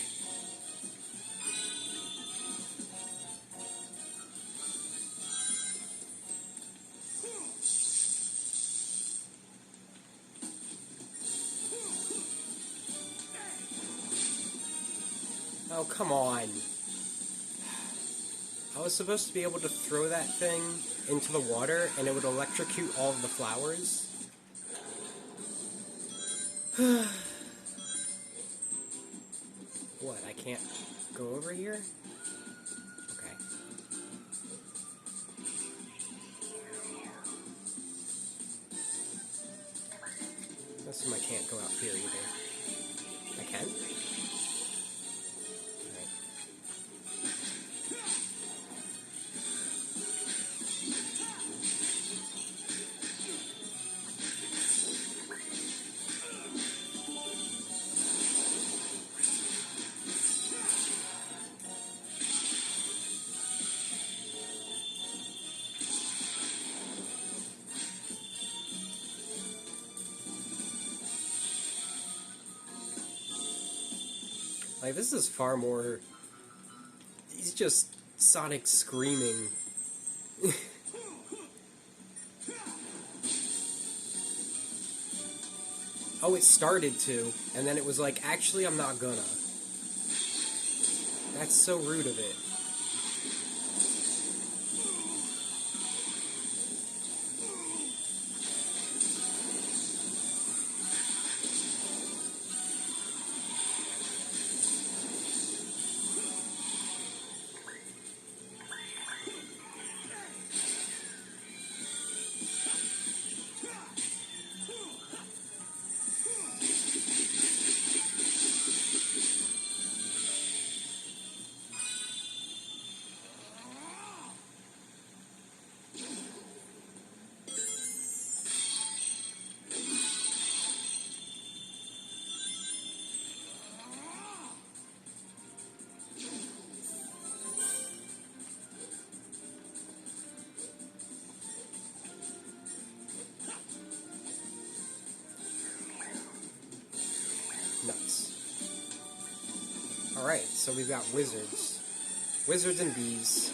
Oh, come on. I was supposed to be able to throw that thing into the water and it would electrocute all of the flowers. What, I can't go over here? Okay. I assume I can't go out here either. I can? Alright. Like, this is far more... He's just Sonic screaming. oh, it started to, and then it was like, actually, I'm not gonna. That's so rude of it. Nuts. Alright, so we've got wizards. Wizards and bees.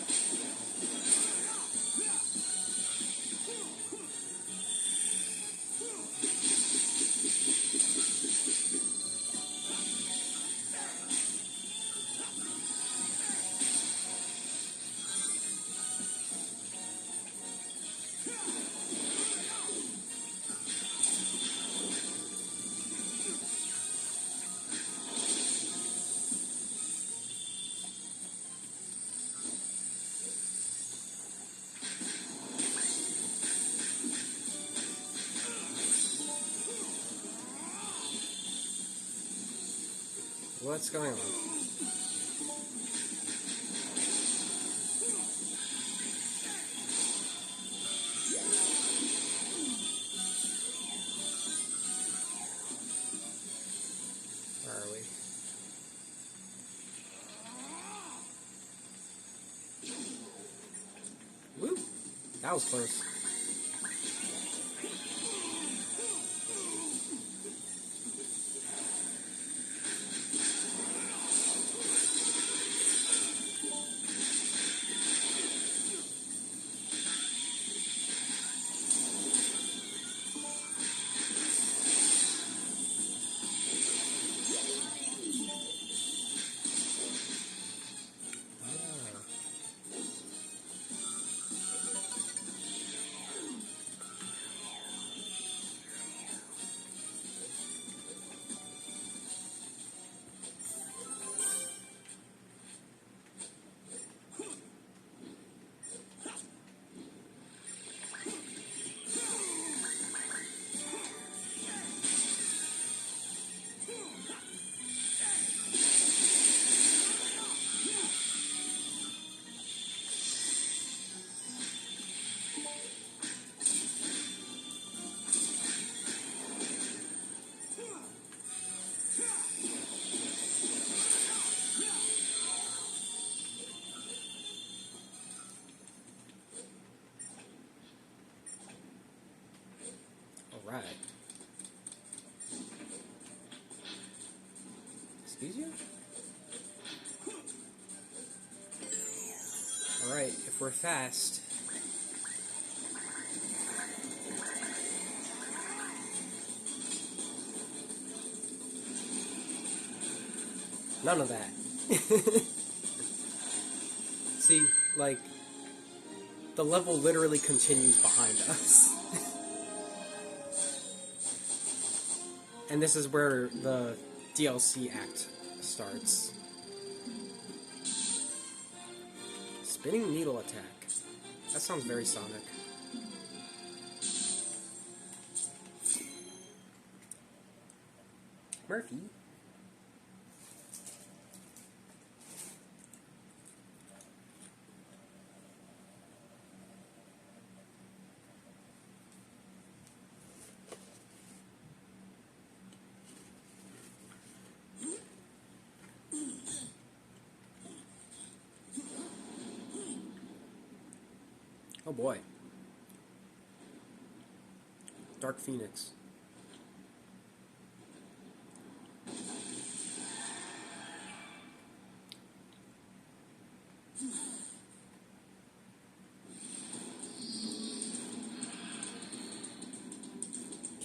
What's going on? Where are we? Woo! That was close. Alright. Excuse you? Alright, if we're fast. None of that. See, like, the level literally continues behind us. And this is where the DLC act starts. Spinning needle attack. That sounds very Sonic. Murphy? Oh boy. Dark Phoenix.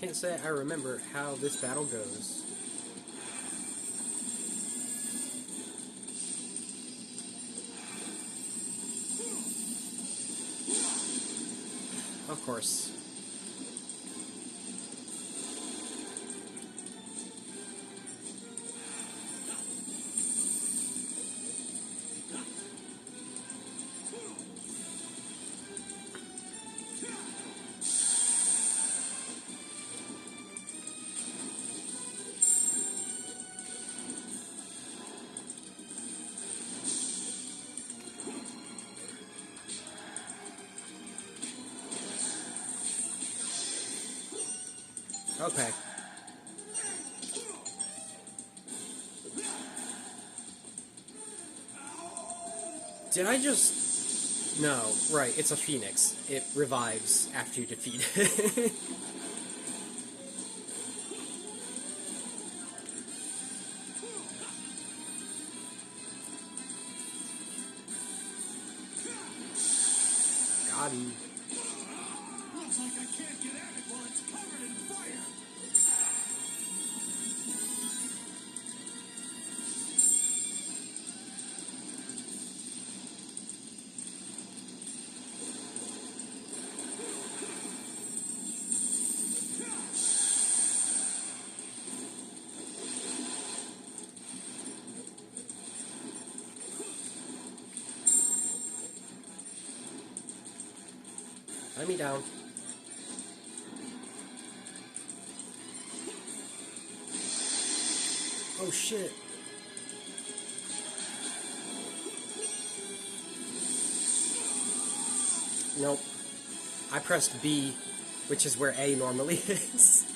can't say I remember how this battle goes. Of course. Okay. Did I just... No, right, it's a phoenix. It revives after you defeat it. Got him. Looks like I can't get at it while it's covered in fire. Let me down. Oh shit. Nope. I pressed B, which is where A normally is.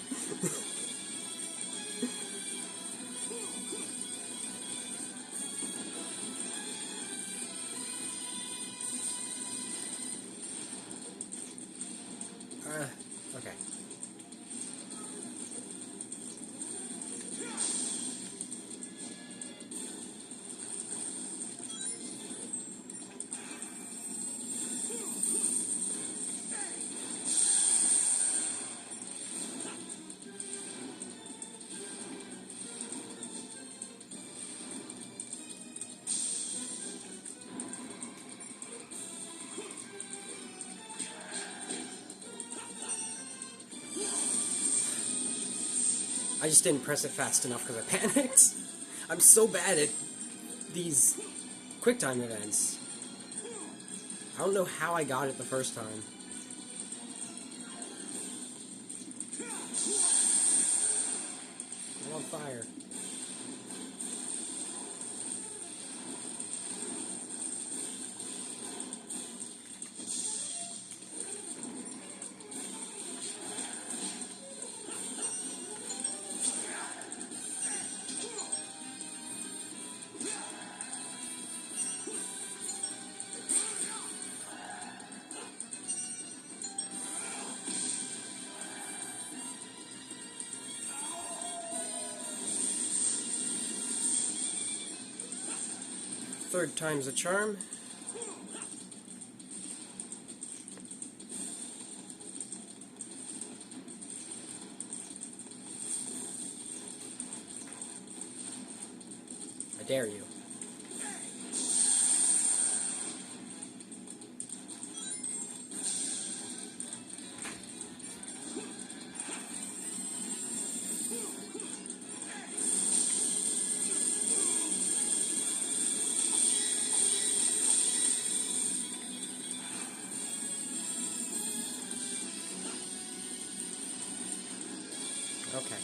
Okay. I just didn't press it fast enough because I panicked. I'm so bad at these QuickTime events. I don't know how I got it the first time. I'm on fire. Third time's a charm. I dare you. Okay.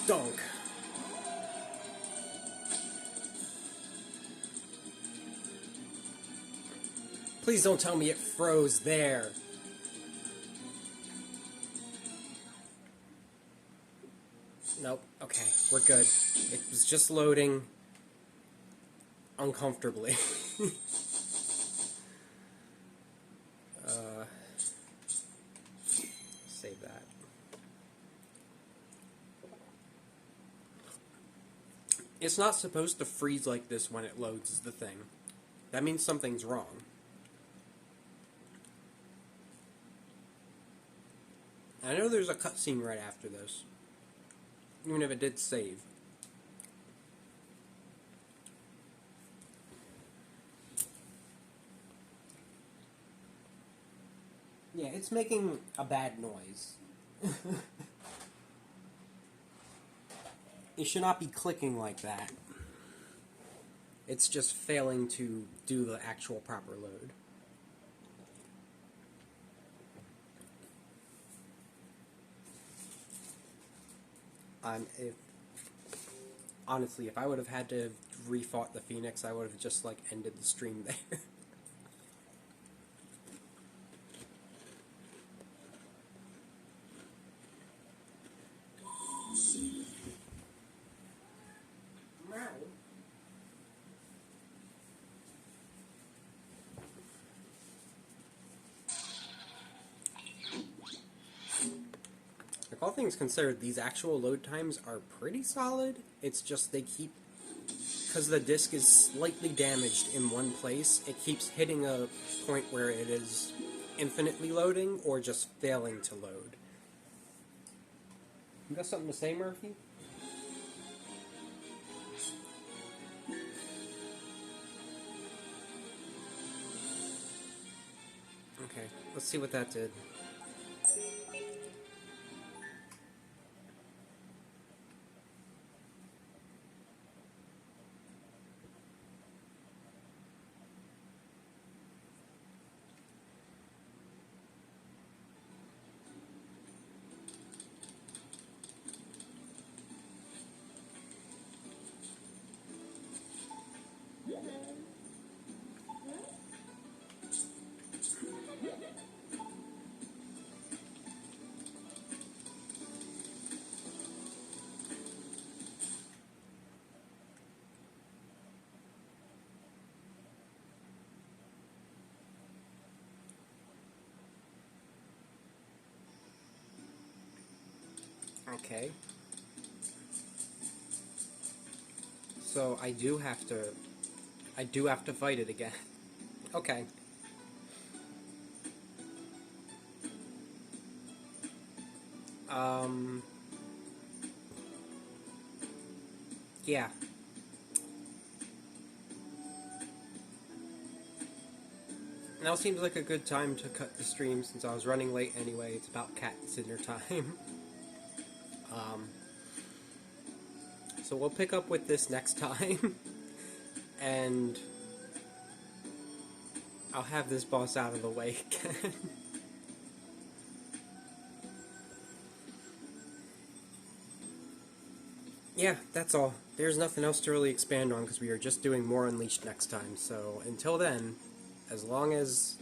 Stunk. Please don't tell me it froze there. Nope. Okay, we're good. It was just loading uncomfortably. Save that. It's not supposed to freeze like this when it loads, is the thing. That means something's wrong. I know there's a cutscene right after this, even if it did save. Yeah, it's making a bad noise. It should not be clicking like that. It's just failing to do the actual proper load. Honestly, if I would have had to refought the Phoenix, I would have just like ended the stream there. Like, all things considered, these actual load times are pretty solid. It's just they keep, because the disc is slightly damaged in one place, it keeps hitting a point where it is infinitely loading or just failing to load. You got something to say, Murphy? Okay, let's see what that did. Okay. So I do have to fight it again. Okay. Yeah. Now seems like a good time to cut the stream since I was running late anyway. It's about cat dinner time. So we'll pick up with this next time. And I'll have this boss out of the way again. Yeah, that's all. There's nothing else to really expand on because we are just doing more Unleashed next time. So until then, as long as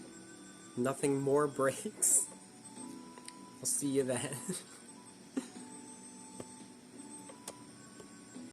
nothing more breaks, I'll see you then.